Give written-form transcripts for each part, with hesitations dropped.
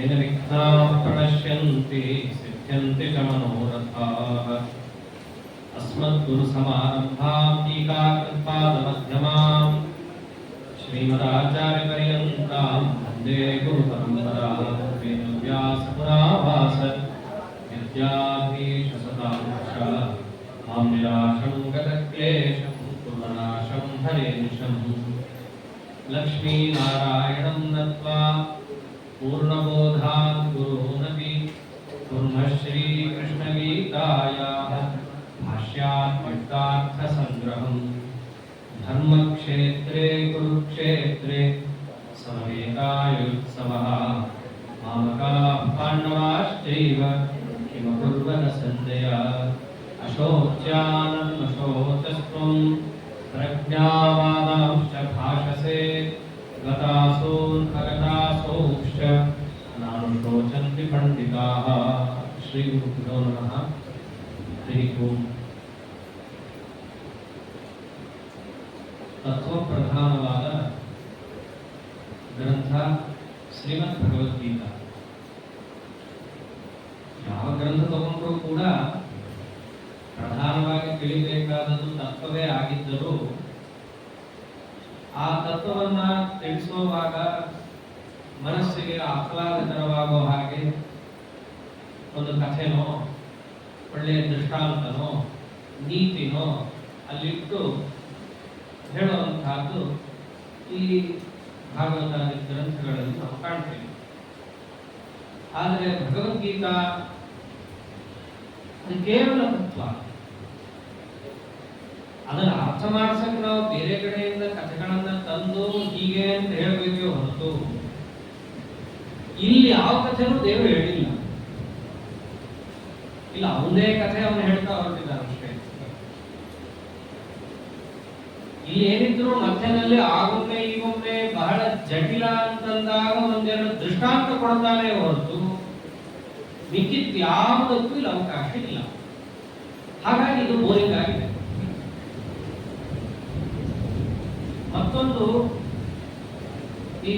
तेन विघ्नाः प्रणश्यन्ति सिद्ध्यन्ति च मनोरथाः। अस्मद्गुरुसमारम्भां टीकाकृत्पादमध्यमाम् श्रीमदाचार्यपर्यन्तां वन्दे गुरुपरम्परां। वेदव्यासपुराभास विद्याधीशसतां मां निराशं गतक्लेशं कुर्वनाशं हरेनिशम्। लक्ष्मीनारायणं नत्वा पूर्णबोधान् गुरूनपि कुर्मः श्रीकृष्णगीतायाः भाष्यात्मकार्थसङ्ग्रहम्। धर्मक्षेत्रे कुरुक्षेत्रे समवेतायुत्सवः। मामकाः पाण्डवाश्चैव किमकुर्वन् सञ्जय। अशोच्यानन्नशोचस्त्वं प्रज्ञावादांश्च भाषसे। गतासून् नानुशोचन्ति पण्डिताः। श्रीगुरुभ्यो नमः। हरिः ओम्। ತತ್ವಪ್ರಧಾನವಾದ ಗ್ರಂಥ ಶ್ರೀಮದ್ ಭಗವದ್ಗೀತಾ. ಯಾವ ಗ್ರಂಥ ತಗೊಂಡ್ರೂ ಕೂಡ ಪ್ರಧಾನವಾಗಿ ತಿಳಿಬೇಕಾದದ್ದು ತತ್ವವೇ ಆಗಿದ್ದರೂ ಆ ತತ್ವವನ್ನ ತಿಳಿಸುವಾಗ ಮನಸ್ಸಿಗೆ ಆಹ್ಲಾದಕರವಾಗೋ ಹಾಗೆ ಒಂದು ಕಥೆನೋ ಒಳ್ಳೆಯ ದೃಷ್ಟಾಂತನೋ ನೀತಿನೋ ಅಲ್ಲಿಟ್ಟು ಹೇಳುವಂತಹದ್ದು ಈ ಭಾಗವತಾದಿ ಗ್ರಂಥಗಳಲ್ಲಿ ನಾವು ಕಾಣ್ತೇವೆ. ಆದರೆ ಭಗವದ್ಗೀತಾ ಅದು ಕೇವಲ ತತ್ವ. ಅದನ್ನು ಅರ್ಥ ಮಾಡಿಸಕ್ಕೆ ನಾವು ಬೇರೆ ಕಡೆಯಿಂದ ಕಥೆಗಳನ್ನ ತಂದು ಹೀಗೆ ಅಂತ ಹೇಳಬೇಕೇ ಹೊರತು ಇಲ್ಲಿ ಯಾವ ಕಥೆನೂ ದೇವರು ಹೇಳಿಲ್ಲ. ಇಲ್ಲ, ಅವನೇ ಕಥೆ ಅವನು ಹೇಳ್ತಾ ಹೊರಟಿದ್ದಾನೆ ಅಷ್ಟೇ. ಇಲ್ಲಿ ಏನಿದ್ರು ಮಧ್ಯದಲ್ಲಿ ಆಗೊಮ್ಮೆ ಈಗೊಮ್ಮೆ ಬಹಳ ಜಟಿಲ ಅಂತಂದಾಗ ಒಂದೆರಡು ದೃಷ್ಟಾಂತ ಕೊಡ್ತಾನೆ ಹೊರತು ಮಿಕ್ಕಿದ್ ಯಾವುದಕ್ಕೂ ಇಲ್ಲಿ ಅವಕಾಶ ಇಲ್ಲ. ಹಾಗಾಗಿ ಇದು ಬೋರಿಂಗ್ ಆಗಿದೆ. ಮತ್ತೊಂದು, ಈ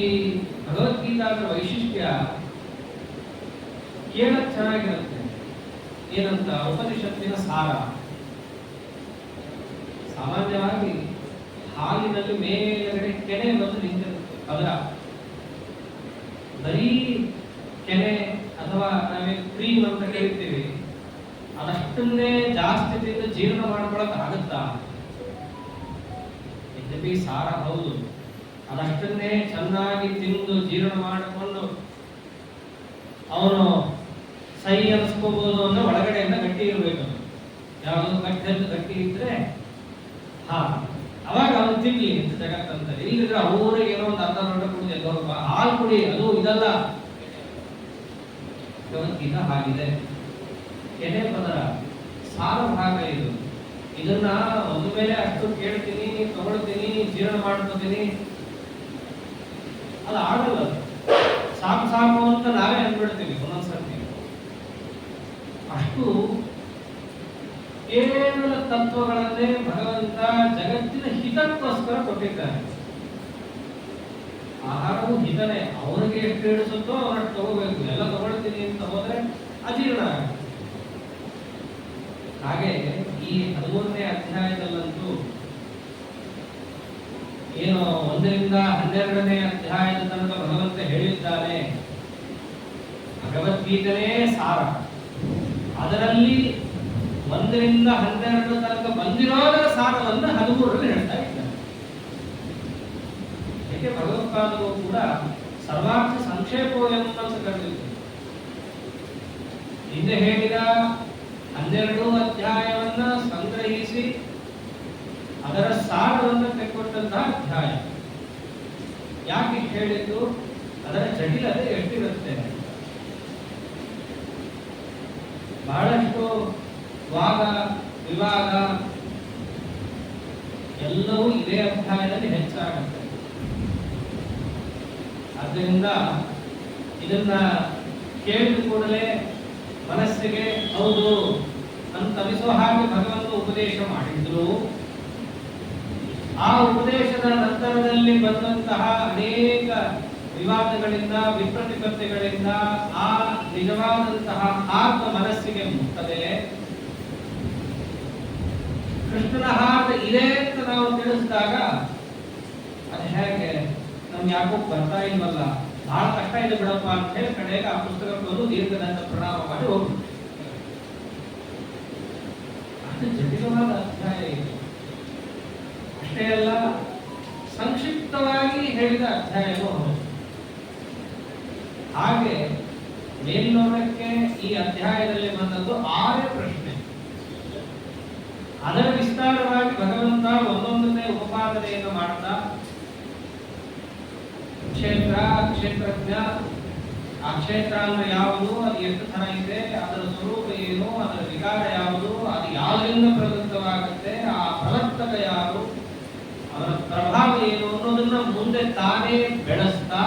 ಭಗವದ್ಗೀತಾದ ವೈಶಿಷ್ಟ್ಯ ಕೇಳಕ್ ಚೆನ್ನಾಗಿರುತ್ತೆ. ಏನಂತ, ಉಪನಿಷತ್ತಿನ ಸಾರ. ಸಾಮಾನ್ಯವಾಗಿ ಹಾಲಿನಲ್ಲಿ ಮೇಲ್ಗಡೆ ಕೆನೆ ಬಂದು ನಿಂತಿರುತ್ತೆ. ಪದರ ಬರೀ ಕೆನೆ ಅಥವಾ ನಾವೇ ಕ್ರೀಮ್ ಅಂತ ಕರಿತೀವಿ, ಅದಷ್ಟನ್ನೇ ಜಾಸ್ತಿ ತಿಂದು ಜೀರ್ಣ ಮಾಡ್ಕೊಳಕ್ ಆಗುತ್ತಾ? ಯದ್ಯಪಿ ಸಾರ ಹೌದು, ಅದಷ್ಟನ್ನೇ ಚೆನ್ನಾಗಿ ತಿಂದು ಜೀರ್ಣ ಮಾಡಿಕೊಂಡು ಅವನು ಸೈ ಅನ್ಸ್ಕೋಬಹುದು ಅಂದ್ರೆ ಒಳಗಡೆಯಿಂದ ಗಟ್ಟಿ ಇರಬೇಕು. ಯಾವುದು ಗಟ್ಟಿ ಇದ್ರೆ ಅವಾಗ ಅವನು ತಿನ್ಲಿ ಅಂತ ಜಗತ್ತಂತಾರೆ. ಇಲ್ಲಿದ್ರೆ ಅವ್ರಿಗೆ ಏನೋ ಒಂದು ಅರ್ಧ ಲೋಟ ಕುಡಿದೆ, ಹಾಲು ಕುಡಿ, ಅದು ಇದಲ್ಲ. ಭಗವದ್ಗೀತಾ ಹಾಗಿದೆ. ಕೆನೆ ಪದರ ಸಾರ ಭಾಗ ಇದು. ಇದನ್ನ ಒಂದು ಮೇಲೆ ಅಷ್ಟು ಕೇಳ್ತೀನಿ, ತಗೊಳ್ತೀನಿ, ಜೀರ್ಣ ಮಾಡ್ಕೋತೀನಿ, ಅದು ಆಗಲ್ಲ. ಸಾಕು ಸಾಕು ಅಂತ ನಾವೇ ಅಂದ್ಬಿಡ್ತೀವಿ ಒಂದೊಂದ್ಸರ್ತಿ. ಅಷ್ಟು ಕೇವಲ ತತ್ವಗಳನ್ನೇ ಭಗವಂತ ಜಗತ್ತಿನ ಹಿತಕ್ಕೋಸ್ಕರ ಕೊಟ್ಟಿದ್ದಾನೆ. ಆಹಾರವು ಹಿತನೇ, ಅವನಿಗೆ ಎಷ್ಟು ಹಿಡಿಸುತ್ತೋ ಅವನಷ್ಟು ತಗೋಬೇಕು. ಎಲ್ಲ ತಗೊಳ್ತೀನಿ ಅಂತ ಹೋದ್ರೆ ಅಜೀರ್ಣ ಆಗುತ್ತೆ. ಹಾಗೆ ಈ 13ನೇ ಅಧ್ಯಾಯದಲ್ಲಂತೂ ಏನು 1ರಿಂದ 12ನೇ ಅಧ್ಯಾಯದ ತನಕ ಭಗವಂತ ಹೇಳಿದ್ದಾನೆ. ಭಗವದ್ಗೀತನೇ ಸಾರ. ಅದರಲ್ಲಿ 1ರಿಂದ 12 ತನಕ ಬಂದಿರೋದರ ಸಾರವನ್ನು 13ರಲ್ಲಿ ಹೇಳ್ತಾ ಇದ್ದಾರೆ. ಏಕೆ ಭಗವತ್ಪಾದವು ಕೂಡ ಸರ್ವಾರ್ಥ ಸಂಕ್ಷೇಪೋ ಎಂಬಂತ ಕರೆದಿದೆ. ಹಿಂದೆ ಹೇಳಿದ 12 ಅಧ್ಯಾಯವನ್ನ ಸಂಗ್ರಹಿಸಿ ಅದರ ಸಾರವನ್ನು ತೆಕ್ಕೊಟ್ಟಂತಹ ಅಧ್ಯಾಯ. ಯಾಕೆ ಹೇಳಿದ್ದು? ಅದರ ಜಟಿಲತೆ ಎಷ್ಟಿರುತ್ತೆ. ಬಹಳಷ್ಟು ವಾದ ವಿವಾದ ಎಲ್ಲವೂ ಇದೇ ಅಧ್ಯಾಯದಲ್ಲಿ ಹೆಚ್ಚಾಗುತ್ತೆ. ಆದ್ದರಿಂದ ಇದನ್ನ ಕೇಳಿದ ಕೂಡಲೇ ಮನಸ್ಸಿಗೆ ಹೌದು ಅಂತ ಅನಿಸೋ ಹಾಗೆ ಭಗವಂತ ಉಪದೇಶ ಮಾಡಿದ್ರು. ಆ ಉಪದೇಶದ ನಂತರದಲ್ಲಿ ಬಂದಂತಹ ಅನೇಕ ವಿವಾದಗಳಿಂದ ವಿಪ್ರತಿಪತ್ತಿಗಳಿಂದ ಆ ನಿಜವಾದಂತಹ ಆತ್ಮ ಮನಸ್ಸಿಗೆ ಮುಟ್ಟದೆ ಕೃಷ್ಣನ ಹಾರ್ಟ್ ಇದೆ ಅಂತ ನಾವು ತಿಳಿಸಿದಾಗ ಅದು ಹೇಗೆ ನಮ್ಗೆ ಯಾಕೋ ಬರ್ತಾ ಇಲ್ವಲ್ಲ, ಬಹಳ ಕಷ್ಟ ಇದೆ ಬಿಡಪ್ಪ ಅಂತ ಹೇಳಿ ಕಡೆಗೆ ಆ ಪುಸ್ತಕಕ್ಕೆ ಒಂದು ದೀರ್ಘದಂತ ಪ್ರಣಾಮ ಮಾಡಿ ಹೋಗ್ಬಿಟ್ಟು ಅದು ಜಟಿಲವಾದ ಅಧ್ಯಾಯ ಇದು. ಅಷ್ಟೇ ಅಲ್ಲ, ಸಂಕ್ಷಿಪ್ತವಾಗಿ ಹೇಳಿದ ಅಧ್ಯಾಯವೂ ಹೌದು. ಹಾಗೆ ಮೇಲ್ನೋಟಕ್ಕೆ ಈ ಅಧ್ಯಾಯದಲ್ಲಿ ಬಂದದ್ದು 6 ಪ್ರಶ್ನೆ. ಅದರ ವಿಸ್ತಾರವಾಗಿ ಭಗವಂತ ಒಂದೊಂದನ್ನೇ ಉಪಪಾದನೆಯನ್ನು ಮಾಡ್ತಾ ಕ್ಷೇತ್ರ, ಕ್ಷೇತ್ರಜ್ಞ, ಆ ಕ್ಷೇತ್ರ ಅಂದ್ರೆ ಯಾವುದು, ಅದು ಎಷ್ಟು ತರ ಇದೆ, ಅದರ ಸ್ವರೂಪ ಏನು, ಅದರ ವಿಕಾರ ಯಾವುದು, ಅದು ಯಾವುದರಿಂದ ಪ್ರವೃತ್ತವಾಗುತ್ತೆ, ಆ ಪ್ರವರ್ತಕ ಯಾರು, ಅವರ ಪ್ರಭಾವ ಏನು ಅನ್ನೋದನ್ನ ಮುಂದೆ ತಾನೇ ಬೆಳೆಸ್ತಾ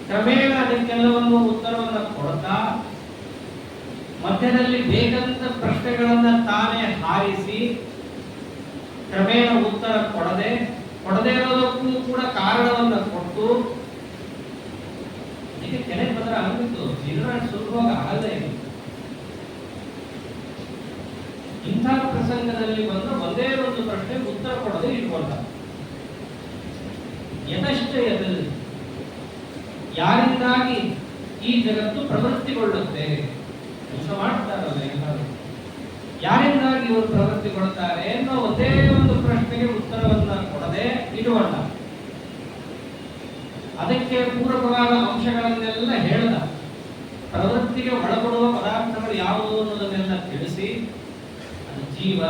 ಕ್ರಮೇಣ ಅದಕ್ಕೆಲ್ಲವನ್ನು ಉತ್ತರವನ್ನು ಕೊಡ್ತಾ ಮಧ್ಯದಲ್ಲಿ ಬೇಕಂತ ಪ್ರಶ್ನೆಗಳನ್ನ ತಾನೇ ಹಾರಿಸಿ ಕ್ರಮೇಣ ಉತ್ತರ ಕೊಡದೆ ಇರೋದಕ್ಕೂ ಕೂಡ ಕಾರಣವನ್ನ ಕೊಟ್ಟು ಈಗ ಕೆಳಗೆ ಬಂದ್ರೆ ಆಗಿತ್ತು ಜೀವನ ಸುಲಭವಾಗಿ ಆಗಲ್ಲ. ಇಂಥ ಪ್ರಸಂಗದಲ್ಲಿ ಬಂದ ಒಂದೇ ಒಂದು ಪ್ರಶ್ನೆ ಉತ್ತರ ಕೊಡದೆ ಇಟ್ಕೊಂಡ. ಯತಶ್ಚಯತ್, ಯಾರಿಂದಾಗಿ ಈ ಜಗತ್ತು ಪ್ರವೃತ್ತಿಗೊಳ್ಳುತ್ತೆ, ಕೆಲಸ ಮಾಡ್ತಾರಲ್ಲ ಎಲ್ಲರೂ, ಯಾರಿಂದಾಗಿ ಇವರು ಪ್ರವೃತ್ತಿಗೊಳ್ಳುತ್ತಾರೆ ಅನ್ನೋ ಒಂದೇ ಒಂದು ಪ್ರಶ್ನೆಗೆ ಉತ್ತರವನ್ನ ಕೊಡದೆ ಇಡುವಲ್ಲ. ಅದಕ್ಕೆ ಪೂರಕವಾದ ಅಂಶಗಳನ್ನೆಲ್ಲ ಹೇಳ್ದ. ಪ್ರವೃತ್ತಿಗೆ ಒಳಪಡುವ ಪದಾರ್ಥಗಳು ಯಾವುವು ಅನ್ನೋದನ್ನೆಲ್ಲ ತಿಳಿಸಿ, ಅದು ಜೀವ,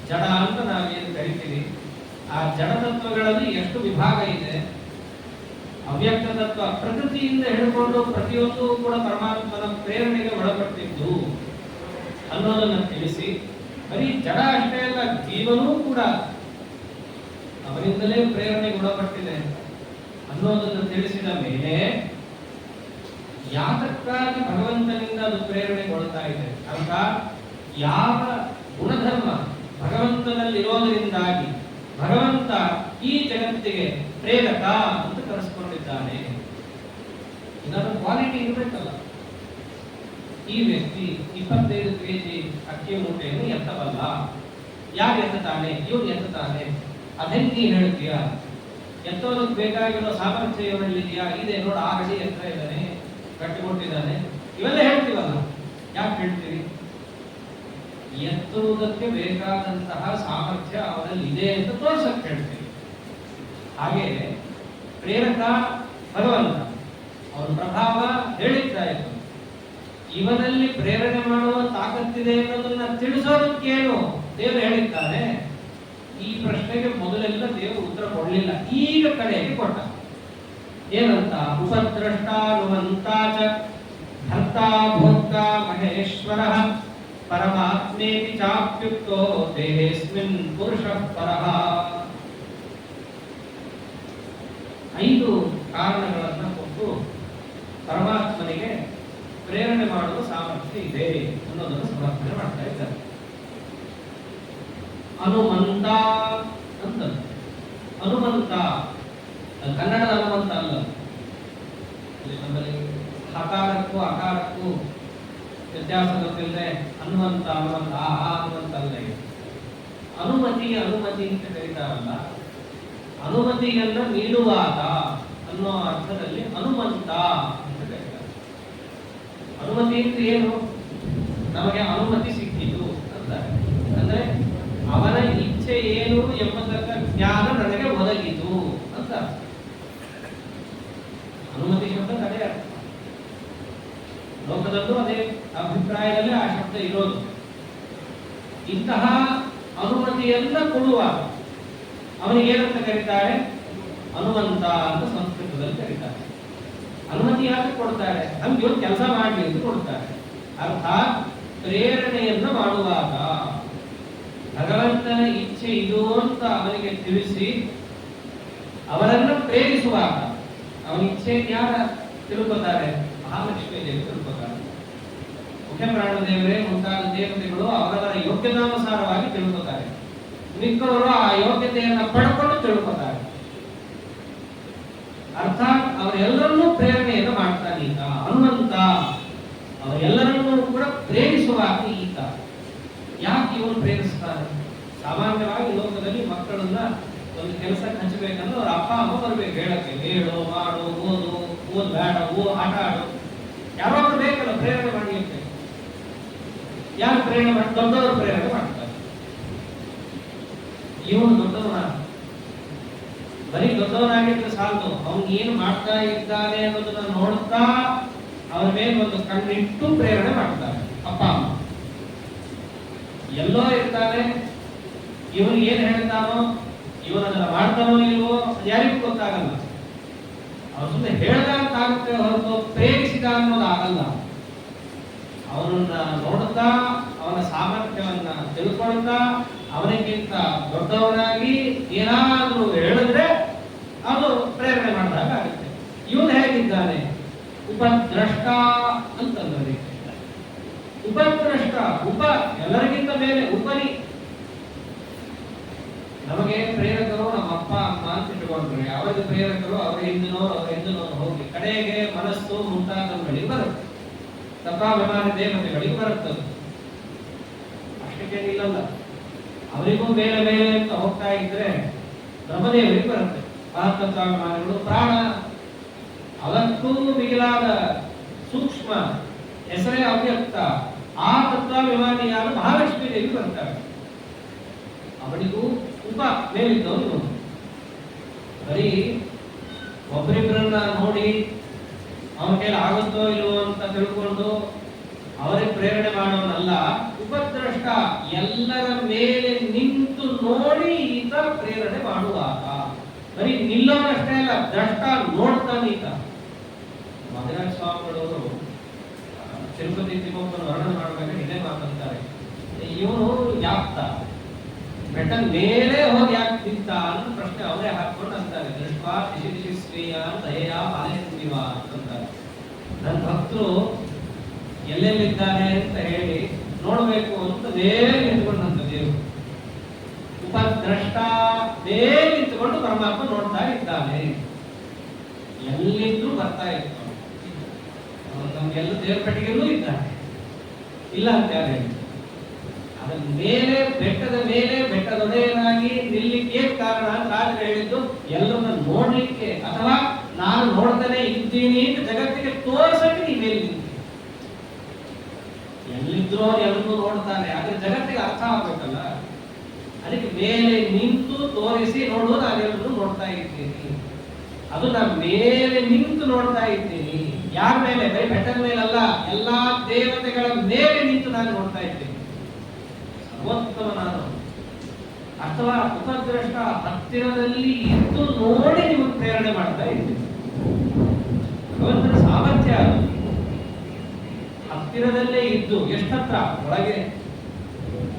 ಜಡ ಅಂತ ನಾವೇನು ಕರಿತೀವಿ, ಆ ಜಡ ತತ್ವಗಳಲ್ಲಿ ಎಷ್ಟು ವಿಭಾಗ ಇದೆ, ಅವ್ಯಕ್ತ ತತ್ವ ಪ್ರಕೃತಿಯಿಂದ ಹಿಡ್ಕೊಂಡು ಪ್ರತಿಯೊಂದು ಕೂಡ ಪರಮಾತ್ಮನ ಪ್ರೇರಣೆಗೆ ಒಳಪಟ್ಟಿದ್ದು ಅನ್ನೋದನ್ನು ತಿಳಿಸಿ, ಬರೀ ಜಡ ಅಷ್ಟೇ ಅಲ್ಲ, ಜೀವನೂ ಕೂಡ ಅವರಿಂದಲೇ ಪ್ರೇರಣೆಗೆ ಒಳಪಟ್ಟಿದೆ ಅನ್ನೋದನ್ನು ತಿಳಿಸಿದ ಮೇಲೆ ಯಾತಕ್ಕಾಗಿ ಭಗವಂತನಿಂದ ಅದು ಪ್ರೇರಣೆಗೊಳ್ತಾ ಇದೆ ಅಂತ, ಯಾವ ಗುಣಧರ್ಮ ಭಗವಂತನಲ್ಲಿರೋದರಿಂದಾಗಿ ಭಗವಂತ ಈ ಜಗತ್ತಿಗೆ ಪ್ರೇರಕ ಅಂತ ಕರೆಸ್ಕೊಂಡಿದ್ದಾನೆ. ಇದರ ಕ್ವಾಲಿಟಿ ಇರಬೇಕಲ್ಲ. ಈ ವ್ಯಕ್ತಿ 25 kg ಅಕ್ಕಿ ಮೂಟೆಯನ್ನು ಎತ್ತಬಲ್ಲ, ಯಾರು ಎತ್ತಾನೆ, ಇವನು ಎತ್ತಾನೆ, ಅದೆಂಗೆ ನೀ ಹೇಳ್ತೀಯ, ಎತ್ತೋದಕ್ಕೆ ಬೇಕಾಗಿರೋ ಸಾಮರ್ಥ್ಯ ಇವರಲ್ಲಿದೆಯಾ, ಇದೆ ನೋಡು 6 ಅಡಿ ಎತ್ತರ ಇದ್ದಾನೆ, ಕಟ್ಟಿಕೊಟ್ಟಿದ್ದಾನೆ, ಇವೆಲ್ಲ ಹೇಳ್ತೀವಲ್ಲ. ಯಾಕೆ ಹೇಳ್ತೀವಿ? ಎತ್ತುವುದಕ್ಕೆ ಬೇಕಾದಂತಹ ಸಾಮರ್ಥ್ಯ ಅವರಲ್ಲಿ ಇದೆ ಅಂತ ತೋರ್ಸಕ್ಕೆ ಹೇಳ್ತೀವಿ. ಹಾಗೆ ಪ್ರೇರಕ ಭಗವಂತ, ಅವನ ಪ್ರಭಾವ ಹೇಳಿದ್ದಾಯಿತು. ಇವನಲ್ಲಿ ಪ್ರೇರಣೆ ಮಾಡುವ ತಾಕತ್ತಿದೆ ಅನ್ನೋದನ್ನ ತಿಳಿಸೋದಕ್ಕೇನು ದೇವರು ಹೇಳಿದ್ದಾನೆ. ಈ ಪ್ರಶ್ನೆಗೆ ಮೊದಲೆಲ್ಲ ದೇವರು ಉತ್ತರ ಕೊಡಲಿಲ್ಲ, ಈಗ ಕಡೆಗೆ ಕೊಟ್ಟ. ಏನಂತ? ಉಪದ್ರಷ್ಟಾನುಮಂತಾಚ ಭರ್ತಾ ಭೋಕ್ತಾ ಮಹೇಶ್ವರಃ ಪರಮಾತ್ಮೇತಿ ಚಾಪ್ಯುಕ್ತೋ ದೇಹೇಸ್ಮಿನ್ ಪುರುಷಃ ಪರಃ. 5 ಕಾರಣಗಳನ್ನು ಕೊಟ್ಟು ಪರಮಾತ್ಮನಿಗೆ ಪ್ರೇರಣೆ ಮಾಡುವ ಸಾಮರ್ಥ್ಯ ಇದೆ ಅನ್ನೋದನ್ನು ಸಮರ್ಥನೆ ಮಾಡ್ತಾ ಇದ್ದಾರೆ. ಹನುಮಂತ ಅಂತ, ಹನುಮಂತ ಕನ್ನಡದ ಹನುಮಂತ ಅಲ್ಲ, ನಮ್ಮಲ್ಲಿ ಹಕಾರಕ್ಕೂ ಅಕಾರಕ್ಕೂ ವ್ಯತ್ಯಾಸ ಗೊತ್ತಿಲ್ಲದೆ ಹನುಮಂತ ಹನುಮಂತ ಹನುಮಂತ ಅಲ್ಲ. ಅನುಮತಿ ಅಂತ ಕರೀತಾರಲ್ಲ, ಅನುಮತಿಯನ್ನ ನೀಡುವಾತ ಅನ್ನೋ ಅರ್ಥದಲ್ಲಿ ಹನುಮಂತ ಅಂತ ಕರೀತಾರೆ. ಅನುಮತಿ ಅಂದ್ರೆ ಏನು? ನಮಗೆ ಅನುಮತಿ ಸಿಕ್ಕಿತು ಅಂತಾರೆ. ಅಂದ್ರೆ ಅವನ ಇಚ್ಛೆ ಏನು ಎಂಬತಕ್ಕ ಜ್ಞಾನ ನನಗೆ ಒದಗಿತು ಅಂತ. ಅನುಮತಿ ಶಬ್ದ ಅದೇ ಅರ್ಥ. ಲೋಕದಲ್ಲೂ ಅದೇ ಅಭಿಪ್ರಾಯದಲ್ಲಿ ಆ ಶಬ್ದ ಇರೋದು. ಇಂತಹ ಅನುಮತಿಯನ್ನ ಕೊಡುವ ಅವನಿಗೆ ಏನಂತ ಕರೀತಾರೆ? ಹನುಮಂತ ಅಂತ ಸಂಸ್ಕೃತದಲ್ಲಿ ಕರೀತಾರೆ. ಅನುಮತಿ ಯಾಕೆ ಕೊಡ್ತಾರೆ? ನಮ್ಗೆ ಒಂದು ಕೆಲಸ ಮಾಡಲಿ ಅಂತ ಕೊಡ್ತಾರೆ. ಅರ್ಥಾತ್ ಪ್ರೇರಣೆಯನ್ನ ಮಾಡುವಾಗ ಭಗವಂತನ ಇಚ್ಛೆ ಇದು ಅಂತ ಅವನಿಗೆ ತಿಳಿಸಿ ಅವರನ್ನ ಪ್ರೇರಿಸುವಾಗ, ಅವನ ಇಚ್ಛೆ ಯಾರ ತಿಳ್ಕೊತಾರೆ? ಮಹಾಲಕ್ಷ್ಮಿ ದೇವಿ ತಿಳ್ಕೊತಾರೆ. ಮುಖ್ಯ ಪ್ರಾಣದೇವರೇ ಮುಂತಾದ ದೇವತೆಗಳು ಅವರವರ ಯೋಗ್ಯತಾನುಸಾರವಾಗಿ ತಿಳ್ಕೊತಾರೆ. ಮಿಕ್ಕವರು ಆ ಯೋಗ್ಯತೆಯನ್ನ ಪಡ್ಕೊಂಡು ತಿಳ್ಕೊತಾರೆ. ಅರ್ಥಾತ್ ಅವರೆಲ್ಲರನ್ನೂ ಪ್ರೇರಣೆಯನ್ನು ಮಾಡ್ತಾನೆ ಈತ ಹನುಮಂತ. ಅವರೆಲ್ಲರನ್ನೂ ಕೂಡ ಪ್ರೇರಿಸುವಾಗ ಈತ. ಯಾಕೆ ಇವನು ಪ್ರೇರಿಸ್ತಾನೆ? ಸಾಮಾನ್ಯವಾಗಿ ಲೋಕದಲ್ಲಿ ಮಕ್ಕಳನ್ನ ಒಂದು ಕೆಲಸಕ್ಕೆ ಹಚ್ಚಬೇಕಂದ್ರೆ ಅವ್ರ ಅಪ್ಪ ಅಮ್ಮ ಬರ್ಬೇಕು ಹೇಳಕ್ಕೆ, ಹೇಳು, ಮಾಡು, ಓದು ಬೇಡ, ಆಟ ಆಡು, ಯಾರಾದ್ರೂ ಬೇಕಲ್ಲ ಪ್ರೇರಣೆ ಮಾಡಲಿಕ್ಕೆ. ಯಾರು ಪ್ರೇರಣೆ ಮಾಡಿ? ದೊಡ್ಡವರು ಪ್ರೇರಣೆ ಮಾಡ್ತಾರೆ. ಇವನು ದೊಡ್ಡವನ, ಬರೀ ದೊಡ್ಡವನಾಗಿದ್ರೆ ಸಾಲದು, ಅವನು ಏನು ಮಾಡ್ತಾ ಇದ್ದಾನೆ ಅನ್ನೋದನ್ನ ನೋಡ್ತಾ ಅವನ ಮೇಲೆ ಒಂದು ಕಣ್ಣಿಟ್ಟು ಪ್ರೇರಣೆ ಮಾಡ್ತಾರೆ ಅಪ್ಪ ಅಮ್ಮ. ಎಲ್ಲೋ ಇರ್ತಾನೆ, ಇವನು ಏನ್ ಹೇಳ್ತಾನೋ, ಇವನನ್ನ ಮಾಡ್ತಾನೋ ಇಲ್ವೋ ಯಾರಿಗೂ ಗೊತ್ತಾಗಲ್ಲ. ಅವ್ರು ಸುಮ್ಮನೆ ಹೇಳ್ದಂತ ಆಗುತ್ತೆ ಹೊರತು ಪ್ರೇರಿಸಿದ ಅನ್ನೋದು ಆಗಲ್ಲ. ಅವನನ್ನ ನೋಡುತ್ತಾ ಅವನ ಸಾಮರ್ಥ್ಯವನ್ನ ತಿಳ್ಕೊಳ್ತಾ ಅವನಿಗಿಂತ ದೊಡ್ಡವನಾಗಿ ಏನಾದ್ರೂ ಹೇಳಿದ್ರೆ ಅದು ಪ್ರೇರಣೆ ಮಾಡಿದಾಗ ಆಗುತ್ತೆ. ಇವನು ಹೇಗಿದ್ದಾನೆ? ಉಪದ್ರಷ್ಟ ಅಂತಂದ್ರೆ ಉಪದ್ರಷ್ಟ, ಎಲ್ಲರಿಗಿಂತ ಮೇಲೆ ಉಪರಿ. ನಮಗೆ ಪ್ರೇರಕರು ನಮ್ಮ ಅಪ್ಪ ಅಮ್ಮ ಅಂತ ಇಟ್ಕೊಂಡ್ರೆ ಅವರಿಗೆ ಪ್ರೇರಕರು ಅವ್ರ ಹಿಂದಿನವರು ಹೋಗಿ ಕಡೆಗೆ ಮನಸ್ಸು ಮುಂತಾದವುಗಳಿಗೆ ಬರುತ್ತೆ, ತತ್ವಾಭಿಮಾನ ದೇವತೆಗಳಿಗೆ ಬರುತ್ತದೆ. ಅಷ್ಟಕ್ಕೇನಿಲ್ಲಲ್ಲ, ಅವರಿಗೂ ಮೇಲೆ ಮೇಲೆ ಅಂತ ಹೋಗ್ತಾ ಇದ್ರೆ ಬ್ರಹ್ಮದೇವರಿಗೆ ಬರುತ್ತೆ ಮಹತ್ತತ್ವಾಭಿಮಾನಗಳು. ಪ್ರಾಣ ಅದಕ್ಕೂ ಮಿಗಿಲಾದ ಸೂಕ್ಷ್ಮ ಹೆಸರೇ ಅವ್ಯಕ್ತ. ಆ ತತ್ವಾಭಿಮಾನಿಯಾದ ಮಹಾಲಕ್ಷ್ಮೀ ದೇವಿ ಬರ್ತಾರೆ. ಅವನಿಗೂ ಉಪ ಮೇಲಿದ್ದವನು. ಬರೀ ಒಬ್ಬರಿಬ್ಬರನ್ನ ನೋಡಿ ಅವನ ಕೈಲಿ ಆಗುತ್ತೋ ಇಲ್ವೋ ಅಂತ ತಿಳ್ಕೊಂಡು ಅವರೇ ಪ್ರೇರಣೆ ಮಾಡೋನಲ್ಲ. ಉಪದ್ರಷ್ಟ, ಎಲ್ಲರ ಮೇಲೆ ನಿಂತು ನೋಡಿ ಈತ ಪ್ರೇರಣೆ ಮಾಡುವಾಗ ಬರೀ ನಿಲ್ಲೋನಷ್ಟೇ ಅಲ್ಲ, ದ್ರಷ್ಟ ನೋಡ್ತಾನೆ ಈತ. ಮಧುರಾಜ ಸ್ವಾಮಿಗಳವರು ತಿರುಪತಿ ತಿಮ್ಮಪ್ಪನ ವರ್ಣನೆ ಮಾಡಬೇಕಾದ್ರೆ ಇದೇ ಮಾತಂತಾರೆ, ಇವನು ಯಾಕ್ತ ಬೆಟ್ಟದ ಮೇಲೆ ಹೋಗಿ ಯಾಕೆ ನಿಂತ ಅನ್ನೋ ಪ್ರಶ್ನೆ ಅವರೇ ಹಾಕೊಂಡು ಅಂತಾರೆ. ದೃಷ್ಟ ಶಿಶಿ ಶ್ರೀಯ ದಯೆಯ ಪಾಲಿಸುವ ಅಂತಾರೆ. ನನ್ನ ಭಕ್ತರು ಎಲ್ಲೆಲ್ಲಿದ್ದಾರೆ ಅಂತ ಹೇಳಿ ನೋಡ್ಬೇಕು ಅಂತ ಮೇಲೆ ನಿಂತ್ಕೊಂಡಂತ ದೇವರು. ಉಪದ್ರಷ್ಟ, ಮೇಲೆ ನಿಂತ್ಕೊಂಡು ಪರಮಾತ್ಮ ನೋಡ್ತಾ ಇದ್ದಾನೆ. ಎಲ್ಲಿದ್ರು ಬರ್ತಾ ಇರ್ತಾನೆ. ನಮ್ಗೆಲ್ಲ ದೇವರ ಪೆಟ್ಟಿಗೆಲ್ಲೂ ಇದ್ದಾನೆ, ಇಲ್ಲ ಅಂತ ಯಾರು ಹೇಳಿ. ಅದರ ಮೇಲೆ, ಬೆಟ್ಟದ ಮೇಲೆ ಬೆಟ್ಟದೊಡೆಯನಾಗಿ ನಿಲ್ಲಿಕ್ಕೆ ಕಾರಣ ಅಂತ ರಾಜರು ಹೇಳಿದ್ದು ಎಲ್ಲರನ್ನ ನೋಡ್ಲಿಕ್ಕೆ, ಅಥವಾ ನಾನು ನೋಡ್ತಾನೆ ಇದ್ದೀನಿ ಅಂತ ಜಗತ್ತಿಗೆ ತೋರಿಸಕ್ಕೆ ನೀ ಮೇಲೆ ನಿಂತೀನಿ. ಎಲ್ಲಿದ್ರು ಎಲ್ಲರೂ ನೋಡ್ತಾನೆ, ಆದ್ರೆ ಜಗತ್ತಿಗೆ ಅರ್ಥ ಆಗ್ಬೇಕಲ್ಲ. ಅದಕ್ಕೆ ಮೇಲೆ ನಿಂತು ತೋರಿಸಿ, ನೋಡು ನಾನೆಲ್ಲರೂ ನೋಡ್ತಾ ಇದ್ದೀನಿ. ಅದು ನಾನು ಮೇಲೆ ನಿಂತು ನೋಡ್ತಾ ಇದ್ದೀನಿ. ಯಾರ ಮೇಲೆ? ಬರೀ ಬೆಟ್ಟದ ಮೇಲಲ್ಲ, ಎಲ್ಲಾ ದೇವತೆಗಳ ಮೇಲೆ ನಿಂತು ನಾನು ನೋಡ್ತಾ ಇದ್ದೀನಿ. ಸರ್ವೋತ್ತಮ ನಾನು. ಅಥವಾ ಉಪದ್ರಷ್ಟ, ಹತ್ತಿರದಲ್ಲಿ ಇದ್ದು ನೋಡಿ ನಿಮಗೆ ಪ್ರೇರಣೆ ಮಾಡ್ತಾ ಇದ್ದೀನಿ. ಭಗವಂತನ ಸಾಮರ್ಥ್ಯ ಅದು. ಹತ್ತಿರದಲ್ಲೇ ಇದ್ದು, ಎಷ್ಟತ್ರ? ಒಳಗೆ.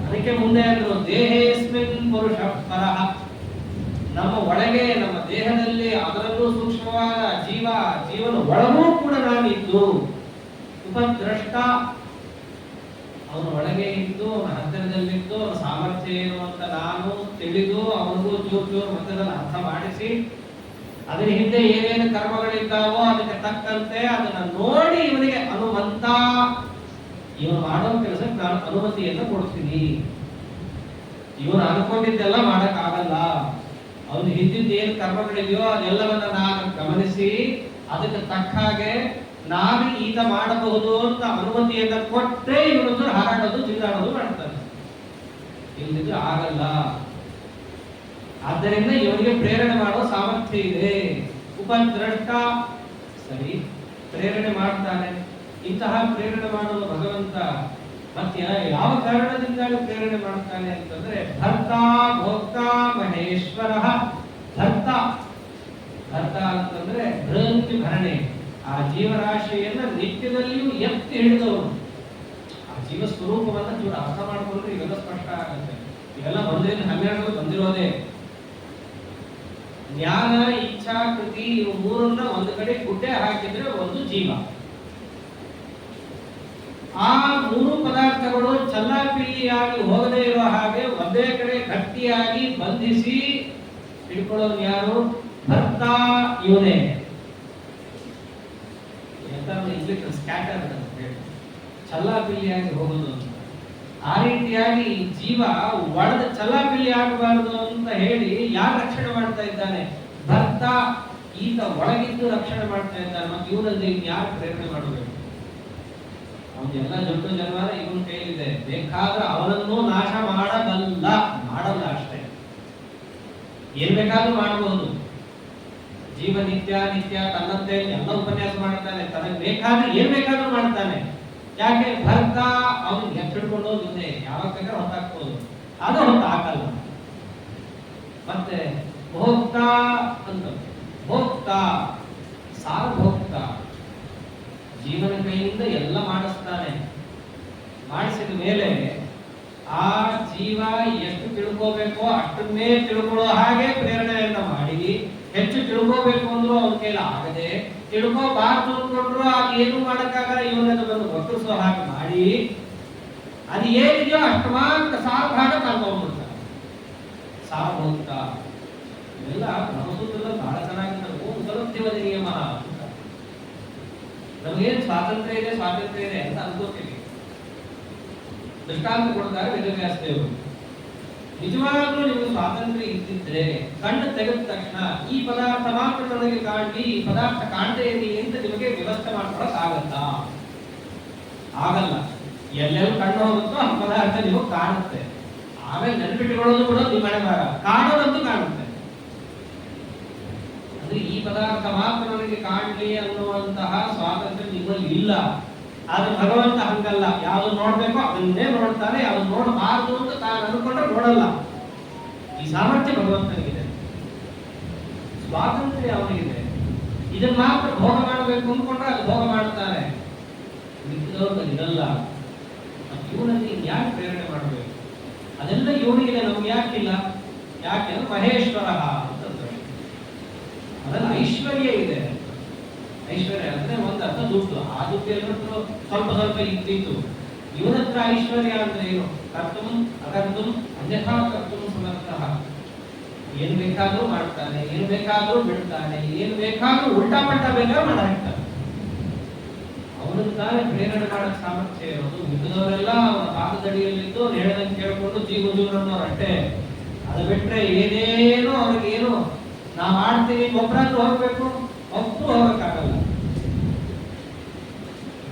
ಅದಕ್ಕೆ ಮುಂದೆ ಅಂದ್ರು ದೇಹೇಸ್ಮಿನ್ ಪುರುಷ ಪರಃ. ನಮ್ಮ ಒಳಗೆ, ನಮ್ಮ ದೇಹದಲ್ಲಿ, ಅದರಲ್ಲೂ ಸೂಕ್ಷ್ಮವಾದ ಜೀವನ ಒಳಗೂ ಕೂಡ ನಾನಿದ್ದು. ಉಪದ್ರಷ್ಟ, ಅವನ ಒಳಗೆ ಇದ್ದು, ಅವನ ಹತ್ತಿರದಲ್ಲಿದ್ದು, ಅವನ ಸಾಮರ್ಥ್ಯ ಏನು ಅಂತ ನಾನು ತಿಳಿದು ಅವನಿಗೂ ಚೂರು ಮಧ್ಯದಲ್ಲಿ ಅರ್ಥ ಮಾಡಿಸಿ, ಅದರ ಹಿಂದೆ ಏನೇನು ಕರ್ಮಗಳಿದ್ದಾವೋ ಅದಕ್ಕೆ ತಕ್ಕಂತೆ ಅದನ್ನ ನೋಡಿ ಇವನಿಗೆ ಹನುಮಂತ, ಇವನು ಮಾಡೋ ಕೆಲಸಕ್ಕೆ ನಾನು ಅನುಮತಿಯನ್ನು ಕೊಡ್ತೀನಿ. ಇವನು ಅನ್ಕೊಂಡಿದ್ದೆಲ್ಲ ಮಾಡಕ್ ಆಗಲ್ಲ. ಅವನು ಹಿಂದಿದ್ದ ಏನು ಕರ್ಮಗಳಿದೆಯೋ ಅದೆಲ್ಲವನ್ನ ನಾನು ಗಮನಿಸಿ ಅದಕ್ಕೆ ತಕ್ಕ ಹಾಗೆ ನಾನು ಈತ ಮಾಡಬಹುದು ಅಂತ ಅನುಮತಿಯನ್ನ ಕೊಟ್ಟರೆ ಇವನು ಹಾರಾಡೋದು ತಿರುಗಾಡೋದು ಮಾಡ್ತಾನೆ. ಇಲ್ಲದಿದ್ರೆ ಆಗಲ್ಲ. ಆದ್ದರಿಂದ ಇವನಿಗೆ ಪ್ರೇರಣೆ ಮಾಡುವ ಸಾಮರ್ಥ್ಯ ಇದೆ. ಉಪದ್ರಷ್ಟ, ಸರಿ, ಪ್ರೇರಣೆ ಮಾಡ್ತಾನೆ. ಇಂತಹ ಪ್ರೇರಣೆ ಮಾಡುವ ಭಗವಂತ ಮತ್ತೆ ಯಾವ ಕಾರಣದಿಂದಾಗಿ ಪ್ರೇರಣೆ ಮಾಡ್ತಾನೆ ಅಂತಂದ್ರೆ ಭರ್ತ ಭೋಕ್ತ ಮಹೇಶ್ವರ. ಭರ್ತ ಅಂತಂದ್ರೆ ಭೃಂತಿ ಭರಣೆ, ಆ ಜೀವರಾಶಿಯನ್ನ ನಿತ್ಯದಲ್ಲಿಯೂ ಎತ್ತಿ ಹಿಡಿದವನು. ಆ ಜೀವ ಸ್ವರೂಪವನ್ನ ಚೂರು ಅರ್ಥ ಮಾಡಿಕೊಂಡ್ರೆ ಇವೆಲ್ಲ ಸ್ಪಷ್ಟ ಆಗುತ್ತೆ. ಇವೆಲ್ಲ 1-12 ಬಂದಿರೋದೇ. ಜ್ಞಾನ, ಇಚ್ಛಾ, ಕೃತಿ, ಇವು ಮೂರನ್ನ ಒಂದು ಕಡೆ ಗುಡ್ಡೆ ಹಾಕಿದ್ರೆ ಒಂದು ಜೀವ. ಆ ಮೂರು ಪದಾರ್ಥಗಳು ಚಲ್ಲಾಪಿಲ್ಲಿಯಾಗಿ ಹೋಗದೇ ಇರೋ ಹಾಗೆ ಒಂದೇ ಕಡೆ ಗಟ್ಟಿಯಾಗಿ ಬಂಧಿಸಿ ಹಿಡ್ಕೊಳ್ಳೋದು ಯಾರು? ಭರ್ತ ಇವನೇ. ಇಂಗ್ಲಿಷ್ ಸ್ಕ್ಯಾಟರ್ಡ್ ಅಂತ ಹೇಳಿ, ಚಲ್ಲಾಪಿಲ್ಲಿಯಾಗಿ ಹೋಗುದು ಅಂತ. ಆ ರೀತಿಯಾಗಿ ಜೀವ ಒಡೆದ ಚಲ್ಲಾಪಿಲ್ಲಿ ಆಗಬಾರದು ಅಂತ ಹೇಳಿ ಯಾರು ರಕ್ಷಣೆ ಮಾಡ್ತಾ ಇದ್ದಾನೆ? ಭರ್ತ. ಈತ ಒಳಗಿದ್ದು ರಕ್ಷಣೆ ಮಾಡ್ತಾ ಇದ್ದಾನೆ. ಮತ್ತೆ ಇವನಲ್ಲಿ ಯಾರು ಪ್ರೇರಣೆ ಮಾಡಬೇಕು? ಅವನ್ನೆಲ್ಲ ಜೊಟ್ಟು ಜನವಾರ ಇವನ್ ಕೈಲಿದೆ, ಬೇಕಾದ್ರೆ ಅವನನ್ನು ನಾಶ ಮಾಡಲ್ಲ ಅಷ್ಟೇ. ಏನ್ ಬೇಕಾದ್ರೂ ಮಾಡಬಹುದು. ಜೀವ ನಿತ್ಯ ನಿತ್ಯ ತನ್ನಂತೆ ಎಲ್ಲ ಉಪನ್ಯಾಸ ಮಾಡ್ತಾನೆ, ತನಗೆ ಬೇಕಾದ್ರೆ ಏನ್ ಬೇಕಾದ್ರೂ ಮಾಡ್ತಾನೆ. ಯಾಕೆ? ಭರ್ತ ಅವನು ಎತ್ತಿಡ್ಕೊಂಡು ಹೋಗುದೇ, ಯಾವಾಗ ಬೇಕಾದ್ರೆ ಹೊತ್ತಾಕ್ಬೋದು, ಅದು ಹೊತ್ತು ಹಾಕಲ್ಲ. ಮತ್ತೆ ಭೋಕ್ತ ಅಂತ, ಭೋಕ್ತ ಸಾರ್ವಭೋಕ್ತ, ಜೀವನ ಕೈಯಿಂದ ಎಲ್ಲ ಮಾಡಿಸ್ತಾನೆ. ಮಾಡಿಸಿದ ಮೇಲೆ ಆ ಜೀವ ಎಷ್ಟು ತಿಳ್ಕೋಬೇಕೋ ಅಷ್ಟನ್ನೇ ತಿಳ್ಕೊಳ್ಳೋ ಹಾಗೆ ಪ್ರೇರಣೆಯನ್ನ ಮಾಡಿ, ಹೆಚ್ಚು ತಿಳ್ಕೋಬೇಕು ಅಂದ್ರೂ ಅವನ ಕೈಲಿ ಆಗದೆ, ತಿಳ್ಕೋಬಾರ್ದು ಅಂದ್ಕೊಂಡ್ರು ಅದು ಏನು ಮಾಡಕ್ಕಾಗಲ್ಲ, ಇವನನ್ನು ಬಂದು ಒತ್ತರಿಸೋ ಹಾಗೆ ಮಾಡಿ, ಅದು ಏನಿದೆಯೋ ಅಷ್ಟು ಮಾತ್ರ ಸಾರ್ಭಾಗ ಕಲ್ಕೊಂಡ್ಬಿಡ್ತಾರೆ. ಸಾರ್ವಭೌತ ಇವೆಲ್ಲ ಬ್ರಹ್ಮಸೂತ್ರದಲ್ಲಿ ಬಹಳ ಚೆನ್ನಾಗಿರ್ತಾರೆ. ಉಪಲಬ್ಧಿವದ ನಿಯಮ ಅಂತ. ನಮಗೇನು ಸ್ವಾತಂತ್ರ್ಯ ಇದೆ ಅಂತ ಅನ್ಕೋತೀವಿ. ದೃಷ್ಟಾಂತ ಕೊಡ್ತಾರೆ ವೇದವ್ಯಾಸ ದೇವರು. ನಿಜವಾಗ್ಲೂ ನಿಮಗೆ ಸ್ವಾತಂತ್ರ್ಯ ಇದ್ದಿದ್ರೆ ಕಣ್ಣು ತೆಗೆದ ತಕ್ಷಣ ಈ ಪದಾರ್ಥ ಮಾತ್ರ ನನಗೆ ಕಾಣಲಿ, ಈ ಪದಾರ್ಥ ಕಾಣದೇ ಇರಲಿ ಅಂತ ನಿಮಗೆ ವ್ಯವಸ್ಥೆ ಮಾಡ್ಕೊಳಕ್ ಆಗತ್ತಾ? ಆಗಲ್ಲ. ಎಲ್ಲೆಲ್ಲೂ ಕಣ್ಣು ಹೋಗುತ್ತೋ ಆ ಪದಾರ್ಥ ನಿಮಗೆ ಕಾಣುತ್ತೆ. ಆಮೇಲೆ ನೆನಪಿಟ್ಟುಕೊಳ್ಳೋದು ಕೂಡ ನಿಮ್ಮ ಮನೆ ಭಾಗ, ಕಾಣೋದಂತೂ ಕಾಣುತ್ತೆ. ಅಂದ್ರೆ ಈ ಪದಾರ್ಥ ಮಾತ್ರ ನನಗೆ ಕಾಣಲಿ ಅನ್ನುವಂತಹ ಸ್ವಾತಂತ್ರ್ಯ ನಿಮ್ಮಲ್ಲಿ ಇಲ್ಲ. ಆದ್ರೆ ಭಗವಂತ ಹಂಗಲ್ಲ. ಯಾವ್ದು ನೋಡ್ಬೇಕೋ ಅದನ್ನೇ ನೋಡ್ತಾನೆ, ಯಾವ್ದು ನೋಡಬಾರದು ಅಂತ ತಾನು ಅನ್ಕೊಂಡ್ರೆ ನೋಡಲ್ಲ. ಈ ಸಾಮರ್ಥ್ಯ ಭಗವಂತನಿಗಿದೆ, ಸ್ವಾತಂತ್ರ್ಯ ಅವನಿಗಿದೆ. ಇದನ್ನ ಮಾತ್ರ ಭೋಗ ಮಾಡಬೇಕು ಅಂದ್ಕೊಂಡ್ರೆ ಅದು ಭೋಗ ಮಾಡ್ತಾನೆ. ಮಿಕ್ಕಿದವ್ರಿಗೆ ಇದಲ್ಲ. ಇವನಲ್ಲಿ ಯಾಕೆ ಪ್ರೇರಣೆ ಮಾಡಬೇಕು? ಅದೆಲ್ಲ ಇವನಿಗಿದೆ, ನಮ್ಗೆ ಯಾಕಿಲ್ಲ? ಯಾಕೆಂದ್ರೆ ಮಹೇಶ್ವರ ಅಂತಂದ್ರೆ ಅದೆಲ್ಲ ಐಶ್ವರ್ಯ ಇದೆ. ಐಶ್ವರ್ಯ ಅಂದ್ರೆ ಒಂದು ಅರ್ಥ ದುಡ್ಡು. ಆ ದುಡ್ಡು ಎಲ್ಲರೂ ಸ್ವಲ್ಪ ಇದ್ದಿತ್ತು. ಇವನ ಹತ್ರ ಐಶ್ವರ್ಯ ಅಂದ್ರೆ ಏನು? ಕರ್ತುಂ ಅಕರ್ತುಂ ಅನ್ಯಥಾ ಕರ್ತುಂ ಸಮರ್ಥಃ. ಏನ್ ಬೇಕಾದ್ರೂ ಮಾಡ್ತಾನೆ, ಏನ್ ಬೇಕಾದ್ರೂ ಬಿಡ್ತಾನೆ, ಏನ್ ಬೇಕಾದ್ರೂ ಉಲ್ಟಾ ಪಲ್ಟಾ ಬೇಕಾದ್ರೂ ಮಾಡಾಕ್ತಾನೆ. ಅವನನ್ನು ತಾನೇ ಪ್ರೇರಣೆ ಮಾಡಕ್ ಸಾಮರ್ಥ್ಯ ಇರೋದು. ಮಿಕ್ಕದವರೆಲ್ಲ ಅವನ ಪಾದದಡಿಯಲ್ಲಿದ್ದು ನೇಳದಂಗೆ ಕೇಳ್ಕೊಂಡು ಜೀವನವರು ಅಷ್ಟೇ. ಅದು ಬಿಟ್ರೆ ಏನೇನೋ ಅವ್ರಿಗೇನು ನಾ ಮಾಡ್ತೀನಿ, ಒಬ್ಬರಾದ್ರೂ ಹೋಗ್ಬೇಕು, ಒಬ್ಬರು ಹೋಗಕ್ಕಾಗಲ್ಲ.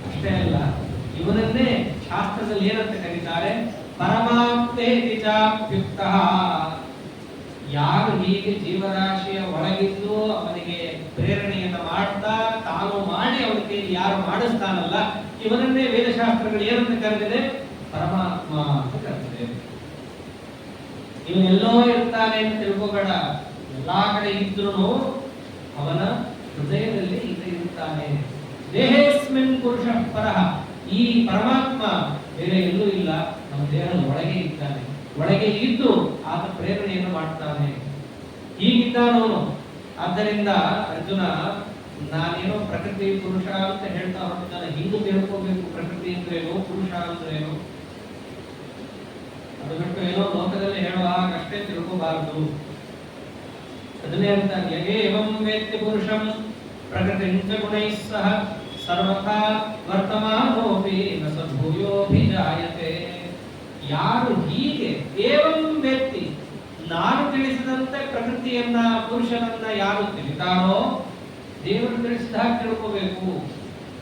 ಅಷ್ಟೇ ಅಲ್ಲ, ಇವನನ್ನೇ ಶಾಸ್ತ್ರದಲ್ಲಿ ಏನಂತ ಕರೀತಾರೆ? ಪರಮಾಪ್ತೇತಿಚಾಪ್ಯುಕ್ತ. ಯಾರು ಹೀಗೆ ಜೀವರಾಶಿಯ ಒಳಗಿದ್ದು ಅವನಿಗೆ ಪ್ರೇರಣೆಯನ್ನು ಮಾಡ್ತಾ ತಾನು ಮಾಡಿ ಅವನಿಗೆ ಯಾರು ಮಾಡಿಸ್ತಾನಲ್ಲ, ಇವನನ್ನೇ ವೇದಶಾಸ್ತ್ರಗಳು ಏನಂತ ಕರೆದಿದೆ? ಪರಮಾತ್ಮ ಅಂತ ಕರೆದಿದೆ. ಇವನೆಲ್ಲೋ ಇರ್ತಾನೆ ಅಂತ ತಿಳ್ಕೋಬೇಡ. ಎಲ್ಲಾ ಕಡೆ ಇದ್ರೂ ಅವನ ಹೃದಯದಲ್ಲಿ ಇರ್ತಾನೆ. ದೇಹೇಸ್ಮಿನ್ ಪುರುಷ ಪರಃ. ಈ ಪರಮಾತ್ಮ ಬೇರೆ ಎಲ್ಲೂ ಇಲ್ಲ, ನಮ್ಮ ದೇಹದ ಒಳಗೆ ಇದ್ದಾನೆ. ಒಳಗೆ ಇದ್ದು ಆತ ಪ್ರೇರಣೆಯನ್ನು ಮಾಡ್ತಾನೆ. ಹೀಗಿದ್ದಾನವನು. ಆದ್ದರಿಂದ ಅರ್ಜುನ ನಾನೇನೋ ಪ್ರಕೃತಿ ಪುರುಷ ಅಂತ ಹೇಳ್ತಾ ಹೊರಟಿದ್ದಾನೆ. ಹಿಂದೂ ತಿಳ್ಕೋಬೇಕು, ಪ್ರಕೃತಿ ಅಂದ್ರೇನು, ಪುರುಷ ಅಂದ್ರೇನು. ಅದು ಬಿಟ್ಟು ಏನೋ ಲೋಕದಲ್ಲಿ ಹೇಳುವ ಹಾಗಷ್ಟೇ ತಿಳ್ಕೋಬಾರದು. ಅದನ್ನೇ ಅಂತಾನೆ, ಯಗೇವಂ ವೇತ್ತಿ ಪುರುಷಂ ಪ್ರಕೃತಿಂಚ ಗುಣೈಃ ಸಹ ಸರ್ವಥಾ ವರ್ತಮಾನೋಪಿ ನ ಸ ಭೂಯೋಭಿಜಾಯತೆ. ಯಾರು ಹೀಗೆ ಏವಂ ವೇತ್ತಿ, ನಾನು ತಿಳಿಸಿದಂತೆ ಪ್ರಕೃತಿಯನ್ನ ಪುರುಷನನ್ನ ಯಾರು ತಿಳಿತಾರೋ, ದೇವರು ತಿಳಿಸಿದ ಹಾಗೆ ತಿಳ್ಕೋಬೇಕು.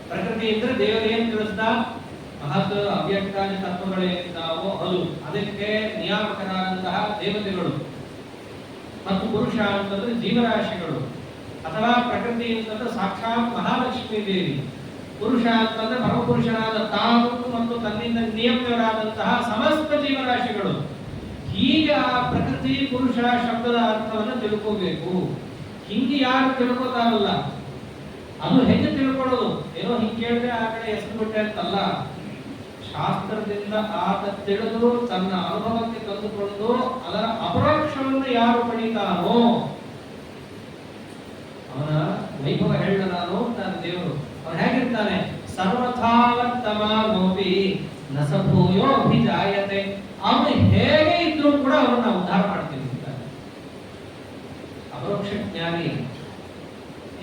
ಪ್ರಕೃತಿ ಅಂದ್ರೆ ದೇವರು ಏನ್ ತಿಳಿಸ್ದ? ಮಹತ್ ಅವ್ಯಕ್ತಾದಿ ತತ್ವಗಳೇನಿದ್ದಾವೋ ಅದು, ಅದಕ್ಕೆ ನಿಯಾಮಕರಾದಂತಹ ದೇವತೆಗಳು. ಮತ್ತು ಪುರುಷ ಅಂತಂದ್ರೆ ಜೀವರಾಶಿಗಳು, ಅಥವಾ ಪ್ರಕೃತಿ ಅಂತಂದ್ರೆ ಸಾಕ್ಷಾತ್ ಮಹಾಲಕ್ಷ್ಮೀ ದೇವಿ. ಪುರುಷ ಅಂತಂದ್ರೆ ಪರಮಪುರುಷನಾದ ತಾನು ಮತ್ತು ತನ್ನಿಂದ ನಿಯಮಿತರಾದಂತಹ ಸಮಸ್ತ ಜೀವರಾಶಿಗಳು. ಹೀಗೆ ಆ ಪ್ರಕೃತಿ ಪುರುಷ ಶಬ್ದದ ಅರ್ಥವನ್ನು ತಿಳ್ಕೋಬೇಕು. ಹಿಂಗೆ ಯಾರು ತಿಳ್ಕೋತಾರಲ್ಲ, ಅದು ಹೆಂಗೆ ತಿಳ್ಕೊಳ್ಳೋದು? ಏನೋ ಹಿಂಗೆ ಕೇಳಿದ್ರೆ ಆ ಕಡೆ ಹೆಸರು ಬಿಟ್ಟೆ ಅಂತಲ್ಲ. ಶಾಸ್ತ್ರದಿಂದ ಆತ ತಿಳಿದು ತನ್ನ ಅನುಭವಕ್ಕೆ ತಂದುಕೊಂಡು ಅದರ ಅಪರೋಕ್ಷವನ್ನು ಯಾರು ಪಡೀತಾನೋ ಅವನ ವೈಭವ ಹೇಳ ನಾನು ನನ್ನ ದೇವರು. ಅವನು ಹೇಗಿರ್ತಾನೆ? ಸರ್ವಥಾವರ್ತಮಾನೋಪಿ ನ ಸ ಭೂಯೋಭಿಜಾಯತೆ. ಅವನು ಹೇಗೆ ಇದ್ರೂ ಕೂಡ ಅವರನ್ನ ಉದ್ಧಾರ ಮಾಡ್ತೀನಿ ಅಂತಾನೆ. ಅಪರೋಕ್ಷ ಜ್ಞಾನಿ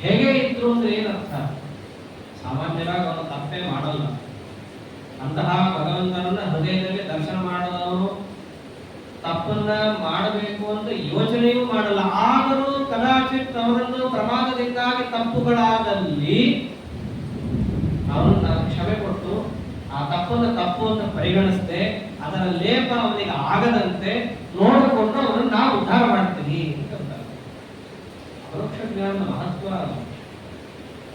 ಹೇಗೆ ಇದ್ರು ಅಂದ್ರೆ ಏನರ್ಥ? ಸಾಮಾನ್ಯವಾಗಿ ಅವನು ತಪ್ಪೇ ಮಾಡಲ್ಲ. ಅಂತಹ ಭಗವಂತನನ್ನ ಹೃದಯದಲ್ಲಿ ದರ್ಶನ ಮಾಡಿದವನು ತಪ್ಪನ್ನ ಮಾಡಬೇಕು ಅಂತ ಯೋಚನೆಯೂ ಮಾಡಲ್ಲ. ಆದರೂ ಕದಾಚಿತ್ ಅವರನ್ನು ಪ್ರಮಾದದಿಂದಾಗಿ ತಪ್ಪುಗಳಾದಲ್ಲಿ ಅವನನ್ನ ಕ್ಷಮೆ ಕೊಟ್ಟು ಆ ತಪ್ಪನ್ನು ತಪ್ಪು ಅಂತ ಪರಿಗಣಿಸದೆ ಅದರ ಲೇಪ ಅವನಿಗೆ ಆಗದಂತೆ ನೋಡಿಕೊಂಡು ಅವನನ್ನು ನಾವು ಉದ್ಧಾರ ಮಾಡ್ತೀವಿ ಅಂತ. ಅಪರೋಕ್ಷ ಜ್ಞಾನದ ಮಹತ್ವ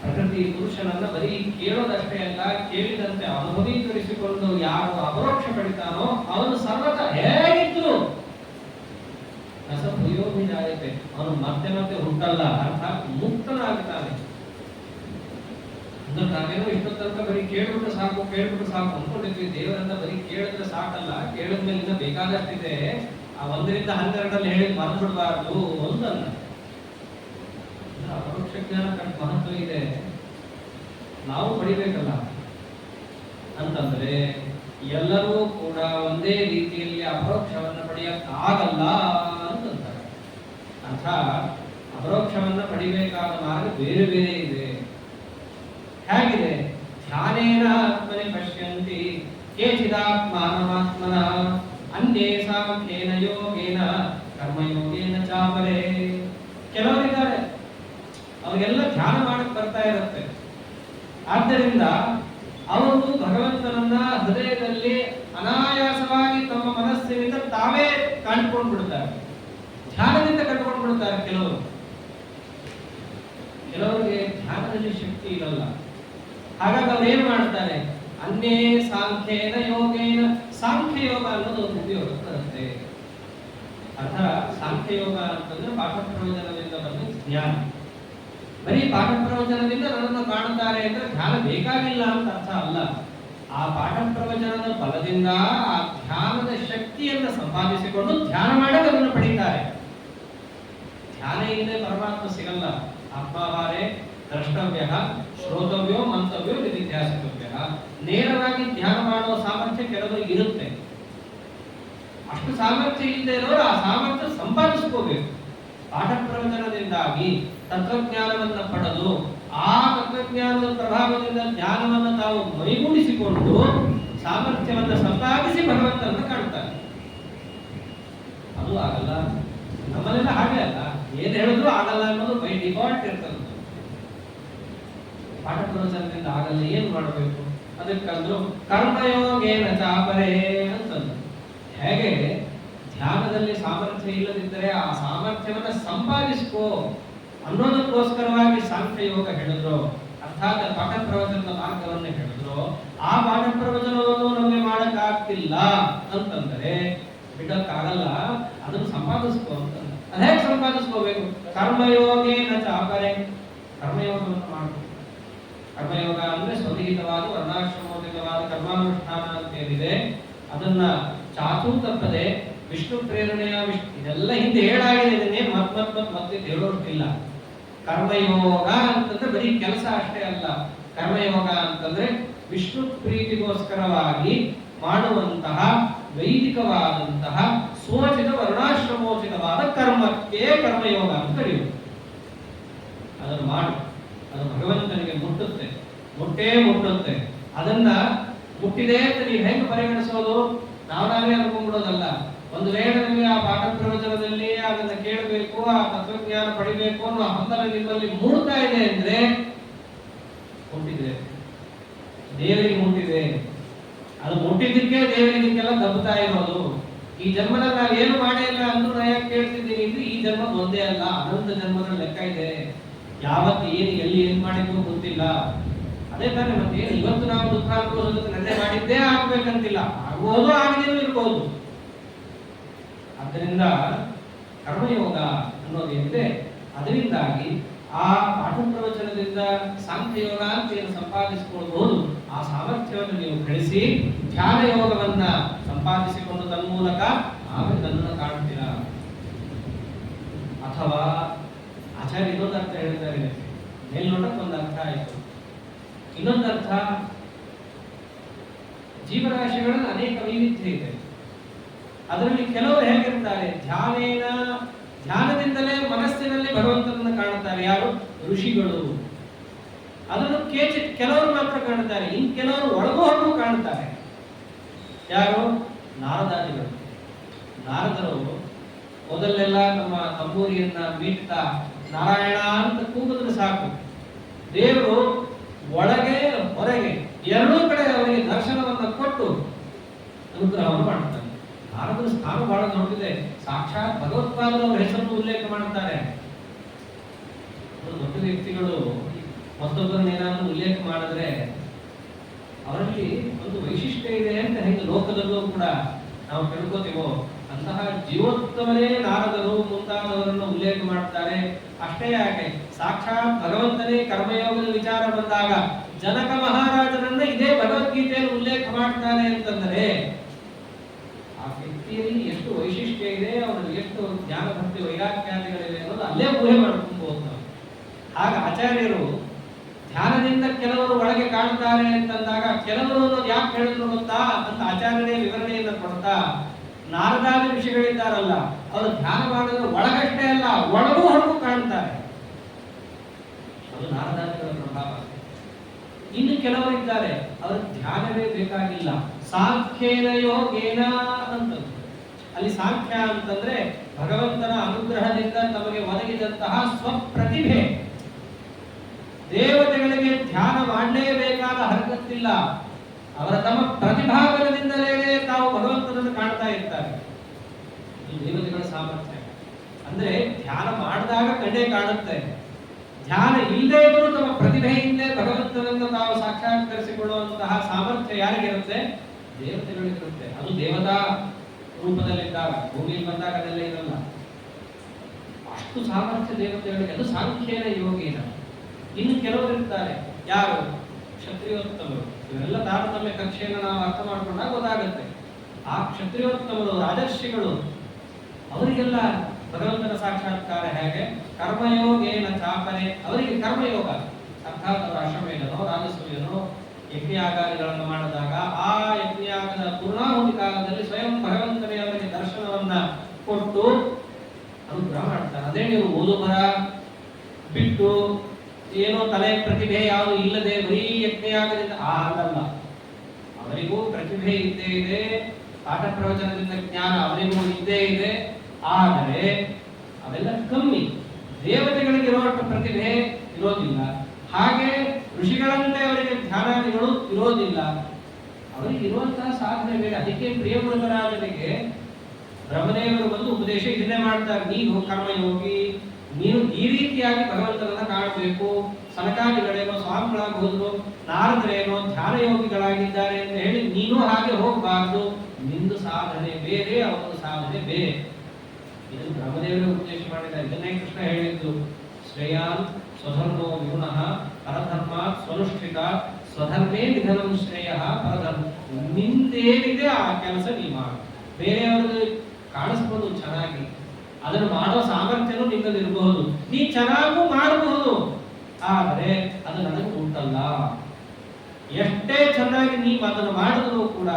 ಪ್ರಕೃತಿ ಪುರುಷನನ್ನ ಬರೀ ಕೇಳೋದಷ್ಟೇ ಅಲ್ಲ, ಕೇಳಿದಂತೆ ಅನುಭವೀಕರಿಸಿಕೊಂಡು ಯಾರು ಅಪರೋಕ್ಷ ಪಡಿತಾನೋ ಅವನು ಸರ್ವತ ಹೇಗಿದ್ರು ರಸಭೂಯೋಭಿಜಾಯತೆ, ಅವನು ಮತ್ತೆ ಮತ್ತೆ ಹುಟ್ಟಲ್ಲ, ಅರ್ಥಾತ್ ಮುಕ್ತನಾಗ್ತಾನೆ. ನಾವೇನೋ ಇಷ್ಟೊತ್ತಂತ ಬರೀ ಕೇಳ್ಬಿಟ್ಟು ಸಾಕು ಅನ್ಕೊಂಡಿದ್ವಿ. ದೇವರನ್ನ ಬರೀ ಕೇಳಿದ್ರೆ ಸಾಕಲ್ಲ, ಕೇಳಿದ್ಮೇಲೆ ಇನ್ನ ಬೇಕಾದಷ್ಟಿದೆ. ಆ 1-12 ಹೇಳಿದ್ ಮರೆತು ಬಿಡಬಾರ್ದು ಒಂದಲ್ಲ. ಅಪರೋಕ್ಷ ಜ್ಞಾನ ಮಹತ್ವ ಇದೆ, ನಾವು ಪಡಿಬೇಕಲ್ಲ. ಅಂತಂದ್ರೆ ಎಲ್ಲರೂ ಕೂಡ ಒಂದೇ ರೀತಿಯಲ್ಲಿ ಅಪರೋಕ್ಷವನ್ನ ಪಡೆಯಕ್ಕಾಗಲ್ಲ ಅಂತಂತಾರೆ. ಅರ್ಥಾತ್ ಅಪರೋಕ್ಷವನ್ನ ಪಡಿಬೇಕಾದ ಮಾರ್ಗ ಬೇರೆ ಬೇರೆ ಇದೆ. ಹೇಗಿದೆ? ಧ್ಯಾನೇನ ಆತ್ಮನಿ ಪಶ್ಯಂತಿ ಕೇಚಿದಾತ್ಮಾನಮಾತ್ಮನ ಅನ್ಯೇ ಸಾಂಖ್ಯೇನ ಯೋಗೇನ ಕರ್ಮಯೋಗೇನ ಚಾಪರೇ. ಕೆಲವರಿದ್ದಾರೆ ಅವರಿಗೆಲ್ಲ ಧ್ಯಾನ ಮಾಡಕ್ ಬರ್ತಾ ಇರುತ್ತೆ. ಆದ್ದರಿಂದ ಅವರು ಭಗವಂತನನ್ನ ಹೃದಯದಲ್ಲಿ ಅನಾಯಾಸವಾಗಿ ತಮ್ಮ ಮನಸ್ಸಿನಿಂದ ತಾವೇ ಕಂಡುಕೊಂಡು ಬಿಡ್ತಾರೆ, ಧ್ಯಾನದಿಂದ ಕಂಡುಕೊಂಡು ಬಿಡ್ತಾರೆ. ಕೆಲವರಿಗೆ ಧ್ಯಾನದಲ್ಲಿ ಶಕ್ತಿ ಇರಲ್ಲ. ಹಾಗಾಗಿ ಅವ್ರು ಏನ್ ಮಾಡ್ತಾರೆ? ಅನ್ಯೇ ಸಾಂಖ್ಯೇನ ಯೋಗೇನ, ಸಾಂಖ್ಯ ಯೋಗ ಅನ್ನೋದು ಒಂದು ಉಪಯೋಗ ಬರುತ್ತೆ. ಅರ್ಥ ಸಾಂಖ್ಯ ಯೋಗ ಅಂತಂದ್ರೆ ಪಾಠ ಪ್ರವಚನದಿಂದ ಬಂದ ಜ್ಞಾನ. ಬರೀ ಪಾಠ ಪ್ರವಚನದಿಂದ ನನ್ನನ್ನು ಕಾಣುತ್ತಾರೆ ಅಂದ್ರೆ ಧ್ಯಾನ ಬೇಕಾಗಿಲ್ಲ ಅಂತ ಅರ್ಥ ಅಲ್ಲ. ಆ ಪಾಠ ಪ್ರವಚನದ ಬಲದಿಂದ ಆ ಧ್ಯಾನದ ಶಕ್ತಿಯನ್ನು ಸಂಪಾದಿಸಿಕೊಂಡು ಧ್ಯಾನ ಮಾಡಿ ಅದನ್ನು ಪಡೀತಾರೆ. ಧ್ಯಾನ ಇಲ್ಲದೆ ಪರಮಾತ್ಮ ಸಿಗಲ್ಲ. ಆತ್ಮಾವಾರೇ ದ್ರಷ್ಟವ್ಯ ಶ್ರೋತವ್ಯೋ ಮಂತವ್ಯೋ ನಿಧಿಧ್ಯಾಸಿತವ್ಯ. ನೇರವಾಗಿ ಧ್ಯಾನ ಮಾಡುವ ಸಾಮರ್ಥ್ಯ ಕೆಲವರಿಗೆ ಇರುತ್ತೆ. ಅಷ್ಟು ಸಾಮರ್ಥ್ಯ ಇಲ್ಲದೆ ಇರೋರು ಆ ಸಾಮರ್ಥ್ಯ ಸಂಪಾದಿಸ್ಕೋಬೇಕು. ಪಾಠ ಪ್ರವಚನದಿಂದಾಗಿ ತತ್ವಜ್ಞಾನವನ್ನ ಪಡೆದು ಆ ತತ್ವಜ್ಞಾನದ ಪ್ರಭಾವದಿಂದ ಜ್ಞಾನವನ್ನು ತಾವು ಮೈಗೂಡಿಸಿಕೊಂಡು ಸಾಮರ್ಥ್ಯವನ್ನು ಸಂಪಾದಿಸಿ ಭಗವಂತನನ್ನು ಕಾಣ್ತಾರೆ. ಅದು ಆಗಲ್ಲ. ನಮ್ಮಲ್ಲೆಲ್ಲ ಹಾಗೆ ಅಲ್ಲ, ಏನ್ ಹೇಳಿದ್ರು ಆಗಲ್ಲ ಅನ್ನೋದು ಬೈ ಡಿಫಾಲ್ಟ್ ಇರ್ತದೆ. ಪಾಠ ಪ್ರವಚನದಿಂದ ಆಗಲ್ಲ, ಏನ್ ಮಾಡಬೇಕು? ಅದಕ್ಕಂದ್ರು ಕರ್ಮಯೋಗೇನ ಚಾಪರೇ ಅಂತಂದ್ರು. ಹೇಗೆ ಧ್ಯಾನದಲ್ಲಿ ಸಾಮರ್ಥ್ಯ ಇಲ್ಲದಿದ್ದರೆ ಆ ಸಾಮರ್ಥ್ಯವನ್ನ ಸಂಪಾದಿಸ್ಕೋ ಅನ್ನೋದಕ್ಕೋಸ್ಕರವಾಗಿ ಸಾಂಖ್ಯ ಯೋಗ ಹೇಳಿದ್ರು, ಅರ್ಥಾತ್ ಪಾಠ ಪ್ರವಚನದ ಮಾರ್ಗವನ್ನು ಹೇಳಿದ್ರು. ಆ ಪಾಠ ಪ್ರವಚನವನ್ನು ನಮಗೆ ಮಾಡಕ್ಕಾಗ್ತಿಲ್ಲ ಅಂತಂದರೆ ಬಿಡಕ್ಕಾಗಲ್ಲ, ಅದನ್ನು ಸಂಪಾದಿಸ್ಕೋ ಅಂತ. ಅದ ಹೇಗೆ ಸಂಪಾದಿಸ್ಕೋಬೇಕು? ಕರ್ಮಯೋಗೇನ ಚಾಪರೆ, ಕರ್ಮಯೋಗವನ್ನು ಮಾಡಬೇಕು. ಕರ್ಮಯೋಗ ಅಂದ್ರೆ ಸ್ವವಿಹಿತವಾದ ವರ್ಣಾಶ್ರಮೋಚಿತವಾದ ಕರ್ಮಾನುಷ್ಠಾನ ಅಂತ ಏನಿದೆ ಅದನ್ನ ಚಾಚೂ ತಪ್ಪದೆ ವಿಷ್ಣು ಪ್ರೇರಣೆಯ ಇದೆಲ್ಲ ಹಿಂದೆ ಹೇಳಾಗಿದೆ. ಇದನ್ನೇ ಮತ್ತೆ ಹೇಳೋಷ್ಟಿಲ್ಲ. ಕರ್ಮಯೋಗ ಅಂತಂದ್ರೆ ಬರೀ ಕೆಲಸ ಅಷ್ಟೇ ಅಲ್ಲ. ಕರ್ಮಯೋಗ ಅಂತಂದ್ರೆ ವಿಷ್ಣು ಪ್ರೀತಿಗೋಸ್ಕರವಾಗಿ ಮಾಡುವಂತಹ ವೈದಿಕವಾದಂತಹ ಸೋಚಿತ ವರ್ಣಾಶ್ರಮೋಚಿತವಾದ ಕರ್ಮಕ್ಕೆ ಕರ್ಮಯೋಗ ಅಂತ ಕರೆಯುವುದು. ಅದನ್ನು ಮಾಡು, ಅದು ಭಗವಂತನಿಗೆ ಮುಟ್ಟುತ್ತೆ. ಅದನ್ನ ಮುಟ್ಟಿದೆ ಅಂತ ನೀವು ಹೆಂಗೆ ಪರಿಗಣಿಸೋದು? ನಾವೇ ಅನ್ಕೊಂಡ್ಬಿಡೋದಲ್ಲ. ಒಂದು ವೇಳೆ ನಿಮಗೆ ಆ ಪಾಠ ಪ್ರವಚನದಲ್ಲಿ ಅದನ್ನ ಕೇಳಬೇಕು, ಆ ತತ್ವಜ್ಞಾನ ಪಡಿಬೇಕು ಅನ್ನೋ ಹಂಬಲ ನಿಮ್ಮಲ್ಲಿ ಮೂಡ್ತಾ ಇದೆ ಅಂದ್ರೆ ಮುಟ್ಟಿದೆ, ದೇವರಿಗೆ ಮುಟ್ಟಿದೆ. ಅದು ಮುಟ್ಟಿದ್ದಕ್ಕೆ ದೇವರಿಗೆಲ್ಲ ದಬ್ಬುತ್ತಾ ಇರೋದು. ಈ ಜನ್ಮದಲ್ಲಿ ನಾವು ಏನು ಮಾಡೇ ಇಲ್ಲ ಅಂದ್ರೂ ನಾ ಯಾಕೆ ಕೇಳ್ತಿದ್ದೀನಿ ಅಂದ್ರೆ ಈ ಜನ್ಮ ಒಂದೇ ಅಲ್ಲ, ಅನಂತ ಜನ್ಮದ ಲೆಕ್ಕ ಇದೆ. ಯಾವತ್ತು ಏನು ಎಲ್ಲಿ ಏನ್ ಮಾಡಿದ್ವು ಗೊತ್ತಿಲ್ಲ. ಅದೇ ತಾನೇ ಮತ್ತೆ ಇವತ್ತು ನಾವು ದುಃಖ ಅನುಭವಿಸೋದಕ್ಕೆ ನನ್ನೇ ಮಾಡಿದ್ದೇ ಆಗ್ಬೇಕಂತಿಲ್ಲ, ಆಗುವುದು ಆಗದೇನೂ ಇರ್ಬೋದು. ಆದ್ದರಿಂದ ಕರ್ಮಯೋಗ ಅನ್ನೋದೇನಿದೆ ಅದರಿಂದಾಗಿ ಆ ಪಾಠ ಪ್ರವಚನದಿಂದ ಸಾಂಖ್ಯಯೋಗ ಅಂತ ಏನು ಸಂಪಾದಿಸಿಕೊಳ್ಳಬಹುದು, ಆ ಸಾಮರ್ಥ್ಯವನ್ನು ನೀವು ಗಳಿಸಿ ಧ್ಯಾನ ಯೋಗವನ್ನ ಸಂಪಾದಿಸಿಕೊಂಡು ತನ್ಮೂಲಕ ಆಮೇಲೆ ನನ್ನನ್ನು ಕಾಣ್ತೀರಾ. ಅಥವಾ ಆಚಾರ್ಯ ಇನ್ನೊಂದು ಅರ್ಥ ಹೇಳ್ತಾರೆ, ಮೇಲ್ನೋಟಕ್ಕೆ ಒಂದು ಅರ್ಥ ಆಯಿತು. ಇನ್ನೊಂದು ಅರ್ಥ, ಜೀವರಾಶಿಗಳಲ್ಲಿ ಅನೇಕ ವೈವಿಧ್ಯ ಇದೆ. ಅದರಲ್ಲಿ ಕೆಲವರು ಹೇಗಿರ್ತಾರೆ, ಧ್ಯಾನದಿಂದಲೇ ಮನಸ್ಸಿನಲ್ಲಿ ಭಗವಂತನನ್ನು ಕಾಣುತ್ತಾರೆ. ಯಾರು? ಋಷಿಗಳು. ಅದನ್ನು ಕೆಲವರು ಮಾತ್ರ ಕಾಣ್ತಾರೆ, ಇನ್ ಕೆಲವರು ಒಳಗೂ ಹೊರಗೂ ಕಾಣ್ತಾರೆ. ಯಾರು? ನಾರದಾದಿಗಳು. ನಾರದರು ಮೊದಲೆಲ್ಲ ನಮ್ಮ ತಂಬೂರಿಯನ್ನ ಮೀಟ್ತಾ ನಾರಾಯಣ ಅಂತ ಕೂಗಿದ್ರೆ ಸಾಕು, ದೇವರು ಒಳಗೆ ಹೊರಗೆ ಎರಡೂ ಕಡೆ ಅವರಿಗೆ ದರ್ಶನವನ್ನ ಕೊಟ್ಟು ಅನುಗ್ರಹವನ್ನು ಮಾಡ್ತಾನೆ. ನಾರದರ ಸ್ಥಾನ ಬಹಳ ದೊಡ್ಡದಿದೆ. ಸಾಕ್ಷಾತ್ ಭಗವತ್ಪಾದರವರ ಹೆಸರನ್ನು ಉಲ್ಲೇಖ ಮಾಡುತ್ತಾರೆ. ದೊಡ್ಡ ವ್ಯಕ್ತಿಗಳು ಮತ್ತೊಬ್ಬರನ್ನ ಏನಾದರೂ ಉಲ್ಲೇಖ ಮಾಡಿದ್ರೆ ಅವರಲ್ಲಿ ಒಂದು ವೈಶಿಷ್ಟ್ಯ ಇದೆ ಅಂತ ಹೇಗೆ ಲೋಕದಲ್ಲೂ ಕೂಡ ನಾವು ತಿಳ್ಕೋತೀವೋ ಅಂತಹ ಜೀವೋತ್ತಮರೇ ನಾರದರು ಮುಂತಾದವರನ್ನು ಉಲ್ಲೇಖ ಮಾಡ್ತಾರೆ. ಅಷ್ಟೇ ಯಾಕೆ, ಸಾಕ್ಷಾತ್ ಭಗವಂತನೇ ಕರ್ಮಯೋಗದ ವಿಚಾರ ಬಂದಾಗ ಜನಕ ಮಹಾರಾಜರನ್ನ ಇದೇ ಭಗವದ್ಗೀತೆಯಲ್ಲಿ ಉಲ್ಲೇಖ ಮಾಡ್ತಾನೆ ಅಂತಂದರೆ ಆ ವ್ಯಕ್ತಿಯಲ್ಲಿ ಎಷ್ಟು ವೈಶಿಷ್ಟ್ಯ ಇದೆ, ಅವರಲ್ಲಿ ಎಷ್ಟು ಜ್ಞಾನ ಭಕ್ತಿ ವೈರಾಗ್ಯಾದಿಗಳಿವೆ ಅನ್ನೋದು ಅಲ್ಲೇ ಊಹೆ ಮಾಡ್ಕೊಬಹುದು ನಾವು. ಆಗ ಆಚಾರ್ಯರು ಧ್ಯಾನದಿಂದ ಕೆಲವರು ಒಳಗೆ ಕಾಣ್ತಾರೆ ಅಂತಂದಾಗ ಕೆಲವರು ಅನ್ನೋದು ಯಾಕೆ ಹೇಳಿದ್ರು ಗೊತ್ತಾ ಅಂತ ಆಚಾರ್ಯರೇ ವಿವರಣೆಯನ್ನು ಕೊಡ್ತಾ, ನಾರದಾದಿ ಋಷಿಗಳಿದ್ದಾರಲ್ಲ ಅವರು ಧ್ಯಾನ ಮಾಡಿದ್ರೆ ಒಳಗಷ್ಟೇ ಅಲ್ಲ ಒಳಗೂ ಹೊರಗೂ ಕಾಣ್ತಾರೆ. ಅದು ನಾರದಾದಿಗಳ ಪ್ರಭಾವ. ಇನ್ನು ಕೆಲವರಿದ್ದಾರೆ ಅವರ ಧ್ಯಾನವೇ ಬೇಕಾಗಿಲ್ಲ, ಸಾಂಖ್ಯೇನ ಯೋಗೇನ ಅಂತ. ಅಲ್ಲಿ ಸಾಂಖ್ಯ ಅಂತಂದ್ರೆ ಭಗವಂತನ ಅನುಗ್ರಹದಿಂದ ತಮಗೆ ಒದಗಿದಂತಹ ಸ್ವಪ್ರತಿಭೆ. ದೇವತೆಗಳಿಗೆ ಧ್ಯಾನ ಮಾಡಲೇಬೇಕಾದ ಹರಕತ್ತಿಲ್ಲ, ಅವರ ತಮ್ಮ ಪ್ರತಿಭಾಗದಿಂದಲೇ ತಾವು ಭಗವಂತನನ್ನು ಕಾಣ್ತಾ ಇರ್ತಾರೆ. ಇದು ದೇವತೆಗಳ ಸಾಮರ್ಥ್ಯ. ಅಂದ್ರೆ ಧ್ಯಾನ ಮಾಡಿದಾಗ ಕಣ್ಣೇ ಕಾಣುತ್ತೆ, ಧ್ಯಾನ ಇಲ್ಲದೆ ಇದ್ರೂ ತಮ್ಮ ಪ್ರತಿಭೆಯಿಂದಲೇ ಭಗವಂತನನ್ನು ತಾವು ಸಾಕ್ಷಾತ್ಕರಿಸಿಕೊಳ್ಳುವಂತಹ ಸಾಮರ್ಥ್ಯ ಯಾರಿಗಿರುತ್ತೆ? ದೇವತೆಗಳಿರುತ್ತೆ. ಅದು ದೇವತಾ ರೂಪದಲ್ಲಿದ್ದಾಗ, ಭೂಮಿಯಲ್ಲಿ ಬಂದಾಗ ಅದೆಲ್ಲ ಇರಲ್ಲ. ಅಷ್ಟು ಸಾಮರ್ಥ್ಯ ದೇವತೆಗಳಿಗೆ. ಅದು ಸಾಂಖ್ಯೇನ ಯೋಗೇನ. ಇನ್ನು ಕೆಲವರು ಇರ್ತಾರೆ, ಯಾರು? ಕ್ಷತ್ರಿಯೋತ್ತಮರು. ಇವರೆಲ್ಲ ತಾರತಮ್ಯ ಕಕ್ಷೆಯನ್ನು ನಾವು ಅರ್ಥ ಮಾಡಿಕೊಂಡಾಗ ಗೊತ್ತಾಗುತ್ತೆ. ಆ ಕ್ಷತ್ರಿಯೋತ್ತಮರು, ರಾಜರ್ಷಿಗಳು, ಅವರಿಗೆಲ್ಲ ಭಗವಂತನ ಸಾಕ್ಷಾತ್ಕಾರ ಹೇಗೆ? ಕರ್ಮಯೋಗೇನ ಚಾಪನೆ. ಅವರಿಗೆ ಕರ್ಮಯೋಗ ಅರ್ಥಾತ್ ಅವರ ಅಶ್ವಮೇಧನೋ ರಾಜಸೂಯನೋ ಯಜ್ಞಯಾಗಾದಿಗಳನ್ನು ಮಾಡಿದಾಗ ಆ ಯಜ್ಞಯಾಗದ ಪೂರ್ಣಾಹುತಿ ಕಾಲದಲ್ಲಿ ಸ್ವಯಂ ಭಗವಂತನೇ ಅವರಿಗೆ ದರ್ಶನವನ್ನ ಕೊಟ್ಟು ಅನುಗ್ರಹ ಮಾಡ್ತಾರೆ. ಅದೇ ನೀವು ಓದು ಬರ ಬಿಟ್ಟು ಏನೋ ತಲೆ ಪ್ರತಿಭೆ ಯಾವುದು ಇಲ್ಲದೆ ಬರೀ ಯಜ್ಞಯಾಗದಿಂದ ಆಗಲ್ಲ. ಅವರಿಗೂ ಪ್ರತಿಭೆ ಇದ್ದೇ ಇದೆ, ಪಾಠ ಪ್ರವಚನದಿಂದ ಜ್ಞಾನ ಅವರಿಗೂ ಇದ್ದೇ ಇದೆ. ಆದರೆ ಅವೆಲ್ಲ ಕಮ್ಮಿ. ದೇವತೆಗಳಿಗೆ ಇರುವಷ್ಟು ಪ್ರತಿಭೆ ಇರೋದಿಲ್ಲ, ಹಾಗೆ ಋಷಿಗಳಂತೆ ಅವರಿಗೆ ಧ್ಯಾನಾದಿಗಳು ಇರೋದಿಲ್ಲ. ಅವರಿಗೆ ಇರುವಂತಹ ಸಾಧನೆ ಬೇರೆ. ಅದಕ್ಕೆ ಪ್ರಿಯಮೃಗರಾಜನಿಗೆ ಬ್ರಹ್ಮದೇವರು ಬಂದು ಉಪದೇಶ ಇದನ್ನೇ ಮಾಡ್ತಾರೆ, ನೀನು ಕರ್ಮಯೋಗಿ, ನೀನು ಈ ರೀತಿಯಾಗಿ ಭಗವಂತನನ್ನ ಕಾಣಬೇಕು. ಸನಕಾದಿಗಳೇನೋ ಸ್ವಾಮಿಗಳಾಗಿ ಹೋದ್ರು, ನಾರದರೇನೋ ಧ್ಯಾನ ಯೋಗಿಗಳಾಗಿದ್ದಾರೆ ಅಂತ ಹೇಳಿ ನೀನು ಹಾಗೆ ಹೋಗಬಾರ್ದು. ನಿಂದು ಸಾಧನೆ ಬೇರೆ, ಅವರ ಸಾಧನೆ ಬೇರೆ. ಇದು ಬ್ರಹ್ಮದೇವರು ಉಪದೇಶ ಮಾಡಿದ್ದಾರೆ. ಇದನ್ನೇ ಕೃಷ್ಣ ಹೇಳಿದ್ದು, ಶ್ರೇಯಾನ್ ಸ್ವಧರ್ಮೋ ವಿಗುಣಃ ಪರಧರ್ಮ ಸ್ವನುಷ್ಠಿತ ಸ್ವಧರ್ಮೇ ನಿಧನಂ ಶ್ರೇಯ ಪರಧರ್ಮ. ನಿಂದೇನಿದೆ ಆ ಕೆಲಸ ನೀ ಮಾಡು. ಬೇರೆಯವ್ರಿಗೆ ಕಾಣಿಸ್ಬೋದು ಚೆನ್ನಾಗಿ, ಅದನ್ನು ಮಾಡೋ ಸಾಮರ್ಥ್ಯನೂ ನಿಮ್ಮಲ್ಲಿ ಇರಬಹುದು, ನೀ ಚೆನ್ನಾಗೂ ಮಾಡಬಹುದು. ಆದರೆ ಅದು ನನಗೆ ಉಂಟಲ್ಲ. ಎಷ್ಟೇ ಚೆನ್ನಾಗಿ ನೀವು ಅದನ್ನು ಮಾಡಿದ್ರು ಕೂಡ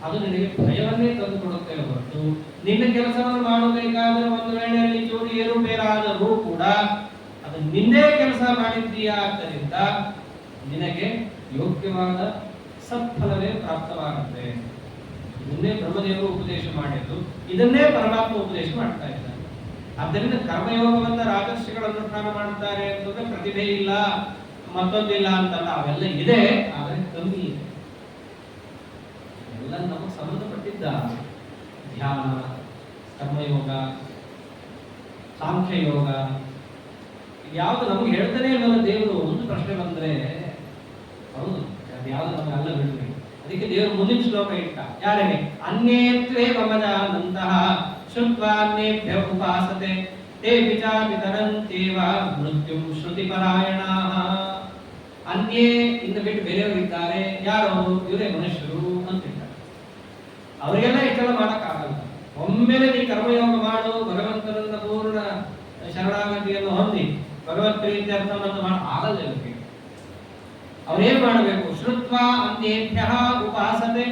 ಅದು ನಿನಗೆ ಭಯವನ್ನೇ ತಂದು ಕೊಡುತ್ತೆ ಹೊರತು, ನಿನ್ನ ಕೆಲಸವನ್ನು ಮಾಡಬೇಕಾದ್ರೆ ಒಂದು ವೇಳೆಯಲ್ಲಿ ಚೂರು ಏರುಪೇರಾದರೂ ಕೂಡ ಅದು ನಿನ್ನೇ ಕೆಲಸ ಮಾಡಿದ್ದೀಯಾ ಆದ್ದರಿಂದ ನಿನಗೆ ಯೋಗ್ಯವಾದ ಸತ್ಫಲವೇ ಪ್ರಾಪ್ತವಾಗುತ್ತೆ. ಇದನ್ನೇ ಬ್ರಹ್ಮದೇವರು ಉಪದೇಶ ಮಾಡಿದ್ದು, ಇದನ್ನೇ ಪರಮಾತ್ಮ ಉಪದೇಶ ಮಾಡ್ತಾ ಇದ್ದಾರೆ. ಆದ್ದರಿಂದ ಕರ್ಮಯೋಗವನ್ನ ರಾಜರ್ಷಿಗಳು ಅನುಷ್ಠಾನ ಮಾಡ್ತಾರೆ ಅಂತಂದ್ರೆ ಪ್ರತಿಭೆ ಇಲ್ಲ, ಮತ್ತೊಂದಿಲ್ಲ ಅಂತಲ್ಲ, ಅವೆಲ್ಲ ಇದೆ, ಆದರೆ ಕಮ್ಮಿ ಇದೆ. ಎಲ್ಲ ನಮಗೆ ಸಂಬಂಧಪಟ್ಟಿದ್ದ ಧ್ಯಾನ, ಕರ್ಮಯೋಗ, ಸಾಂಖ್ಯಯೋಗ, ಯಾವುದು ನಮ್ಗೆ ಹೇಳ್ತಾನೆ ಇಲ್ಲವಲ್ಲ ದೇವರು. ಒಂದು ಪ್ರಶ್ನೆ ಬಂದ್ರೆ ಹೌದು, ಅದು ಯಾವ್ದು ನಮ್ಗೆ ಅಲ್ಲ ಬಿಡ್ರಿ. ಅದಕ್ಕೆ ದೇವರು ಮುಂದಿನ ಶ್ಲೋಕ ಇಟ್ಟ, ಯಾರಿಗೆ? ಅನ್ಯೇತ್ವೇ ಮಮಜಾನಂತಹ ಶುದ್ವಾನ್ಯೇಭ್ಯ ಉಪಾಸತೆ ತೇ ವಿಚಾರಿತರಂತೇವ ಮೃತ್ಯುಂ ಶ್ರುತಿಪರಾಯಣಾಃ. ಅನ್ಯೇ ಇನ್ನು ಬಿಟ್ಟು ಬೇರೆಯವರು ಇದ್ದಾರೆ, ಯಾರು? ಇವರೇ ಮನುಷ್ಯರು ಅಂತಿದ್ದಾರೆ. ಅವರಿಗೆಲ್ಲ ಇಷ್ಟೆಲ್ಲ ಮಾಡಕ್ಕಾಗಲ್ಲ. ಒಮ್ಮೆಲೆ ನೀ ಕರ್ಮಯೋಗ ಮಾಡು, ಭಗವಂತನನ್ನ ಪೂರ್ಣ ಶರಣಾಗತಿಯನ್ನು ಹೊಂದಿ ಭಗವತ್ ಪ್ರೀತ್ಯರ್ಥವನ್ನು ಆಗಲ್ಲ. ಇವರಿಗೆ ಅವ್ರೇನ್ ಮಾಡಬೇಕು? ಶ್ರುತ್ವ ಅನ್ಯೇಭ್ಯ ಉಪಾಸತೆ.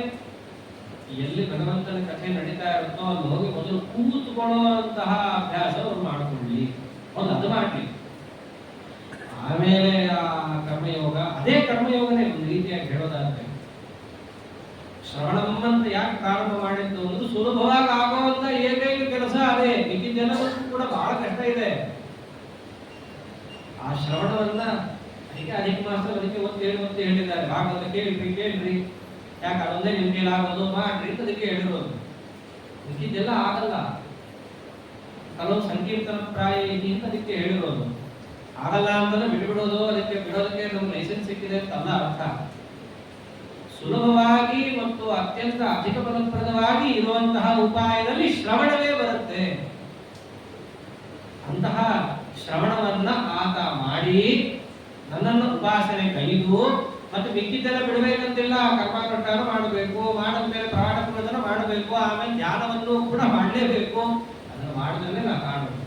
ಎಲ್ಲಿ ಭಗವಂತನ ಕಥೆ ನಡೀತಾ ಇರುತ್ತೋ ಅಲ್ಲಿ ಹೋಗಿ ಮೊದಲು ಕೂತ್ಕೊಳ್ಳುವಂತಹ ಅಭ್ಯಾಸ ಅವ್ರು ಮಾಡಿಕೊಳ್ಳಿ. ಒಂದು ಅದು ಮಾಡಲಿ, ಆಮೇಲೆ ಆ ಕರ್ಮಯೋಗ ಅದೇ ಕರ್ಮಯೋಗನೇ ಒಂದು ರೀತಿಯಾಗಿ ಹೇಳೋದಾದ್ರೆ. ಶ್ರವಣಂ ಅಂತ ಯಾಕೆ ಪ್ರಾರಂಭ ಮಾಡಿದ್ದು ಅಂದ್ರೆ ಸುಲಭವಾಗಿ ಆಗುವಂತ ಏಕೈಕ ಕೆಲಸ ಅದೇ. ಮಿಕ್ಕಿದ್ದೆಲ್ಲವೂ ಕೂಡ ಬಹಳ ಕಷ್ಟ ಇದೆ. ಆ ಶ್ರವಣವನ್ನ ಅದಕ್ಕೆ ಅಧಿಕ ಮಾಸ ಅದಕ್ಕೆ ಒತ್ತು ಹೇಳಿದ್ದಾರೆ. ಭಾಗವತ ಕೇಳ್ರಿ ಯಾಕೆ ಅದೊಂದೇ ನಿಮ್ ಕೈಲಾಗೋದು ಮಾಡ್ರಿ ಅಂತ ಅದಕ್ಕೆ ಹೇಳಿರೋದು. ಮಿಕ್ಕಿದ್ದೆಲ್ಲ ಆಗಲ್ಲ. ಕೆಲವು ಸಂಕೀರ್ತನ ಪ್ರಾಯ ಇದೆ ಅಂತ ಅದಕ್ಕೆ ಹೇಳಿರೋದು. ಆಗಲ್ಲ ಅಂತಲೇ ಬಿಡೋದು, ಅದಕ್ಕೆ ಬಿಡೋದಕ್ಕೆ ನಮ್ಗೆ ಲೈಸೆನ್ಸ್ ಸಿಕ್ಕಿದೆ ಅಂತಲ್ಲ ಅರ್ಥ. ಸುಲಭವಾಗಿ ಮತ್ತು ಅತ್ಯಂತ ಅಧಿಕ ಫಲಪ್ರದವಾಗಿ ಇರುವಂತಹ ಉಪಾಯದಲ್ಲಿ ಶ್ರವಣವೇ ಬರುತ್ತೆ. ಅಂತಹ ಶ್ರವಣವನ್ನ ಆತ ಮಾಡಿ ನನ್ನನ್ನು ಉಪಾಸನೆ ಕೈದು ಮತ್ತೆ ಮಿಕ್ಕಿದ್ದೆಲ್ಲ ಬಿಡಬೇಕಂತಿಲ್ಲ. ಕರ್ಮಕಟ್ಟಾರ ಮಾಡಬೇಕು, ಮಾಡಿದ ಮೇಲೆ ಪ್ರಮಾಣ ಪ್ರವಚನ ಮಾಡಬೇಕು, ಆಮೇಲೆ ಧ್ಯಾನವನ್ನು ಕೂಡ ಮಾಡಲೇಬೇಕು. ಅದನ್ನು ಮಾಡಿದ್ರೆ ನಾ ಕಾಣಬೇಕು.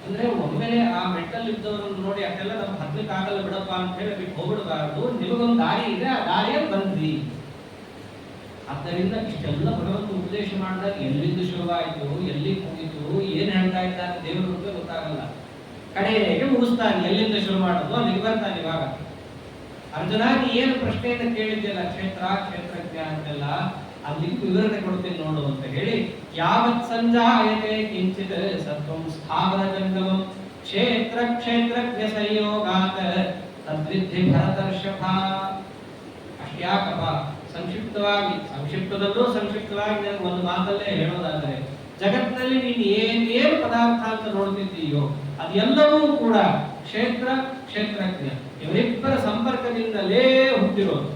ಅಂದ್ರೆ ಒಮ್ಮೆಲೆ ಆ ಮೆಟ್ಟಲ್ ಇದ್ದವರನ್ನು ನೋಡಿ ಅದೆಲ್ಲ ನಮ್ಗೆ ಹತ್ಲಿಕ್ಕೆ ಆಗಲ್ಲ ಬಿಡಪ್ಪ ಅಂತ ಹೇಳಿ ಬಿಟ್ಟು ಹೋಗ್ಬಿಡಬಾರ್ದು. ನಿಮಗೊಂದು ದಾರಿ ಇದೆ, ಆ ದಾರಿಯಲ್ಲಿ ಬಂದ್ರಿ. ಆದ್ದರಿಂದ ಇಷ್ಟೆಲ್ಲ ಭಗವಂತ ಉಪದೇಶ ಮಾಡಿದಾಗ ಎಲ್ಲಿಂದ ಶುರುವಾಯಿತು, ಎಲ್ಲಿ ಮುಗಿತು, ಏನ್ ಹೇಳ್ತಾ ಇದ್ದಾನೆ ದೇವರು ಅಂತ ಗೊತ್ತಾಗಲ್ಲ. ಕಡೆಗೆ ಮುಗಿಸ್ತಾನೆ. ಎಲ್ಲಿಂದ ಶುರು ಮಾಡೋದು ಅಲ್ಲಿಗೆ ಬರ್ತಾನೆ. ಇವಾಗ ಅರ್ಜುನ ಏನು ಪ್ರಶ್ನೆಯನ್ನು ಕೇಳಿದ್ದೆಲ್ಲ ಕ್ಷೇತ್ರಜ್ಞ ಅಂತೆಲ್ಲ ಅಲ್ಲಿ ವಿವರಣೆ ಕೊಡ್ತೀನಿ ನೋಡು ಅಂತ ಹೇಳಿ, ಯಾವತ್ ಸಂಜಾಯತೆ ಕಿಂಚಿತ್ ಸತ್ವಂ ಸ್ಥಾವರ ಜಂಗಮಂ ಕ್ಷೇತ್ರಜ್ಞ ಸಂಯೋಗಾತ್ ತದ್ವಿಧಿ ಭರತರ್ಷಭ. ಅಷ್ಟ್ಯಾಕಪ್ಪ ಸಂಕ್ಷಿಪ್ತವಾಗಿ ನನಗೆ ಒಂದು ಮಾತಲ್ಲೇ ಹೇಳೋದಾದ್ರೆ, ಜಗತ್ತಿನಲ್ಲಿ ನೀನು ಏನೇನು ಪದಾರ್ಥ ಅಂತ ನೋಡ್ತಿದ್ದೀಯೋ ಅದೆಲ್ಲವೂ ಕೂಡ ಕ್ಷೇತ್ರಜ್ಞ ಇವರಿಬ್ಬರ ಸಂಪರ್ಕದಿಂದಲೇ ಹುಟ್ಟಿರೋದು.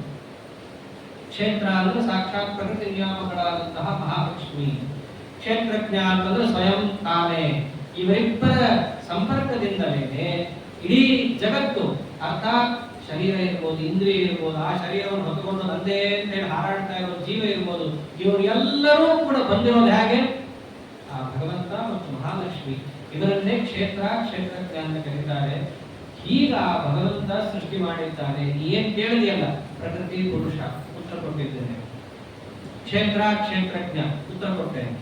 ಕ್ಷೇತ್ರ ಅಂದ್ರೆ ಸಾಕ್ಷಾತ್ ಪ್ರಕೃತಿ ನಿಯಾಮಕಳಾದಂತಹ ಮಹಾಲಕ್ಷ್ಮಿ. ಕ್ಷೇತ್ರಜ್ಞ ಅಂತಂದ್ರೆ ಸ್ವಯಂ ತಾನೇ. ಇವರಿಬ್ಬರ ಸಂಪರ್ಕದಿಂದಲೇ ಇಡೀ ಜಗತ್ತು, ಅರ್ಥಾತ್ ಶರೀರ ಇರ್ಬೋದು, ಇಂದ್ರಿಯ ಇರ್ಬೋದು, ಆ ಶರೀರವನ್ನು ಹೊತ್ತುಕೊಂಡು ನಂದೇ ಅಂತ ಹೇಳಿ ಹಾರಾಡ್ತಾ ಇರೋ ಜೀವ ಇರ್ಬೋದು, ಇವರು ಎಲ್ಲರೂ ಕೂಡ ಬಂದಿರೋದು ಹೇಗೆ? ಆ ಭಗವಂತ ಮತ್ತು ಮಹಾಲಕ್ಷ್ಮಿ ಇವರನ್ನೇ ಕ್ಷೇತ್ರಜ್ಞ ಅಂತ ಕರೀತಾರೆ. ಈಗ ಭಗವಂತ ಸೃಷ್ಟಿ ಮಾಡಿದ್ದಾನೆ. ಏನ್ ಕೇಳಿದೆಯಲ್ಲ, ಪ್ರಕೃತಿ ಪುರುಷ ಉತ್ತರ ಕೊಟ್ಟಿದ್ದೇನೆ, ಕ್ಷೇತ್ರಜ್ಞ ಉತ್ತರ ಕೊಟ್ಟೇನೆ,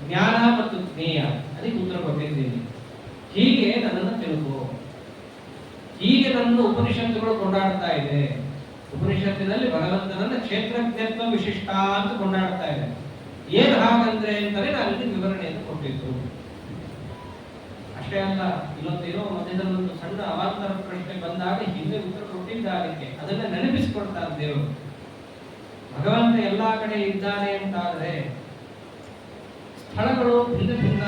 ಜ್ಞಾನ ಮತ್ತು ಜ್ಞೇಯ ಅದಕ್ಕೆ ಉತ್ತರ ಕೊಟ್ಟಿದ್ದೀನಿ. ಹೀಗೆ ನನ್ನನ್ನು ತಿಳ್ಕೋ. ಹೀಗೆ ನನ್ನ ಉಪನಿಷತ್ತುಗಳು ಕೊಂಡಾಡ್ತಾ ಇದೆ. ಉಪನಿಷತ್ತಿನಲ್ಲಿ ಭಗವಂತನನ್ನ ಕ್ಷೇತ್ರಜ್ಞತ್ವ ವಿಶಿಷ್ಟ ಅಂತ ಕೊಂಡಾಡ್ತಾ ಇದೆ. ಏನ್ ಹಾಗಂದ್ರೆ ಅಂತಾರೆ ನಾನು ಇದಕ್ಕೆ ವಿವರಣೆಯನ್ನು ಕೊಟ್ಟಿದ್ದು. ಅಷ್ಟೇ ಅಲ್ಲ, ಇವತ್ತೇನೋ ಮಧ್ಯದಲ್ಲಿ ಒಂದು ಸಣ್ಣ ಅವಾಂತರ ಪ್ರಶ್ನೆ ಬಂದಾಗ ಹಿಂದೆ ಉತ್ತರ ಕೊಟ್ಟಿದ್ದಾರಕ್ಕೆ ಅದನ್ನ ನೆನಪಿಸಿಕೊಡ್ತಾರೆ ದೇವರು. ಭಗವಂತ ಎಲ್ಲಾ ಕಡೆ ಇದ್ದಾನೆ ಅಂತಾದ್ರೆ ಸ್ಥಳಗಳು ಭಿನ್ನ ಭಿನ್ನ.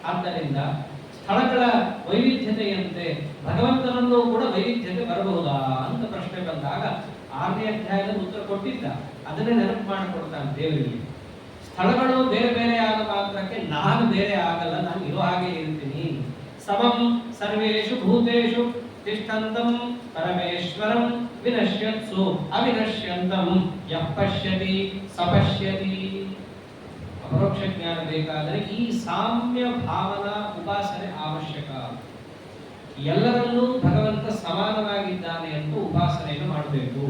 ಆದ್ದರಿಂದ ಸ್ಥಳಗಳ ವೈವಿಧ್ಯತೆಯಂತೆ ಭಗವಂತನಲ್ಲೂ ಕೂಡ ವೈವಿಧ್ಯತೆ ಬರಬಹುದಾ ಅಂತ ಪ್ರಶ್ನೆ ಬಂದಾಗ 6ನೇ ಅಧ್ಯಾಯದಲ್ಲಿ ಉತ್ತರ ಕೊಟ್ಟಿದ್ದ. ಅದನ್ನೇ ನೆನಪು ಮಾಡಿಕೊಡ್ತಾನೆ ದೇವರಿಗೆ. ಸ್ಥಳಗಳು ಬೇರೆ ಬೇರೆ ಆದ ಮಾತ್ರಕ್ಕೆ ನಾನು ಬೇರೆ ಆಗಲ್ಲ, ನಾನು ಇರೋ ಹಾಗೆ ಇರ್ತೀನಿ. ಸಮಂ ಸರ್ವೇಷು ಭೂತೇಷು ತಿಷ್ಠಂತಂ ಪರಮೇಶ್ವರಂ ವಿನಶ್ಯತ್ಸು ಅವಿನಶ್ಯಂತಂ ಯಃ ಪಶ್ಯತಿ ಸಪಶ್ಯತಿ. ಅಪರೋಕ್ಷ ಜ್ಞಾನ ಬೇಕಾದರೆ ಈ ಸಾಮ್ಯ ಭಾವನಾ ಉಪಾಸನೆ ಅವಶ್ಯಕ. ಎಲ್ಲರಲ್ಲೂ ಭಗವಂತ ಸಮಾನವಾಗಿದ್ದಾನೆ ಅಂತ ಉಪಾಸನೆಯನ್ನು ಮಾಡಬೇಕು.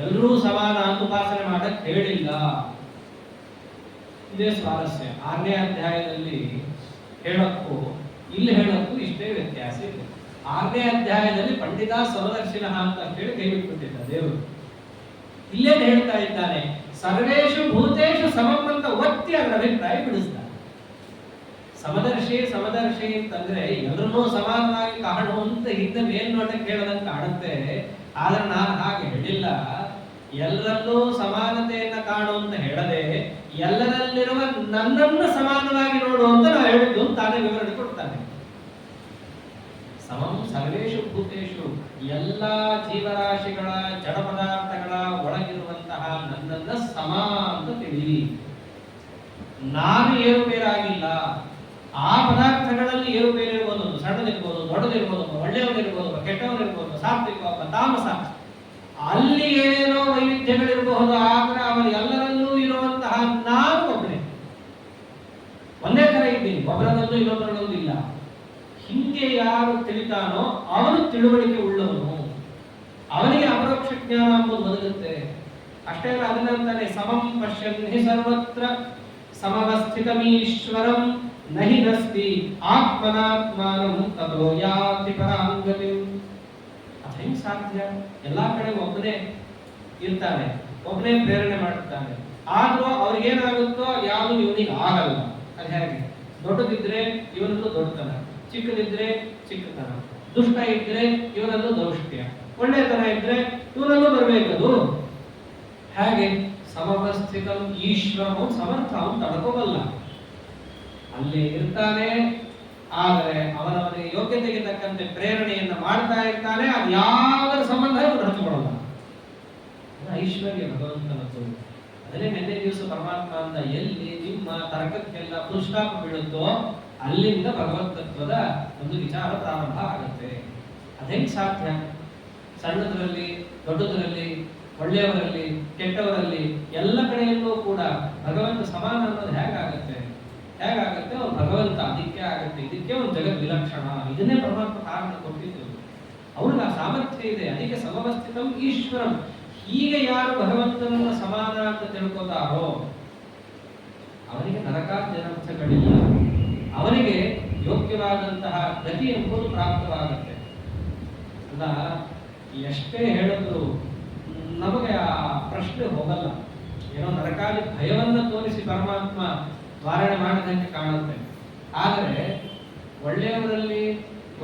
ಎಲ್ಲರೂ ಸಮಾನ ಅಂತ ಉಪಾಸನೆ ಮಾಡಕ್ ಹೇಳಿಲ್ಲ. ಇದೇ ಸ್ವಾರಸ್ಯ. 6ನೇ ಅಧ್ಯಾಯದಲ್ಲಿ ಹೇಳಕ್ಕೂ ಇಲ್ಲಿ ಹೇಳಕ್ಕೂ ಇಷ್ಟೇ ವ್ಯತ್ಯಾಸ ಇದೆ. 6ನೇ ಅಧ್ಯಾಯದಲ್ಲಿ ಪಂಡಿತ ಸಮದರ್ಶಿನ ಅಂತ ಹೇಳಿ ಕೈ ಬಿಟ್ಬಿಟ್ಟಿದ್ದ ದೇವರು. ಇಲ್ಲೇನು ಹೇಳ್ತಾ ಇದ್ದಾನೆ, ಸರ್ವೇಷು ಭೂತೇಷು ಸಮಂ ಅಂತ ಒತ್ತಿ ಅದರ ಅಭಿಪ್ರಾಯ ಬಿಡಿಸ್ತಾನೆ. ಸಮದರ್ಶಿ ಅಂತಂದ್ರೆ ಎಲ್ಲರನ್ನೂ ಸಮಾನವಾಗಿ ಕಾಣುವಂತ ಹಿಂದೆ ಮೇಲ್ನೋಟಕ್ಕೆ ಹೇಳದಂಗೆ ಕಾಣುತ್ತೆ. ಆದ್ರೆ ನಾನು ಹಾಗೆ ಹೇಳಿಲ್ಲ. ಎಲ್ಲರಲ್ಲೂ ಸಮಾನತೆಯನ್ನ ಕಾಣುವಂತ ಹೇಳದೆ ಎಲ್ಲರಲ್ಲಿರುವ ನನ್ನನ್ನು ಸಮಾನವಾಗಿ ನೋಡುವಂತ ನಾವು ಹೇಳಿದ್ದು ತಾನೇ ವಿವರಣೆ ಕೊಡ್ತಾನೆ. ಸಮಂ ಸರ್ವೇಷು ಭೂತೇಷು, ಎಲ್ಲಾ ಜೀವರಾಶಿಗಳ ಜಡ ಪದಾರ್ಥಗಳ ಒಳಗಿರುವಂತಹ ನನ್ನನ್ನ ಸಮ ಅಂತ ತಿಳಿ. ನಾನು ಏರುಪೇರಾಗಿಲ್ಲ. ಆ ಪದಾರ್ಥಗಳಲ್ಲಿ ಏರುಪೇರಿರ್ಬೋದು, ಸಣ್ಣದಿರ್ಬೋದು, ದೊಡ್ಡದಿರ್ಬೋದು, ಒಳ್ಳೆಯವನಿರ್ಬೋದು, ಕೆಟ್ಟವನಿರ್ಬೋದು, ಸಾತ್ವಿಕ ತಾಮಸ, ಅಲ್ಲಿ ಏನೇನೋ ವೈವಿಧ್ಯಗಳಿರಬಹುದು. ಆದ್ರೆ ಅವನು ಎಲ್ಲರಲ್ಲೂ ಇರುವಂತಹ ನಾನು ಒಬ್ಬನೇ, ಒಂದೇ ತರ ಇದ್ದೀನಿ. ಒಬ್ಬರಲ್ಲೂ ಇನ್ನೊಬ್ಬರಲ್ಲೂ ಇಲ್ಲ. ಹಿಂಗೆ ಯಾರು ತಿಳಿತಾನೋ ಅವನು ತಿಳುವಳಿಕೆ ಉಳ್ಳವನು, ಅವನಿಗೆ ಅಪರೋಕ್ಷ ಜ್ಞಾನ ಎಂಬುದು ಒದಗುತ್ತೆ. ಅಷ್ಟೇ ಅಲ್ಲ, ಅದನ್ನಂತಾನೆ ಸಮಂ ಪಶ್ಯನ್ ಹಿ ಸರ್ವತ್ರ ಸಮವಸ್ಥಿತಮೀಶ್ವರಂ ನಹಿ ನಸ್ತಿ ಆತ್ಮನಾತ್ಮಾನಂ ತದೋ ಯಾತಿ ಪರಾಂಗತಿಂ. ಹೆಂಗ್ ಸಾಧ್ಯ? ಎಲ್ಲಾ ಕಡೆ ಒಬ್ಬನೇ ಇರ್ತಾನೆ, ಒಬ್ಬನೇ ಪ್ರೇರಣೆ ಮಾಡುತ್ತಾನೆ. ಆದ್ರೂ ಅವ್ರಿಗೇನಾಗುತ್ತೋ ಯಾವುದು ಇವನಿಗೆ ಆಗಲ್ಲ. ಅದು ಹೇಗೆ? ದೊಡ್ಡದಿದ್ರೆ ಇವನದ್ದು ದೊಡ್ಡತನ, ಚಿಕ್ಕದಿದ್ರೆ ಚಿಕ್ಕತನ, ದುಷ್ಟ ಇದ್ರೆ ಇವನದ್ದು ದೌಷ್ಟ್ಯ, ಒಳ್ಳೆತನ ಇದ್ರೆ ಇವನಲ್ಲೂ ಬರ್ಬೇಕದು. ಹೇಗೆ? ಸಮವಸ್ಥಿತ ಈಶ್ವರನು ಸಮರ್ಥ, ಅವನು ತಡ್ಕೋಬಲ್ಲ, ಅಲ್ಲೇ ಇರ್ತಾನೆ. ಆದರೆ ಅವನವನಿಗೆ ಯೋಗ್ಯತೆಗೆ ತಕ್ಕಂತೆ ಪ್ರೇರಣೆಯನ್ನು ಮಾಡ್ತಾ ಇರ್ತಾನೆ. ಅದು ಯಾವುದರ ಸಂಬಂಧ ಇವನು ಹಚ್ಕೊಳ್ಳಲ್ಲ. ಐಶ್ವರ್ಯ ಭಗವಂತನದ್ದು. ಅದನ್ನೇ ನಿನ್ನೆ ದಿವಸ ಪರಮಾತ್ಮ ಅಂತ ಎಲ್ಲಿ ನಿಮ್ಮ ತರ್ಕಕ್ಕೆಲ್ಲ ಫುಲ್ ಸ್ಟಾಪ್ ಬೀಳುತ್ತೋ ಅಲ್ಲಿಂದ ಭಗವತ್ತತ್ವದ ಒಂದು ವಿಚಾರ ಪ್ರಾರಂಭ ಆಗುತ್ತೆ. ಅದೇಂಗ್ ಸಾಧ್ಯ? ಸಣ್ಣದರಲ್ಲಿ, ದೊಡ್ಡದರಲ್ಲಿ, ಒಳ್ಳೆಯವರಲ್ಲಿ, ಕೆಟ್ಟವರಲ್ಲಿ ಎಲ್ಲ ಕಡೆಯಲ್ಲೂ ಕೂಡ ಭಗವಂತ ಸಮಾನ ಅನ್ನೋದು ಹೇಗಾಗತ್ತೆ? ಹೇಗಾಗತ್ತೆ? ಅವ್ನು ಭಗವಂತ, ಅದಕ್ಕೆ ಆಗತ್ತೆ. ಇದಕ್ಕೆ ಒಂದು ಜಗತ್ ವಿಲಕ್ಷಣ. ಇದನ್ನೇ ಪರಮಾತ್ಮ ಕಾರಣ ಕೊಟ್ಟಿದ್ದು. ಅವ್ರಿಗೆ ಆ ಸಾಮರ್ಥ್ಯ ಇದೆ. ಅದಕ್ಕೆ ಸಮವಸ್ಥಿತಂ ಈಶ್ವರಂ. ಹೀಗೆ ಯಾರು ಭಗವಂತನನ್ನ ಸಮಾನ ಅಂತ ತಿಳ್ಕೊತಾರೋ ಅವನಿಗೆ ನರಕಾದ್ಯನರ್ಥಗಳಿಲ್ಲ, ಅವನಿಗೆ ಯೋಗ್ಯವಾದಂತಹ ಗತಿ ಎಂಬುದು ಪ್ರಾಪ್ತವಾಗುತ್ತೆ. ಅಲ್ಲ, ಎಷ್ಟೇ ಹೇಳಿದ್ರು ನಮಗೆ ಆ ಪ್ರಶ್ನೆ ಹೋಗಲ್ಲ. ಏನೋ ನರಕಾದಿ ಭಯವನ್ನು ತೋರಿಸಿ ಪರಮಾತ್ಮ ವಾರಣೆ ಮಾಡದಂತೆ ಕಾಣುತ್ತೆ. ಆದರೆ ಒಳ್ಳೆಯವರಲ್ಲಿ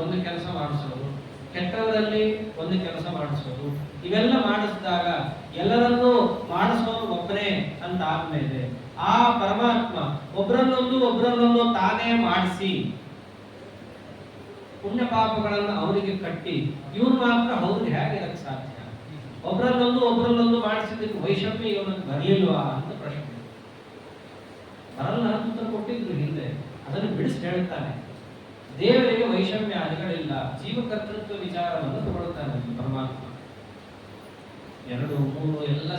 ಒಂದು ಕೆಲಸ ಮಾಡಿಸೋದು, ಕೆಟ್ಟವರಲ್ಲಿ ಒಂದು ಕೆಲಸ ಮಾಡಿಸೋದು, ಇವೆಲ್ಲ ಮಾಡಿಸಿದಾಗ ಎಲ್ಲರನ್ನೂ ಮಾಡಿಸೋದು ಒಬ್ಬನೇ ಅಂತ ಆದ್ಮೇಲೆ ಆ ಪರಮಾತ್ಮ ಒಬ್ಬರನ್ನೊಂದು ತಾನೇ ಮಾಡಿಸಿ ಪುಣ್ಯ ಪಾಪಗಳನ್ನು ಅವರಿಗೆ ಕಟ್ಟಿ ಇವ್ರು ಮಾತ್ರ ಅವ್ರಿಗೆ ಹೇಗಿರಕ್ಕೆ ಸಾಧ್ಯ? ಒಬ್ಬರಲ್ಲೊಂದು ಮಾಡಿಸಿದ್ದಕ್ಕೆ ವೈಷಮ್ಯ ಇವನಿಗೆ ಬರಲಿಲ್ವಾ ಅಂತ ಪ್ರಶ್ನೆ. ಬರಲ್ಲ ಅಂತ ಕೊಟ್ಟಿದ್ರು ಹಿಂದೆ, ಅದನ್ನು ಬಿಡಿಸಿ ಹೇಳ್ತಾನೆ. ದೇವರಿಗೆ ವೈಷಮ್ಯ ಅದಿಗಳಿಲ್ಲ, ಜೀವಕರ್ತೃತ್ವ ವಿಚಾರವನ್ನು ತಗೊಳ್ತಾನೆ ಪರಮಾತ್ಮ. 2, 3 ಎಲ್ಲ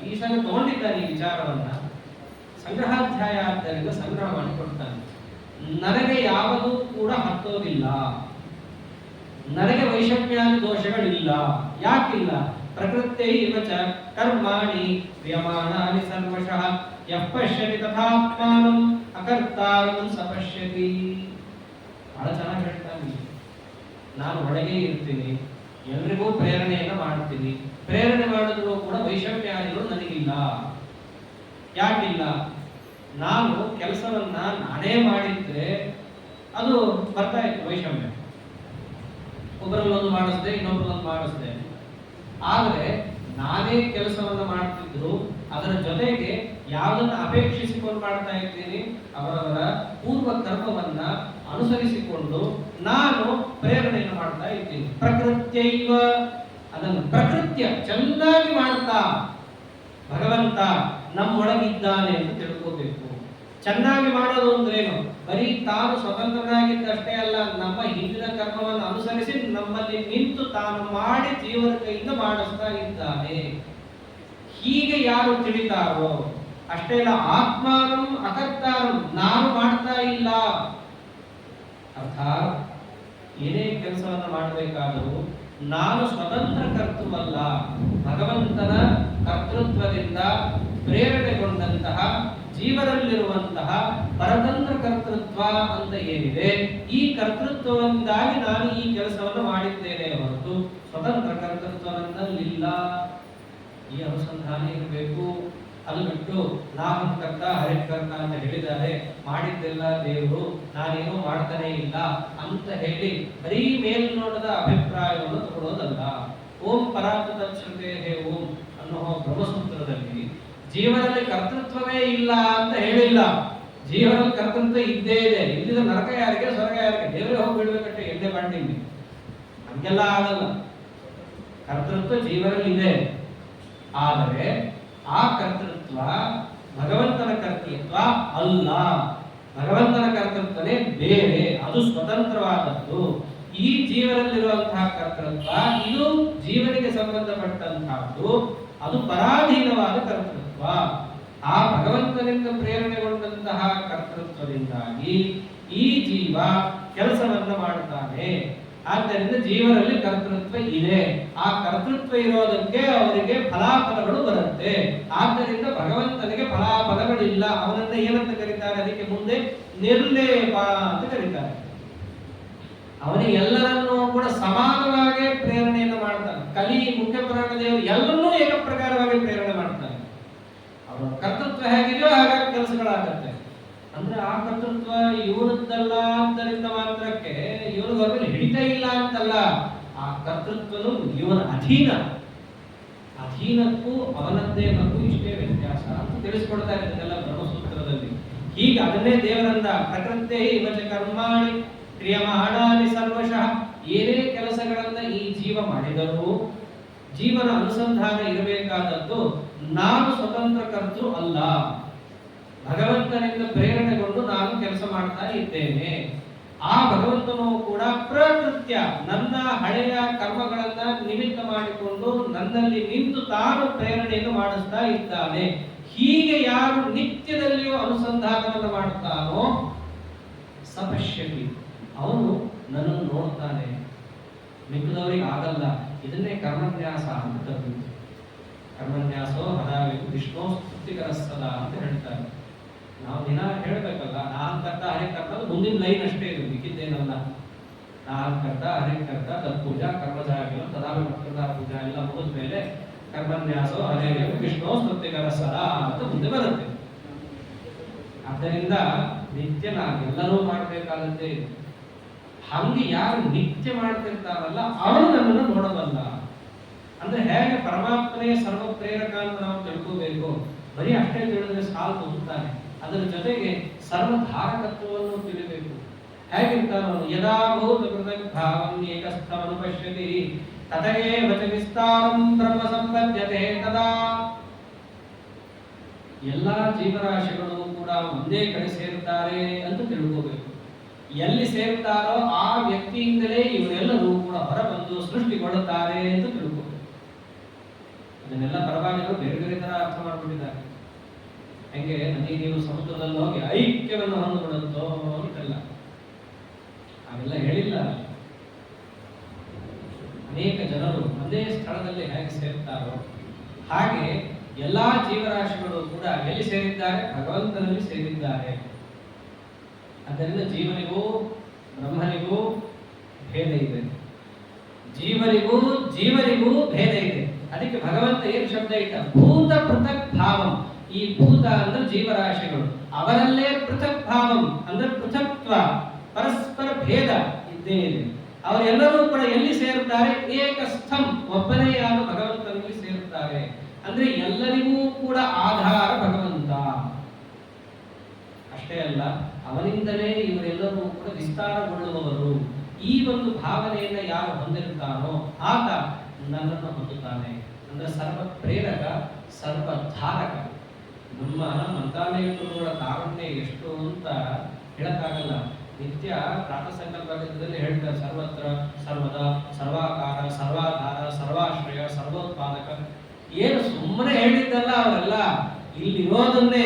ಈ ಸಲ ತಗೊಂಡಿದ್ದಾನೆ ಈ ವಿಚಾರವನ್ನ. ಸಂಗ್ರಹಾಧ್ಯಾಯ ಆದ್ದರಿಂದ ಸಂಗ್ರಹ ಮಾಡಿಕೊಡ್ತಾನೆ. ನನಗೆ ಯಾವುದೂ ಕೂಡ ಹತ್ತೋದಿಲ್ಲ, ನನಗೆ ವೈಷಮ್ಯಾದಿ ದೋಷಗಳಿಲ್ಲ. ಯಾಕಿಲ್ಲ? ಪ್ರಕೃತ್ಯೈ ಇವಚ ಕರ್ಮಾಣಿ ಕ್ರಿಯಮಾಣಾನಿ ಸರ್ವಶಃ ಯಃ ಪಶ್ಯತಿ ತಥಾತ್ಮಾನಂ ಅಕರ್ತಾರಂ ಸ ಪಶ್ಯತಿ. ಬಹಳ ಚೆನ್ನಾಗಿ ಹೇಳ್ತಾನೆ. ನಾನು ಒಳಗೆ ಇರ್ತೀನಿ, ಎಲ್ರಿಗೂ ಪ್ರೇರಣೆಯನ್ನು ಮಾಡ್ತೀನಿ. ಪ್ರೇರಣೆ ಮಾಡಿದ್ರು ಕೂಡ ವೈಷಮ್ಯಾದಿಗಳು ನನಗಿಲ್ಲ. ಯಾಕಿಲ್ಲ? ನಾನು ಕೆಲಸವನ್ನ ನಾನೇ ಮಾಡಿದ್ರೆ ಅದು ಬರ್ತಾ ಇತ್ತು ವೈಷಮ್ಯ. ಒಬ್ಬರಲ್ಲೊಂದು ಮಾಡಿಸ್ದೆ, ಇನ್ನೊಬ್ಬರಲ್ಲೊಂದು ಮಾಡಿಸ್ದೆ. ಆದರೆ ನಾನೇ ಕೆಲಸವನ್ನ ಮಾಡ್ತಿದ್ರು, ಅದರ ಜೊತೆಗೆ ಯಾವುದನ್ನು ಅಪೇಕ್ಷಿಸಿಕೊಂಡು ಮಾಡ್ತಾ ಇದ್ದೀನಿ, ಅವರವರ ಪೂರ್ವ ಕರ್ಮವನ್ನ ಅನುಸರಿಸಿಕೊಂಡು ನಾನು ಪ್ರೇರಣೆಯನ್ನು ಮಾಡ್ತಾ ಇದ್ದೀನಿ. ಪ್ರಕೃತ್ಯೈವ, ಅದನ್ನು ಪ್ರಕೃತ್ಯ ಚೆನ್ನಾಗಿ ಮಾಡ್ತಾ ಭಗವಂತ ನಮ್ಮೊಳಗಿದ್ದಾನೆ ಅಂತ ತಿಳ್ಕೋಬೇಕು. ಚೆನ್ನಾಗಿ ಮಾಡೋದು ಅಂದ್ರೇನು? ಬರೀ ತಾನು ಸ್ವತಂತ್ರನಾಗಿದ್ದಷ್ಟೇ ಅಲ್ಲ, ನಮ್ಮ ಹಿಂದಿನ ಕರ್ಮವನ್ನು ಅನುಸರಿಸಿ ನಮ್ಮಲ್ಲಿ ನಿಂತು ತಾನು ಮಾಡಿ ಜೀವನ ಕೈಯಿಂದ ಮಾಡಿಸ್ತಾ ಇದ್ದಾನೆ. ಹೀಗೆ ಯಾರು ತಿಳಿತಾರೋ ಅಷ್ಟೇ ಅಲ್ಲ, ಆತ್ಮಾನಂ ಅಕರ್ತಾರಂ, ನಾನು ಮಾಡ್ತಾ ಇಲ್ಲ. ಅರ್ಥಾತ್ ಏನೇ ಕೆಲಸವನ್ನು ಮಾಡಬೇಕಾದರೂ ನಾನು ಸ್ವತಂತ್ರ ಕರ್ತೃವಲ್ಲ, ಭಗವಂತನ ಕರ್ತೃತ್ವದಿಂದ ಪ್ರೇರಣೆಗೊಂಡಂತಹ ಜೀವನದಲ್ಲಿರುವಂತಹ ಪರತಂತ್ರ ಕರ್ತೃತ್ವ ಅಂತ ಏನಿದೆ, ಈ ಕರ್ತೃತ್ವದಿಂದಾಗಿ ನಾನು ಈ ಕೆಲಸವನ್ನು ಮಾಡಿದ್ದೇನೆ ಹೊರತು ಸ್ವತಂತ್ರ ಕರ್ತೃತ್ವ ನನ್ನಲ್ಲಿಲ್ಲ. ಈ ಅನುಸಂಧಾನ ಇರಬೇಕು. ಅದು ಬಿಟ್ಟು ನಾಹಂಕರ್ತ ಹರಿಕರ್ತ ಅಂತ ಹೇಳಿದ್ದಾರೆ, ಮಾಡಿದ್ದೆಲ್ಲ ದೇವರು, ನಾನೇನೋ ಮಾಡ್ತಾನೆ ಇಲ್ಲ ಅಂತ ಹೇಳಿ ಬರೀ ಮೇಲ್ನೋಟದ ಅಭಿಪ್ರಾಯವನ್ನು ತಗೊಳ್ಳೋದಲ್ಲ. ಓಂ ಪರಾತಶ್ರುತೆ ಹೇ ಓಂ ಅನ್ನೋ ಬ್ರಹ್ಮಸೂತ್ರದಲ್ಲಿ ಜೀವನದಲ್ಲಿ ಕರ್ತೃತ್ವವೇ ಇಲ್ಲ ಅಂತ ಹೇಳಿಲ್ಲ. ಜೀವನದಲ್ಲಿ ಕರ್ತೃತ್ವ ಇದ್ದೇ ಇದೆ. ಇಲ್ಲಿದ ನರಕ ಯಾರಿಗೆ, ಸ್ವರ್ಗ ಯಾರಿಗೆ? ದೇವರೇ ಹೋಗಿ ಬಿಡ್ಬೇಕಷ್ಟೇ, ಎಣ್ಣೆ ಬಾಂಡಿಲ್ಲಿ ಹಂಗೆಲ್ಲ ಆಗಲ್ಲ. ಕರ್ತೃತ್ವ ಜೀವನದಲ್ಲಿ ಇದೆ. ಆದರೆ ಆ ಕರ್ತೃತ್ವ ಭಗವಂತನ ಕರ್ತೃತ್ವ ಅಲ್ಲ. ಭಗವಂತನ ಕರ್ತೃತ್ವನೇ ಬೇರೆ, ಅದು ಸ್ವತಂತ್ರವಾದದ್ದು. ಈ ಜೀವನದಲ್ಲಿರುವಂತಹ ಕರ್ತೃತ್ವ ಇದು ಜೀವನಿಗೆ ಸಂಬಂಧಪಟ್ಟಂತಹದ್ದು, ಅದು ಪರಾಧೀನವಾದ ಕರ್ತೃತ್ವ. ಆ ಭಗವಂತನಿಂದ ಪ್ರೇರಣೆಗೊಂಡಂತಹ ಕರ್ತೃತ್ವದಿಂದಾಗಿ ಈ ಜೀವ ಕೆಲಸವನ್ನ ಮಾಡುತ್ತಾನೆ. ಆದ್ದರಿಂದ ಜೀವನಲ್ಲಿ ಕರ್ತೃತ್ವ ಇದೆ. ಆ ಕರ್ತೃತ್ವ ಇರೋದಕ್ಕೆ ಅವರಿಗೆ ಫಲಾಫಲಗಳು ಬರುತ್ತೆ. ಆದ್ದರಿಂದ ಭಗವಂತನಿಗೆ ಫಲಾಫಲಗಳಿಲ್ಲ. ಅವನನ್ನ ಏನಂತ ಕರೀತಾರೆ? ಅದಕ್ಕೆ ಮುಂದೆ ನಿರ್ಲೇಪ ಅಂತ ಕರೀತಾರೆ. ಅವನಿಗೆ ಎಲ್ಲರನ್ನೂ ಕೂಡ ಸಮಾನವಾಗಿ ಪ್ರೇರಣೆಯನ್ನು ಮಾಡ್ತಾನೆ. ಕಲಿ ಮುಖ್ಯ ಪ್ರಾಣ ದೇವರು ಎಲ್ಲರನ್ನೂ ಏಕ ಪ್ರಕಾರವಾಗಿ ಪ್ರೇರಣೆ ಮಾಡ್ತಾನೆ. ಅವರ ಕರ್ತೃತ್ವ ಹೇಗಿದೆಯೋ ಹಾಗಾಗಿ ಕೆಲಸಗಳಾಗತ್ತೆ. ಅಂದ್ರೆ ಆ ಕರ್ತೃತ್ವ ಇವನದ್ದಲ್ಲ ಆದ್ದರಿಂದ ಮಾತ್ರಕ್ಕೆ ಇವನಿಗೆ ಅವ್ರ ಮೇಲೆ ಹಿಡಿತ ಇಲ್ಲ ಅಂತಲ್ಲ. ಆ ಕರ್ತೃತ್ವನು ಇವನ ಅಧೀನಕ್ಕೂ ಅವನದ್ದೇ ಮತ್ತು ಇಷ್ಟೇ ವ್ಯತ್ಯಾಸ ಅಂತ ತಿಳಿಸ್ಕೊಡ್ತಾರೆ ಇದನ್ನೆಲ್ಲ ಬ್ರಹ್ಮಸೂತ್ರದಲ್ಲಿ. ಹೀಗೆ ಅದನ್ನೇ ದೇವರನ್ನ ಪ್ರಕೃತಿ ಇವಚ ಕರ್ಮಾಣಿ ಕ್ರಿಯಮಾಣಾನಿ ಸರ್ವಶಃ. ಏನೇ ಕೆಲಸಗಳನ್ನ ಈ ಜೀವ ಮಾಡಿದರೂ ಜೀವನ ಅನುಸಂಧಾನ ಇರಬೇಕಾದದ್ದು ನಾನು ಸ್ವತಂತ್ರ ಕರ್ತೃ ಅಲ್ಲ, ಭಗವಂತನಿಂದ ಪ್ರೇರಣೆಗೊಂಡು ನಾನು ಕೆಲಸ ಮಾಡ್ತಾ ಇದ್ದೇನೆ. ಆ ಭಗವಂತನು ಕೂಡ ಪ್ರಕೃತ್ಯ ನನ್ನ ಹಳೆಯ ಕರ್ಮಗಳನ್ನ ನಿಮಿತ್ತ ಮಾಡಿಕೊಂಡು ನನ್ನಲ್ಲಿ ನಿಂತು ತಾನು ಪ್ರೇರಣೆಯನ್ನು ಮಾಡಿಸ್ತಾ ಇದ್ದಾನೆ. ಹೀಗೆ ಯಾರು ನಿತ್ಯದಲ್ಲಿಯೂ ಅನುಸಂಧಾನವನ್ನು ಮಾಡುತ್ತಾನೋ ಸಪಶ್ಯತಿ, ಅವನು ನನ್ನನ್ನು ನೋಡ್ತಾನೆ. ಮಿಕ್ಕದವರಿಗೆ ಆಗಲ್ಲ. ಇದನ್ನೇ ಕರ್ಮನ್ಯಾಸ ಅಂತ ಕರೆದಿದ್ದು. ಕರ್ಮನ್ಯಾಸೋ ಹರಾವಿದು ವಿಷ್ಣು ಸ್ತುತಿಕರ ಸದಾ ಅಂತ ಹೇಳ್ತಾರೆ. ನಾವು ದಿನ ಹೇಳ್ಬೇಕಲ್ಲ, ನಾನ್ ಕರ್ತ ಹರೇ ಕರ್ತ ಮುಂದಿನ ಲೈನ್ ಅಷ್ಟೇ ಇದು, ಮಿಕ್ಕಿದ್ದೇನಲ್ಲ. ನಾನ್ ಕರ್ತ ಹರೇ ಕರ್ತ ತತ್ಪೂಜಾ ಕರ್ಮಜಾಗಿಲ್ಲ ತದಾವಿ ಮಕ್ಕಳ ಪೂಜಾ ಎಲ್ಲ ಮುಗಿದ ಮೇಲೆ ಕರ್ಮನ್ಯಾಸೋ ಹರೇ ವಿಷ್ಣು ಸ್ತುತಿಕರ ಸದಾ ಅಂತ ಮುಂದೆ ಬರುತ್ತೆ. ಆದ್ದರಿಂದ ನಿತ್ಯ ನಾವೆಲ್ಲರೂ ಮಾಡಬೇಕಾದಂತೆ. ಹಂಗೆ ಯಾರು ನಿತ್ಯ ಮಾಡ್ತಿರ್ತಾರಲ್ಲ ಅವನು ನನ್ನನ್ನು ನೋಡಬಲ್ಲ. ಅಂದ್ರೆ ಹೇಗೆ ಪರಮಾತ್ಮನೇ ಸರ್ವ ಪ್ರೇರಕ ಅಂತ ನಾವು ತಿಳ್ಕೋಬೇಕು. ಬರೀ ಅಷ್ಟೇ ತಿಳಿದ್ರೆ ಸಾಲು ಹೋಗುತ್ತಾನೆ. ಅದರ ಜೊತೆಗೆ ಸರ್ವಧಾರಕತ್ವವನ್ನು ತಿಳಿಬೇಕು. ಹೇಗಿರ್ತಾನೋ ಯದಾ ಭೂತ ಕೃತಗ್ಭಾವಂ ಏಕಸ್ಥಮನು ಪಶ್ಯತಿ ತತಯೇ ವಚ ವಿಸ್ತಾರಂ ಬ್ರಹ್ಮ ಸಂಪದ್ಯತೆ ತದಾ. ಎಲ್ಲಾ ಜೀವರಾಶಿಗಳು ಕೂಡ ಒಂದೇ ಕಡೆ ಸೇರುತ್ತಾರೆ ಅಂತ ತಿಳ್ಕೋಬೇಕು. ಎಲ್ಲಿ ಸೇರ್ತಾರೋ ಆ ವ್ಯಕ್ತಿಯಿಂದಲೇ ಇವರೆಲ್ಲರೂ ಕೂಡ ಹೊರಬಂದು ಸೃಷ್ಟಿಗೊಳ್ಳುತ್ತಾರೆ ಅಂತ ತಿಳ್ಕೋಬೇಕು. ಅದನ್ನೆಲ್ಲ ಪರವಾಗಿರೋ ಬೇರೆ ಬೇರೆ ತರ ಅರ್ಥ ಮಾಡ್ಕೊಂಡಿದ್ದಾರೆ. ಹೆಂಗೆ ನದಿ ನೀರು ಸಮುದ್ರದಲ್ಲಿ ಹೋಗಿ ಐಕ್ಯವನ್ನು ಹೊಂದಿಕೊಳ್ಳುತ್ತೋ ಅಂತೆಲ್ಲ ಅವೆಲ್ಲ ಹೇಳಿಲ್ಲ. ಅನೇಕ ಜನರು ಒಂದೇ ಸ್ಥಳದಲ್ಲಿ ಹೇಗೆ ಸೇರ್ತಾರೋ ಹಾಗೆ ಎಲ್ಲಾ ಜೀವರಾಶಿಗಳು ಕೂಡ ಎಲ್ಲಿ ಸೇರಿದ್ದಾರೆ? ಭಗವಂತನಲ್ಲಿ ಸೇರಿದ್ದಾರೆ. ಆದ್ದರಿಂದ ಜೀವನಿಗೂ ಬ್ರಹ್ಮನಿಗೂ ಭೇದ ಇದೆ, ಜೀವನಿಗೂ ಭೇದ ಇದೆ. ಅದಕ್ಕೆ ಭಗವಂತ ಏನು ಶಬ್ದ ಇಟ್ಟ? ಭೂತ ಪೃಥಕ್ ಭಾವಂ. ಈ ಭೂತ ಅಂದ್ರೆ ಜೀವರಾಶಿಗಳು, ಅವರಲ್ಲೇ ಪೃಥಕ್ ಭಾವಂ ಅಂದ್ರೆ ಪೃಥಕ್ತ್ವ, ಪರಸ್ಪರ ಭೇದ ಇದ್ದೇ ಇದೆ. ಅವರೆಲ್ಲರೂ ಕೂಡ ಎಲ್ಲಿ ಸೇರುತ್ತಾರೆ? ಏಕಸ್ಥಂ, ಒಬ್ಬನೇ ಯಾರು ಭಗವಂತನಲ್ಲಿ ಸೇರುತ್ತಾರೆ. ಅಂದ್ರೆ ಎಲ್ಲರಿಗೂ ಕೂಡ ಆಧಾರ ಭಗವಂತ. ಅಷ್ಟೇ ಅಲ್ಲ, ಅವನಿಂದಲೇ ಇವರೆಲ್ಲರೂ ಕೂಡ ವಿಸ್ತಾರಗೊಳ್ಳುವವರು. ಈ ಒಂದು ಭಾವನೆಯನ್ನ ಯಾರು ಹೊಂದಿರುತ್ತಾನೋ ಆತ ನನ್ನನ್ನು ಹೊಂದುತ್ತಾನೆ. ಅಂದ್ರೆ ಸರ್ವ ಪ್ರೇರಕ, ಸರ್ವಧಾರಕ. ನಮ್ಮ ಮಂತ್ರಾಲಯಗಳ ಕಾರುಣ್ಯ ಎಷ್ಟು ಅಂತ ಹೇಳಕ್ಕಾಗಲ್ಲ. ನಿತ್ಯ ಪ್ರಾತಃ ಸಂಕಲ್ಪದಲ್ಲಿ ಹೇಳ್ತಾರೆ, ಸರ್ವತ್ರ ಸರ್ವದ ಸರ್ವಾಕಾರ ಸರ್ವಾಧಾರ ಸರ್ವಾಶ್ರಯ ಸರ್ವೋತ್ಪಾದಕ. ಏನು ಸುಮ್ಮನೆ ಹೇಳಿದ್ದಲ್ಲ ಅವರೆಲ್ಲ, ಇಲ್ಲಿರೋದನ್ನೇ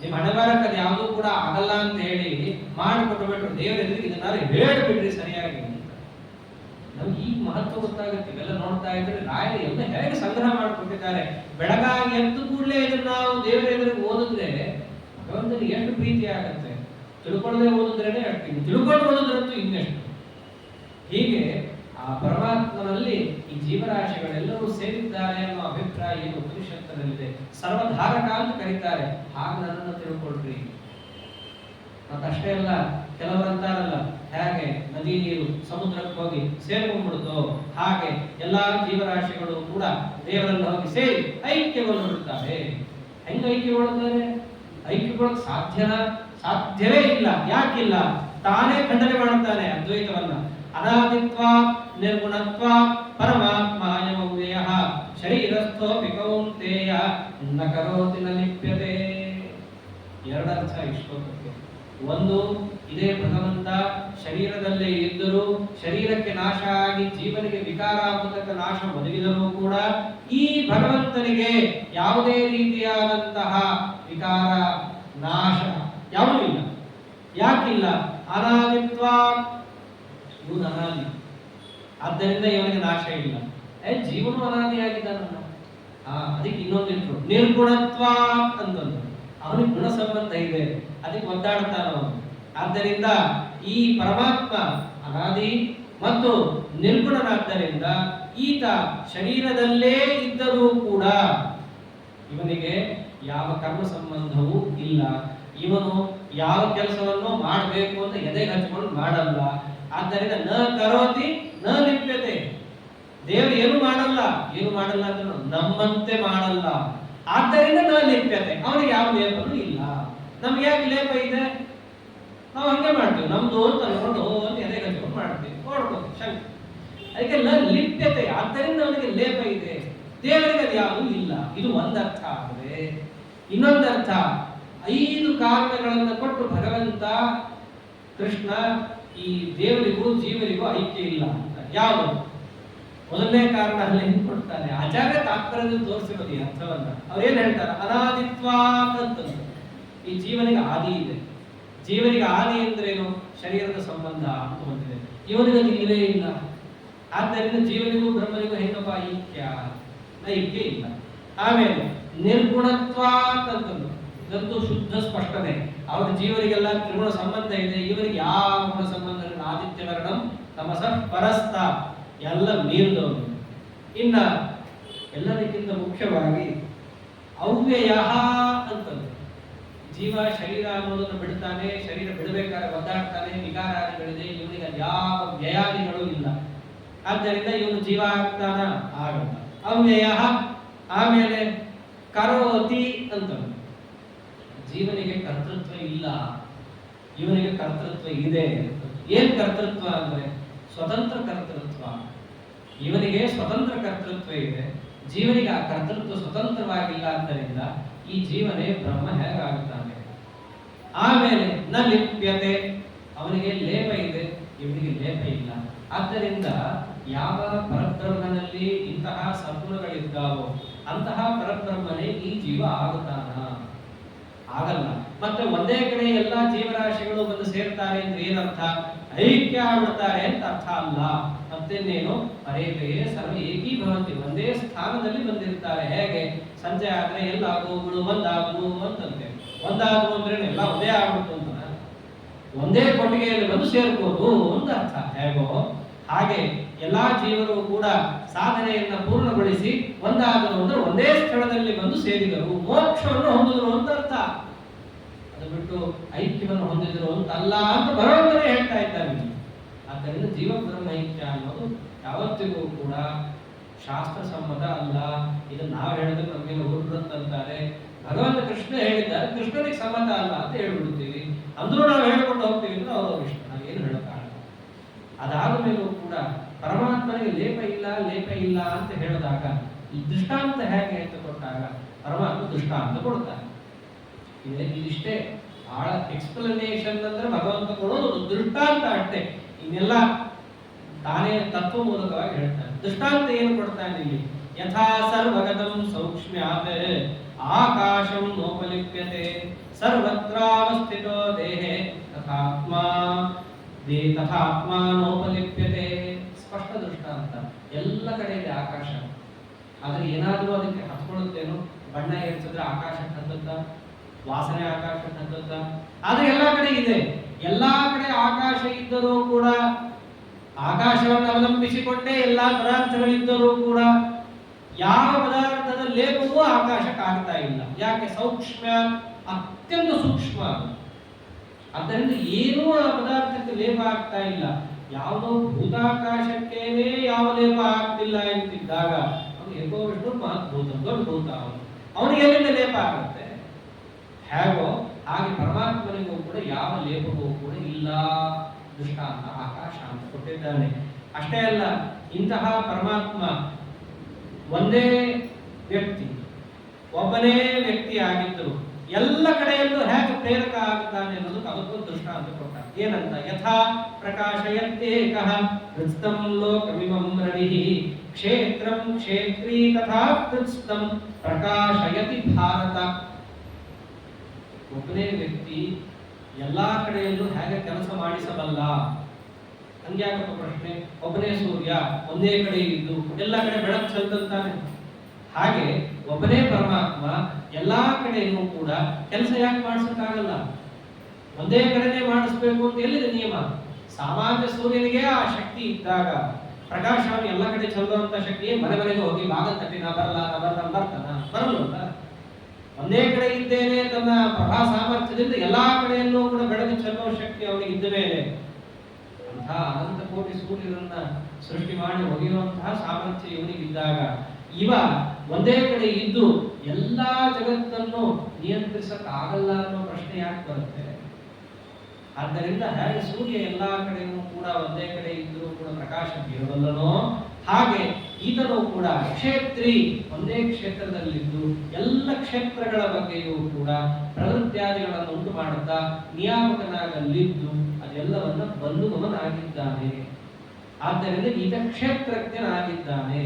ನಿಮ್ಮ ಹಣೆಬರಕ್ಕೆ ಅದು ಯಾವುದೂ ಕೂಡ ಆಗಲ್ಲ ಅಂತ ಹೇಳಿ ಮಾಡಿಕೊಟ್ಟು ಬಿಟ್ರು. ದೇವರ ಎದುರಿಗೆ ಇದನ್ನಾರು ಹೇಳಿಬಿಟ್ರಿ ಸರಿಯಾಗಿ. ನಮ್ಗೆ ಈಗ ಮಹತ್ವ ಗೊತ್ತಾಗುತ್ತೆ. ಇವೆಲ್ಲ ನೋಡ್ತಾ ಇದ್ರೆ ರಾಯರು ಎಲ್ಲ ಹೇಗೆ ಸಂಗ್ರಹ ಮಾಡಿಕೊಟ್ಟಿದ್ದಾರೆ. ಬೆಳಗಾಗಿ ಎದ್ದು ಕೂಡಲೇ ಇದನ್ನ ನಾವು ದೇವರ ಎದುರಿಗೆ ಓದಿದ್ರೆ ಭಗವಂತನಿಗೆ ಎಷ್ಟು ಪ್ರೀತಿ ಆಗುತ್ತೆ. ತಿಳ್ಕೊಳ್ಳದೆ ಓದಿದ್ರೇನೆ ಅಷ್ಟು, ತಿಳ್ಕೊಂಡು ಓದಿದ್ರಂತೂ ಇನ್ನೆಷ್ಟು. ಹೀಗೆ ಆ ಪರಮಾತ್ಮನಲ್ಲಿ ಈ ಜೀವರಾಶಿಗಳೆಲ್ಲರೂ ಸೇರಿದ್ದಾರೆ ಅನ್ನೋ ಅಭಿಪ್ರಾಯ ಏನು ಉಪನಿಷತ್ತಿನಲ್ಲಿದೆ. ಸರ್ವಧಾರಕ ಅಂತ ಕರೀತಾರೆ. ಹಾಗೆ ನನ್ನನ್ನು ತಿಳ್ಕೊಳ್ರಿ. ಮತ್ತಷ್ಟೇ ಅಲ್ಲ, ಕೆಲವರಂತಾರಲ್ಲ, ಹೇಗೆ ನದಿ ನೀರು ಸಮುದ್ರಕ್ಕೆ ಹೋಗಿ ಸೇರ್ಕೊಂಡ್ಬಿಡುತ್ತೋ ಹಾಗೆ ಎಲ್ಲಾ ಜೀವರಾಶಿಗಳು ಕೂಡ ದೇವರಲ್ಲಿ ಹೋಗಿ ಸೇರಿ ಐಕ್ಯಗೊಳ್ಳುತ್ತಾರೆ. ಹೆಂಗ ಐಕ್ಯಗೊಳ್ಳುತ್ತಾರೆ? ಐಕ್ಯಗೊಳ್ಳಕ್ ಸಾಧ್ಯವೇ ಇಲ್ಲ. ಯಾಕಿಲ್ಲ? ತಾನೇ ಖಂಡನೆ ಮಾಡುತ್ತಾನೆ ಅದ್ವೈತವನ್ನ. ಅನಾದಿತ್ವ ನಿರ್ಗುಣತ್ವ ಪರಮಾತ್ಮಾಯಮವ್ಯಯ ಶರೀರಸ್ಥೋ ಕೌಂತೇಯ ನ ಕರೋತಿ ನ ಲಿಪ್ಯತೆ. ಎರಡರ್ಥ ಶ್ಲೋಕಕ್ಕೆ. ಒಂದು, ಇದೇ ಭಗವಂತ ಶರೀರದಲ್ಲೇ ಇದ್ದರೂ ಶರೀರಕ್ಕೆ ನಾಶ ಆಗಿ ಜೀವನಿಗೆ ವಿಕಾರಾತ್ಮಕ ನಾಶ ಒದಗಿದರೂ ಕೂಡ ಈ ಭಗವಂತನಿಗೆ ಯಾವುದೇ ರೀತಿಯಾದಂತಹ ವಿಕಾರ ನಾಶ ಯಾವುದೂ ಇಲ್ಲ. ಯಾಕಿಲ್ಲ? ಅನಾದಿತ್ವ, ಇವನು ಅನಾದಿ, ಆದ್ದರಿಂದ ಇವನಿಗೆ ನಾಶ ಇಲ್ಲ. ಜೀವನು ಅನಾದಿಯಾಗಿದ್ದಾನಲ್ಲ. ಅದಕ್ಕೆ ಇನ್ನೊಂದಿಟ್ರು ನಿರ್ಗುಣತ್ವ ಅಂತಂದು. ಅವನಿಗೆ ಗುಣ ಸಂಬಂಧ ಇದೆ, ಅದಕ್ಕೆ ಒದ್ದಾಡ್ತಾನ ಅವನು. ಆದ್ದರಿಂದ ಈ ಪರಮಾತ್ಮ ಅನಾದಿ ಮತ್ತು ನಿರ್ಗುಣನಾದ್ದರಿಂದ ಈತ ಶರೀರದಲ್ಲೇ ಇದ್ದರೂ ಕೂಡ ಇವನಿಗೆ ಯಾವ ಕರ್ಮ ಸಂಬಂಧವೂ ಇಲ್ಲ. ಇವನು ಯಾವ ಕೆಲಸವನ್ನು ಮಾಡಬೇಕು ಅಂತ ಎದೆಗೆ ಹಚ್ಕೊಂಡು ಮಾಡಲ್ಲ. ಆದ್ದರಿಂದ ನ ಕರೋತಿ ನ ಲಿಪ್ಯತೆ. ದೇವರು ಏನು ಮಾಡಲ್ಲ ಅಂದ್ರೆ ನಮ್ಮಂತೆ ಮಾಡಲ್ಲ. ಆದ್ದರಿಂದ ನ ಲಿಪ್ಯತೆ, ಅವನಿಗೆ ಯಾವ ಲೇಪನೂ ಇಲ್ಲ. ನಮ್ಗೆ ಯಾಕೆ ಲೇಪ ಇದೆ? ನಾವು ಹಂಗೆ ಮಾಡ್ತೀವಿ, ನಮ್ದು ಅಂತ ಅನ್ಕೊಂಡು ಅಂತ ಎದೆಗೆ ಹಚ್ಕೊಂಡು ಮಾಡ್ತೀವಿ, ನೋಡ್ಬೋದು ಶಂಕ. ಅದಕ್ಕೆ ನ ಲಿಪ್ಯತೆ, ಆದ್ದರಿಂದ ಅವನಿಗೆ ಲೇಪ ಇದೆ. ದೇವರಿಗೆ ಅದು ಯಾವುದೂ ಇಲ್ಲ. ಇದು ಒಂದರ್ಥ ಆದರೆ ಇನ್ನೊಂದರ್ಥ, 5 ಕಾರಣಗಳನ್ನು ಕೊಟ್ಟು ಭಗವಂತ ಕೃಷ್ಣ ಈ ದೇವರಿಗೂ ಜೀವರಿಗೂ ಐಕ್ಯ ಇಲ್ಲ ಅಂತ. ಯಾವುದು? ಮೊದಲನೇ ಕಾರಣ ಅಲ್ಲಿ ಕೊಡ್ತಾನೆ. ಆಚಾರ್ಯ ತಾತ್ಪರ್ಯದಲ್ಲಿ ತೋರಿಸಿರೋದು ಈ ಅರ್ಥವನ್ನ. ಅವ್ರೇನ್ ಹೇಳ್ತಾರೆ? ಅನಾದಿತ್ವಾತ್ ಅಂತಂದ್ರೆ ಈ ಜೀವನಿಗೆ ಆದಿ ಇದೆ. ಜೀವನಿಗೆ ಆದಿ ಅಂದ್ರೇನು? ಶರೀರದ ಸಂಬಂಧ ಅಂತ ಬಂದಿದೆ. ಇವನಿಗೆ ಇಲ್ಲವೇ ಇಲ್ಲ. ಆದ್ದರಿಂದ ಜೀವನಿಗೂ ಬ್ರಹ್ಮನಿಗೂ ಹೆಂಗಪ್ಪ ಐಕ್ಯ? ಐಕ್ಯ ಇಲ್ಲ. ಆಮೇಲೆ ನಿರ್ಗುಣತ್ವಾತ್ ಅಂತಂದ್ರು, ಇದಂತೂ ಶುದ್ಧ ಸ್ಪಷ್ಟನೆ. ಅವ್ರ ಜೀವರಿಗೆಲ್ಲ ತ್ರಿಗುಣ ಸಂಬಂಧ ಇದೆ, ಇವರಿಗೆ ಯಾವ ಗುಣ ಸಂಬಂಧ ಇಲ್ಲ. ಆದಿತ್ಯ ವರ್ಣಂ ತಮಸ ಪರಸ್ತ, ಎಲ್ಲ ಮೀರಿದವರು. ಇನ್ನ ಎಲ್ಲದಕ್ಕಿಂತ ಮುಖ್ಯವಾಗಿ ಅವ್ಯಯ ಅಂತಂದ್ರೆ ಜೀವ ಶರೀರ ಅನ್ನೋದನ್ನು ಬಿಡ್ತಾನೆ, ಶರೀರ ಬಿಡಬೇಕಾದ್ರೆ ಒದ್ದಾಡ್ತಾನೆ, ವಿಕಾರಾದಿಗಳಿದೆ, ಇವನಿಗೆ ಯಾವ ವ್ಯಯಾದಿಗಳು ಇಲ್ಲ. ಆದ್ದರಿಂದ ಇವನು ಜೀವ ಆಗ್ತಾನ? ಆಗಲ್ಲ. ಅವ್ಯಯ. ಆಮೇಲೆ ಕರೋತಿ ಅಂತಂದ್ರೆ ಜೀವನಿಗೆ ಕರ್ತೃತ್ವ ಇಲ್ಲ, ಇವನಿಗೆ ಕರ್ತೃತ್ವ ಇದೆ. ಏನ್ ಕರ್ತೃತ್ವ ಅಂದ್ರೆ ಸ್ವತಂತ್ರ ಕರ್ತೃತ್ವ. ಇವನಿಗೆ ಸ್ವತಂತ್ರ ಕರ್ತೃತ್ವ ಇದೆ, ಜೀವನಿಗೆ ಆ ಕರ್ತೃತ್ವ ಸ್ವತಂತ್ರವಾಗಿಲ್ಲ. ಆದ್ದರಿಂದ ಈ ಜೀವನೇ ಬ್ರಹ್ಮ ಹೇಗಾಗುತ್ತಾನೆ? ಆಮೇಲೆ ನ ಲಿಪ್ಯತೆ, ಅವನಿಗೆ ಲೇಪ ಇದೆ, ಇವನಿಗೆ ಲೇಪ ಇಲ್ಲ. ಆದ್ದರಿಂದ ಯಾವ ಪರಬ್ರಹ್ಮನಲ್ಲಿ ಇಂತಹ ಸದ್ಗುಣಗಳಿದ್ದಾವೋ ಅಂತಹ ಪರಬ್ರಹ್ಮನೇ ಈ ಜೀವ ಆಗುತ್ತಾನ? ಆಗಲ್ಲ. ಮತ್ತೆ ಒಂದೇ ಕಡೆ ಎಲ್ಲಾ ಜೀವರಾಶಿಗಳು ಬಂದು ಸೇರ್ತಾರೆ ಅಂದ್ರೆ ಏನರ್ಥ? ಐಕ್ಯ ಆಗ್ಬಿಡ್ತಾರೆ ಅಂತ ಅರ್ಥ ಅಲ್ಲ. ಮತ್ತೇನೇನು? ಅರೇಕೇ ಸರ್ವ ಏಕೀಭವಂತಿ, ಒಂದೇ ಸ್ಥಾನದಲ್ಲಿ ಬಂದಿರ್ತಾರೆ. ಹೇಗೆ? ಸಂಜೆ ಆದ್ರೆ ಎಲ್ಲ ಗೋಗಳು ಒಂದಾಗುವು ಅಂತಂತೆ. ಒಂದಾಗುವು ಅಂದ್ರೆ ಎಲ್ಲ ಒಂದೇ ಆಗ್ಬಿಡ್ತು ಅಂತ, ಒಂದೇ ಕೊಟ್ಟಿಗೆಯಲ್ಲಿ ಬಂದು ಸೇರ್ಬೋದು ಅಂತ ಅರ್ಥ. ಹೇಗೋ ಹಾಗೆ ಎಲ್ಲಾ ಜೀವರು ಕೂಡ ಸಾಧನೆಯನ್ನ ಪೂರ್ಣಗೊಳಿಸಿ ಒಂದಾದರು ಅಂದ್ರೆ ಒಂದೇ ಸ್ಥಳದಲ್ಲಿ ಬಂದು ಸೇರಿದರು, ಮೋಕ್ಷವನ್ನು ಹೊಂದಿದರು ಅಂತ ಅರ್ಥ. ಅದು ಬಿಟ್ಟು ಐಕ್ಯವನ್ನು ಹೊಂದಿದರು ಅಂತ ಅಲ್ಲ ಅಂತ ಭಗವಂತನೇ ಹೇಳ್ತಾ ಇದ್ದಾನೆ. ಆದ್ದರಿಂದ ಜೀವ ಬ್ರಹ್ಮ ಐಕ್ಯ ಅನ್ನೋದು ಯಾವತ್ತಿಗೂ ಕೂಡ ಶಾಸ್ತ್ರ ಸಮ್ಮತ ಅಲ್ಲ. ಇದು ನಾವು ಹೇಳಿದ್ರೆ ನಮಗೆ ಹುಡುಗಂತಾರೆ. ಭಗವಂತ ಕೃಷ್ಣ ಹೇಳಿದ್ದಾರೆ, ಕೃಷ್ಣನಿಗೆ ಸಮ್ಮತ ಅಲ್ಲ ಅಂತ ಹೇಳ್ಬಿಡ್ತೀವಿ. ಅಂದ್ರೂ ನಾವು ಹೇಳ್ಕೊಂಡು ಹೋಗ್ತೀವಿ ಅಂದ್ರೆ ಅವರು ಇಷ್ಟ, ನಾವೇನು ಹೇಳಕ್ಕಾಗಲ್ಲ. ಅದಾದ ಮೇಲೂ ಕೂಡ ಪರಮಾತ್ಮನಿಗೆ ಲೇಪ ಇಲ್ಲ ಅಂತ ಹೇಳಿದಾಗ ಈ ದೃಷ್ಟಾಂತ ಹೇಗೆ ಅಂತ ಕೊಟ್ಟಾಗ ಪರಮಾತ್ಮ ದೃಷ್ಟಾಂತ ಕೊಡ್ತಾನೆ. ಇದಿಷ್ಟೇ ಬಹಳ ಎಕ್ಸ್ಪ್ಲನೇಷನ್ ಅಂದ್ರೆ ಭಗವಂತ ಕೊಡೋದು ದೃಷ್ಟಾಂತ ಅಷ್ಟೇ. ಇನ್ನೆಲ್ಲ ತಾನೇ ತತ್ವ ಮೂಲಕವಾಗಿ ಹೇಳ್ತಾನೆ. ದೃಷ್ಟಾಂತ ಏನು ಕೊಡ್ತಾನೆ ಇಲ್ಲಿ? ಯಥಾ ಸರ್ವಗತಂ ಸೌಕ್ಷ್ಮ್ಯಾತ್ ಆಕಾಶಂ ನೋಪಲಿಪ್ಯತೆ ಸರ್ವತ್ರಾವಸ್ಥಿತೋ ದೇಹೇ ತಥಾತ್ಮ ನೋಪಲಿಪ್ಯತೆ. ಸ್ಪಷ್ಟ ದೃಷ್ಟಾಂತ. ಎಲ್ಲ ಕಡೆ ಇದೆ ಆಕಾಶ. ಆದ್ರೆ ಏನಾದರೂ ಅದಕ್ಕೆ ಹತ್ಕೊಳ್ಳುತ್ತೇನೋ? ಬಣ್ಣ ಏರ್ಸಿದ್ರೆ ಆಕಾಶಕ್ಕೆ ಹತ್ತುತ್ತ, ವಾಸನೆ ಆಕಾಶಕ್ಕೆ ಹತ್ತುತ್ತ. ಆದ್ರೆ ಎಲ್ಲಾ ಕಡೆ ಇದೆ. ಎಲ್ಲಾ ಕಡೆ ಆಕಾಶ ಇದ್ದರೂ ಕೂಡ, ಆಕಾಶವನ್ನು ಅವಲಂಬಿಸಿಕೊಂಡೇ ಎಲ್ಲಾ ಪದಾರ್ಥಗಳಿದ್ದರೂ ಕೂಡ ಯಾವ ಪದಾರ್ಥದ ಲೇಪವೂ ಆಕಾಶಕ್ಕೆ ಆಗ್ತಾ ಇಲ್ಲ. ಯಾಕೆ? ಸೌಕ್ಷ್ಮ, ಅತ್ಯಂತ ಸೂಕ್ಷ್ಮ. ಆದ್ದರಿಂದ ಏನೂ ಆ ಪದಾರ್ಥಕ್ಕೆ ಲೇಪ ಆಗ್ತಾ ಇಲ್ಲ. ಯಾವುದೋ ಭೂತಾಕಾಶಕ್ಕೇನೆ ಯಾವ ಲೇಪ ಆಗ್ತಿಲ್ಲ ಎಂತಿದ್ದಾಗ ಅವನು ಏಕೋ ವಿಷ್ಣು ಮಹದ್ಭೂತ, ದೊಡ್ಡ ಭೂತ, ಅವನಿಗೆ ಎಲ್ಲಿಂದ ಲೇಪ ಆಗುತ್ತೆ? ಹೇಗೋ ಹಾಗೆ ಪರಮಾತ್ಮನಿಗೂ ಕೂಡ ಯಾವ ಲೇಪವೂ ಕೂಡ ಇಲ್ಲ. ದೃಷ್ಟಾಂತ ಆಕಾಶ ಅಂತ ಕೊಟ್ಟಿದ್ದಾನೆ. ಅಷ್ಟೇ ಅಲ್ಲ, ಇಂತಹ ಪರಮಾತ್ಮ ಒಂದೇ ವ್ಯಕ್ತಿ, ಒಬ್ಬನೇ ವ್ಯಕ್ತಿ ಆಗಿದ್ದರು ಎಲ್ಲ ಕಡೆಯಲ್ಲೂ ಹೇಗೆ ಪ್ರೇರಕ ಆಗುತ್ತಾನೆ ಅನ್ನೋದಕ್ಕೆ ಅದಕ್ಕೂ ದೃಷ್ಟಾಂತ ಕೊಟ್ಟ. ಏನಂತ? ಯಥಾ ಪ್ರಕಾಶಯತ್ಯೇಕಃ ಕೃತ್ಸ್ಥಂ ಲೋಕಮಿಮಂ ರವಿಃ ಕ್ಷೇತ್ರಂ ಕ್ಷೇತ್ರೀ ತಥಾ ಕೃತ್ಸ್ಥಂ ಪ್ರಕಾಶಯತಿ ಭಾರತ. ಒಬ್ಬನೇ ವ್ಯಕ್ತಿ ಎಲ್ಲಾ ಕಡೆಯಲ್ಲೂ ಹೇಗೆ ಕೆಲಸ ಮಾಡಿಸಬಲ್ಲ? ಹಂಗ್ಯಾಕಪ್ಪ ಪ್ರಶ್ನೆ? ಒಬ್ಬನೇ ಸೂರ್ಯ ಒಂದೇ ಕಡೆ ಇದ್ದು ಎಲ್ಲ ಕಡೆ ಬೆಳಕು ಚೆಲ್ತಾನೆ. ಹಾಗೆ ಒಬ್ಬನೇ ಪರಮಾತ್ಮ ಎಲ್ಲಾ ಕಡೆಯೂ ಕೂಡ ಕೆಲಸ ಯಾಕೆ ಮಾಡಿಸಕ್ಕಾಗಲ್ಲ? ಒಂದೇ ಕಡೆನೇ ಮಾಡಿಸ್ಬೇಕು ಅಂತ ಎಲ್ಲಿದೆ ನಿಯಮ? ಸಾಮಾನ್ಯ ಸೂರ್ಯನಿಗೆ ಆ ಶಕ್ತಿ ಇದ್ದಾಗ ಪ್ರಕಾಶವನ್ನು ಎಲ್ಲ ಕಡೆ ಚೆಲ್ಲುವಂತ ಶಕ್ತಿ ಮನೆ ಮನೆಗೆ ಹೋಗಿ ಬಾಗಲ್ ತಟ್ಟಿ ನಾ ಬರಲ್ಲ ಬರ್ತಾನ ಬರಲ್ಲ. ಒಂದೇ ಕಡೆ ಇದ್ದೇನೆ ತನ್ನ ಪ್ರಭಾ ಸಾಮರ್ಥ್ಯದಿಂದ ಎಲ್ಲಾ ಕಡೆಯಲ್ಲೂ ಕೂಡ ಬೆಳಕು ಚೆಲ್ಲುವ ಶಕ್ತಿ ಅವನಿಗೆ ಇದ್ದ ಮೇಲೆ ಅಂತಹ ಅನಂತ ಕೋಟಿ ಸೂರ್ಯರನ್ನ ಸೃಷ್ಟಿ ಮಾಡಿ ಒಗೆಯುವಂತಹ ಸಾಮರ್ಥ್ಯ ಇವನಿಗಿದ್ದಾಗ ಇವ ಒಂದೇ ಕಡೆ ಇದ್ದು ಎಲ್ಲಾ ಜಗತ್ತನ್ನು ನಿಯಂತ್ರಿಸಕ್ ಆಗಲ್ಲ ಅನ್ನೋ ಪ್ರಶ್ನೆ ಯಾಕೆ ಬರುತ್ತೆ? ಆದ್ದರಿಂದ ಹೇಗೆ ಸೂರ್ಯ ಎಲ್ಲಾ ಕಡೆಯೂ ಕೂಡ ಒಂದೇ ಕಡೆ ಇದ್ರೂ ಕೂಡ ಪ್ರಕಾಶ ಬೀರಬಲ್ಲನೋ ಹಾಗೆ ಈತನು ಕೂಡ ಕ್ಷೇತ್ರಿ, ಒಂದೇ ಕ್ಷೇತ್ರದಲ್ಲಿದ್ದು ಎಲ್ಲ ಕ್ಷೇತ್ರಗಳ ಬಗ್ಗೆಯೂ ಕೂಡ ಪ್ರವೃತ್ತಿಯಾದಿಗಳನ್ನು ಉಂಟು ಮಾಡುತ್ತಾ ನಿಯಾಮಕನಾಗಲಿದ್ದು ಅದೆಲ್ಲವನ್ನ ಬಲ್ಲುವವನಾಗಿದ್ದಾನೆ. ಆದ್ದರಿಂದ ಈತ ಕ್ಷೇತ್ರಜ್ಞನಾಗಿದ್ದಾನೆ.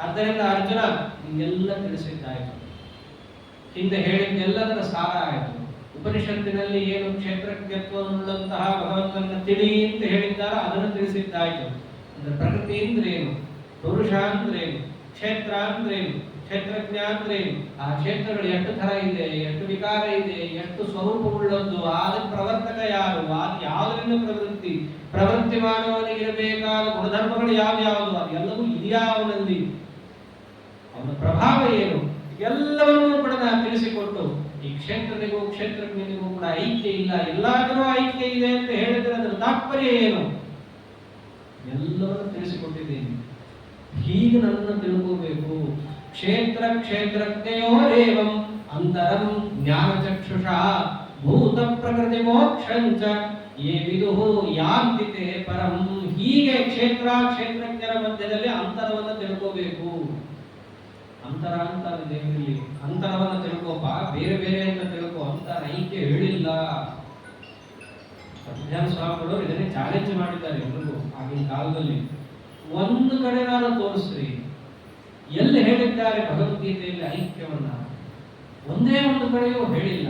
ಆದ್ದರಿಂದ ಅರ್ಜುನ ಹಿಂಗೆಲ್ಲ ತಿಳಿಸಿದ್ದಾಯಿತು. ಹಿಂದೆ ಹೇಳಿದ್ದೆಲ್ಲದರ ಸಾರ ಆಯಿತು. ಉಪನಿಷತ್ತಿನಲ್ಲಿ ಏನು ಕ್ಷೇತ್ರಜ್ಞತ್ವವುಳ್ಳಂತಹ ಭಗವಂತನ ತಿಳಿ ಅಂತ ಹೇಳಿದ್ದಾರೋ ಅದನ್ನು ತಿಳಿಸಿದ್ದಾಯಿತು. ಅಂದ್ರೆ ಪ್ರಕೃತಿ ಅಂದ್ರೇನು, ಪುರುಷ ಅಂದ್ರೇನು, ಕ್ಷೇತ್ರ ಅಂದ್ರೇನು, ಕ್ಷೇತ್ರಜ್ಞ ಅಂದ್ರೇನು, ಆ ಕ್ಷೇತ್ರಗಳು ಎಷ್ಟು ತರ ಇದೆ, ಎಷ್ಟು ವಿಕಾರ ಇದೆ, ಎಷ್ಟು ಸ್ವರೂಪವುಳ್ಳದ್ದು, ಅದಕ್ಕೆ ಪ್ರವರ್ತಕ ಯಾರು, ಯಾವುದರಿಂದ ಪ್ರವೃತ್ತಿ ಮಾಡುವವನಿಗಿರಬೇಕಾದ ಗುಣಧರ್ಮಗಳು ಯಾವ್ಯಾವುದು, ಅದೆಲ್ಲವೂ ಇದೆಯಾ ಅವನಲ್ಲಿ, ಅವನ ಪ್ರಭಾವ ಏನು, ಎಲ್ಲವನ್ನೂ ಕೂಡ ತಿಳಿಸಿಕೊಟ್ಟು ಈ ಕ್ಷೇತ್ರನಿಗೂ ಕ್ಷೇತ್ರಜ್ಞನಿಗೂ ಕೂಡ ಐಕ್ಯ ಇಲ್ಲ, ಎಲ್ಲಾದರೂ ಐಕ್ಯ ಇದೆ ಅಂತ ಹೇಳಿದ್ರೆ ಅದರ ತಾತ್ಪರ್ಯ ಏನು ಎಲ್ಲವನ್ನೂ ತಿಳಿಸಿಕೊಟ್ಟಿದ್ದೀನಿ. ಹೀಗೆ ನನ್ನನ್ನು ತಿಳ್ಕೋಬೇಕು. ಕ್ಷೇತ್ರ ಕ್ಷೇತ್ರಜ್ಞಯೋರೇವಂ ಅಂತರಂ ಜ್ಞಾನಚಕ್ಷುಷಾ ಭೂತ ಪ್ರಕೃತಿ ಮೋಕ್ಷಂಚ ಯೇ ವಿದುಹು ಯಾಂತಿತೆ ಪರಂ. ಹೀಗೆ ಕ್ಷೇತ್ರ ಕ್ಷೇತ್ರಜ್ಞರ ಮಧ್ಯದಲ್ಲಿ ಅಂತರವನ್ನು ತಿಳ್ಕೋಬೇಕು. ಅಂತರ ಅಂತ ದೇವರಲ್ಲಿ ಅಂತರವನ್ನು ತಿಳ್ಕೋಪ, ಬೇರೆ ಬೇರೆ ಅಂತ ತಿಳ್ಕೋ, ಅಂತರ ಐಕ್ಯ ಹೇಳಿಲ್ಲ. ಸತ್ಯನಾರಾಯಣ ಸ್ವಾಮಿಗಳು ಇದನ್ನೇ ಚಾಲೆಂಜ್ ಮಾಡಿದ್ದಾರೆ ಎಲ್ರಿಗೂ ಆಗಿನ ಕಾಲದಲ್ಲಿ. ಒಂದು ಕಡೆ ನಾನು ತೋರಿಸ್ರಿ, ಎಲ್ಲಿ ಹೇಳಿದ್ದಾರೆ ಭಗವದ್ಗೀತೆಯಲ್ಲಿ ಐಕ್ಯವನ್ನ? ಒಂದೇ ಒಂದು ಕಡೆಯೂ ಹೇಳಿಲ್ಲ.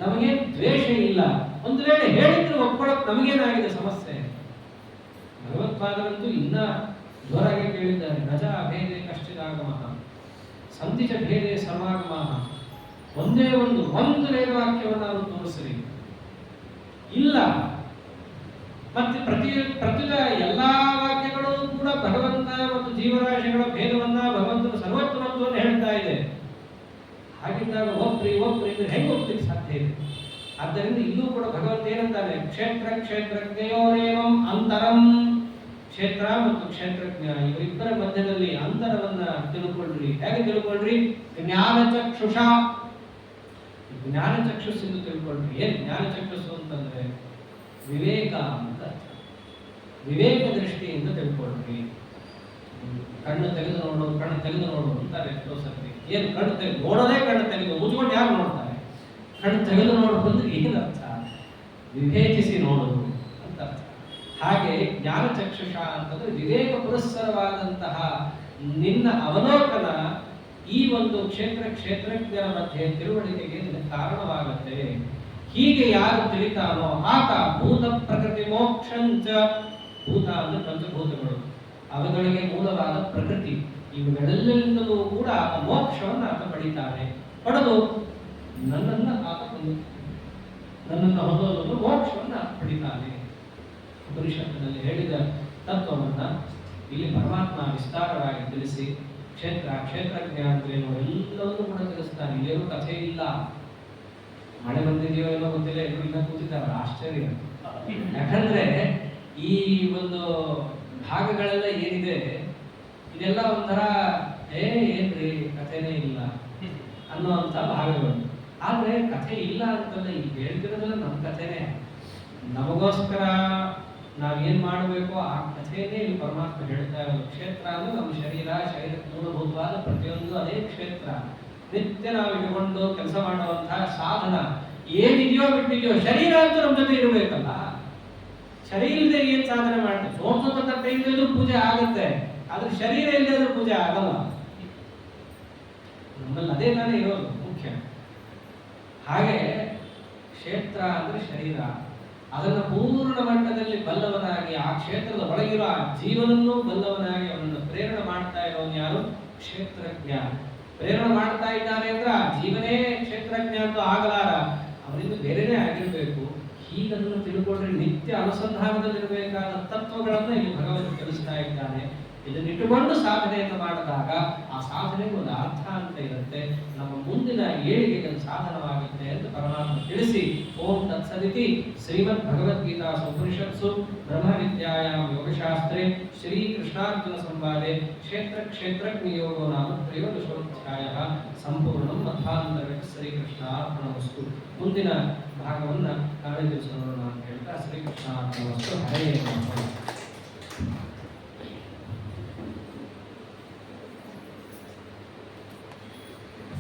ನಮಗೆ ದ್ವೇಷ ಇಲ್ಲ. ಒಂದು ವೇಳೆ ಹೇಳಿದ್ರು ಒಪ್ಕೊಳ್ಳೋಕೆ ನಮಗೇನಾಗಿದೆ ಸಮಸ್ಯೆ? ಭಗವತ್ಪಾದರಂತೂ ಇನ್ನ ಜೋರಾಗಿ ಕೇಳಿದ್ದಾರೆ. ರಜಾ ಅಭೇದೆ ಕಶ್ಚಿದಾಗಮಃ ಸಂಧಿಚ ಭೇದೆ ಸಮಾಗಮಃ. ಒಂದೇ ಒಂದು ವೇದವಾಕ್ಯವನ್ನು ನಾವು ತೋರಿಸ್ರಿ. ಇಲ್ಲ. ಮತ್ತೆ ಪ್ರತಿಯುತ ಎಲ್ಲಾ ವಾಕ್ಯಗಳು ಕೂಡ ಭಗವಂತ ಮತ್ತು ಜೀವರಾಶಿಗಳ ಭೇದವನ್ನ, ಭಗವಂತನ ಸರ್ವೋತ್ತಮತ್ವವನ್ನು ಹೇಳ್ತಾ ಇದೆ. ಹಾಗಿದ್ದಾಗ ಒಪ್ರಿ ಅಂದ್ರೆ ಹೆಂಗೆ ಒಪ್ಲಿಕ್ಕೆ ಸಾಧ್ಯ ಇದೆ? ಆದ್ದರಿಂದ ಇಲ್ಲೂ ಕೂಡ ಭಗವಂತ ಏನಂತಾನೆ, ಕ್ಷೇತ್ರ ಕ್ಷೇತ್ರಜ್ಞಯೋರೇವಂ ಅಂತರಂ. ಕ್ಷೇತ್ರ ಮತ್ತು ಕ್ಷೇತ್ರಜ್ಞ ಇವರಿಬ್ಬರ ಮಧ್ಯದಲ್ಲಿ ಅಂತರವನ್ನ ತಿಳ್ಕೊಳ್ರಿ. ಹೇಗೆ ತಿಳ್ಕೊಳ್ರಿ? ಜ್ಞಾನಚಕ್ಷುಷ, ಜ್ಞಾನಚಕ್ಷುಸ್ಸಿಂದ ತಿಳ್ಕೊಳ್ರಿ. ಏನ್ ಜ್ಞಾನಚಕ್ಷುಸ್ಸು ಅಂತಂದ್ರೆ ವಿವೇಕ ಅಂತ, ವಿವೇಕ ದೃಷ್ಟಿಯಿಂದ ತಿಳ್ಕೊಳ್ರಿ. ಕಣ್ಣು ತೆಗೆದು ನೋಡು ಅಂತಾರೆ ಎಷ್ಟೋ ಸರ್ತಿ. ಏನು ಕಣ್ಣು ತೆಗೆದು ನೋಡೋದೇ, ಕಣ್ಣು ತೆಗೆದು ಮುಚ್ಕೊಂಡು ಯಾರು ನೋಡ್ತಾರೆ? ಕಣ್ಣು ತೆಗೆದು ನೋಡೋದು ಅಂದ್ರೆ ಏನರ್ಥ? ವಿವೇಚಿಸಿ ನೋಡೋದು ಅಂತ ಅರ್ಥ. ಹಾಗೆ ಜ್ಞಾನಚಕ್ಷುಷ ಅಂತಂದ್ರೆ ವಿವೇಕ ಪುರಸ್ಸರವಾದಂತಹ ನಿನ್ನ ಅವಲೋಕನ ಈ ಒಂದು ಕ್ಷೇತ್ರಜ್ಞರ ಮಧ್ಯೆ ತಿಳುವಳಿಕೆಗೆ ಕಾರಣವಾಗುತ್ತೆ. ಹೀಗೆ ಯಾರು ತಿಳಿತಾನೋ ಆತ ಭೂತ ಪ್ರಕೃತಿ ಮೋಕ್ಷಂಚ. ಭೂತ ಅಂದ್ರೆ ಪಂಚಭೂತಗಳು, ಅವುಗಳಿಗೆ ಮೂಲವಾದ ಪ್ರಕೃತಿ, ಇವುಗಳೆಲ್ಲರಿಂದಲೂ ಕೂಡ ಆತ ಮೋಕ್ಷವನ್ನು ಆತ ಪಡಿತಾನೆ. ಪಡೆದು ನನ್ನನ್ನು ಹೊಂದೋದು ಮೋಕ್ಷವನ್ನು ಪಡಿತಾನೆ. ಉಪನಿಷತ್ತಿನಲ್ಲಿ ಹೇಳಿದ ತತ್ವವನ್ನ ಇಲ್ಲಿ ಪರಮಾತ್ಮ ವಿಸ್ತಾರವಾಗಿ ತಿಳಿಸಿ ಕ್ಷೇತ್ರಜ್ಞ ಅಂದ್ರೇನು ಎಲ್ಲವನ್ನೂ ಕೂಡ ತಿಳಿಸ್ತಾನೆ. ಇಲ್ಲೇನು ಕಥೆ ಇಲ್ಲ. ಮಳೆ ಬಂದಿದೆಯೋ ಏನೋ ಗೊತ್ತಿಲ್ಲ, ಎಲ್ಲರೂ ಕೂತಿದ್ದಾರೆ. ಆಶ್ಚರ್ಯ. ಯಾಕಂದ್ರೆ ಈ ಒಂದು ಭಾಗಗಳೆಲ್ಲ ಏನಿದೆ ಇದೆಲ್ಲ ಒಂಥರ ಏನ್ರಿ ಕಥೆನೇ ಇಲ್ಲ ಅನ್ನುವಂಥ ಭಾಗಗಳು. ಆದ್ರೆ ಕಥೆ ಇಲ್ಲ ಅಂತಲ್ಲ, ಈಗ ಹೇಳ್ತಿರೋದಲ್ಲ ನಮ್ಮ ಕಥೆನೇ. ನಮಗೋಸ್ಕರ ನಾವೇನ್ ಮಾಡಬೇಕು ಆ ಕಥೆಯೇ ಇಲ್ಲಿ ಪರಮಾತ್ಮ ಹೇಳ್ತಾ ಇರೋದು. ಕ್ಷೇತ್ರ ಅಂದ್ರೆ ನಮ್ಮ ಶರೀರಕ್ಕೆ ಮೂಲಭೂತವಾದ ಪ್ರತಿಯೊಂದು ಅದೇ ಕ್ಷೇತ್ರ. ನಿತ್ಯ ನಾವು ಇಟ್ಕೊಂಡು ಕೆಲಸ ಮಾಡುವಂತಹ ಸಾಧನ ಏನಿದೆಯೋ ಬಿಟ್ಟಿದೆಯೋ, ಶರೀರ ಅಂತೂ ನಮ್ಮ ಜೊತೆ ಇರಬೇಕಲ್ಲ. ಶರೀರ ಇಲ್ಲದೆ ಏನ್ ಸಾಧನೆ ಮಾಡ್ತೇವೆ? ಸೋಮಸೋತ ತಟ್ಟೆ ಇಲ್ಲದ್ರೂ ಪೂಜೆ ಆಗುತ್ತೆ, ಆದ್ರೆ ಶರೀರ ಇಲ್ಲದ್ರೂ ಪೂಜೆ ಆಗಲ್ಲ. ನಮ್ಮಲ್ಲಿ ಅದೇ ತಾನೇ ಇರೋದು ಮುಖ್ಯ. ಹಾಗೆ ಕ್ಷೇತ್ರ ಅಂದ್ರೆ ಶರೀರ, ಅದನ್ನು ಪೂರ್ಣ ಮಟ್ಟದಲ್ಲಿ ಬಲ್ಲವನಾಗಿ ಆ ಕ್ಷೇತ್ರದ ಒಳಗಿರೋ ಆ ಜೀವನನ್ನು ಬಲ್ಲವನಾಗಿ ಅವನನ್ನು ಪ್ರೇರಣೆ ಮಾಡ್ತಾ ಇರೋನು ಯಾರು? ಕ್ಷೇತ್ರಜ್ಞ. ಪ್ರೇರಣೆ ಮಾಡ್ತಾ ಇದ್ದಾನೆ ಅಂದ್ರೆ ಆ ಜೀವನೇ ಕ್ಷೇತ್ರಜ್ಞ ಅಂತೂ ಆಗಲಾರ, ಅವನಿಂದ ಬೇರೆನೇ ಆಗಿರ್ಬೇಕು. ಹೀಗದನ್ನು ತಿಳ್ಕೊಂಡ್ರೆ ನಿತ್ಯ ಅನುಸಂಧಾನದಲ್ಲಿರಬೇಕಾದ ತತ್ವಗಳನ್ನು ಇಲ್ಲಿ ಭಗವಂತ ತಿಳಿಸ್ತಾ ಇದ್ದಾನೆ. ಇದನ್ನಿಟ್ಟುಕೊಂಡು ಸಾಧನೆಯನ್ನು ಮಾಡಿದಾಗ ಆ ಸಾಧನೆಗೆ ಒಂದು ಅರ್ಥ ಅಂತ ಇರುತ್ತೆ, ನಮ್ಮ ಮುಂದಿನ ಏಳಿಗೆಗೆ ಅದು ಸಾಧನವಾಗುತ್ತೆ ಅಂತ ಪರಮಾತ್ಮ ತಿಳಿಸಿ, ಓಂ ತತ್ಸದಿತಿ ಶ್ರೀಮದ್ ಭಗವದ್ಗೀತಾ ಉಪನಿಷತ್ಸು ಬ್ರಹ್ಮವಿದ್ಯಾಯಾಂ ಯೋಗಶಾಸ್ತ್ರೆ ಶ್ರೀ ಕೃಷ್ಣಾರ್ಜುನ ಸಂವಾದೆ ಕ್ಷೇತ್ರ ಕ್ಷೇತ್ರಜ್ಞ ಯೋಗೋ ನಾಮ ತ್ರಯೋದಶೋಧ್ಯಾಯ ಸಂಪೂರ್ಣಂ ಮಧ್ವಾಂತರ ಶ್ರೀಕೃಷ್ಣಾರ್ಪಣಮಸ್ತು. ಮುಂದಿನ ಭಾಗವನ್ನು ನಾಳೆ ದಿವಸ ನೋಡೋಣ ಅಂತ ಹೇಳ್ತಾ ಶ್ರೀಕೃಷ್ಣಾರ್ಪಣಮಸ್ತು. ಹರೇ ನಮಃ.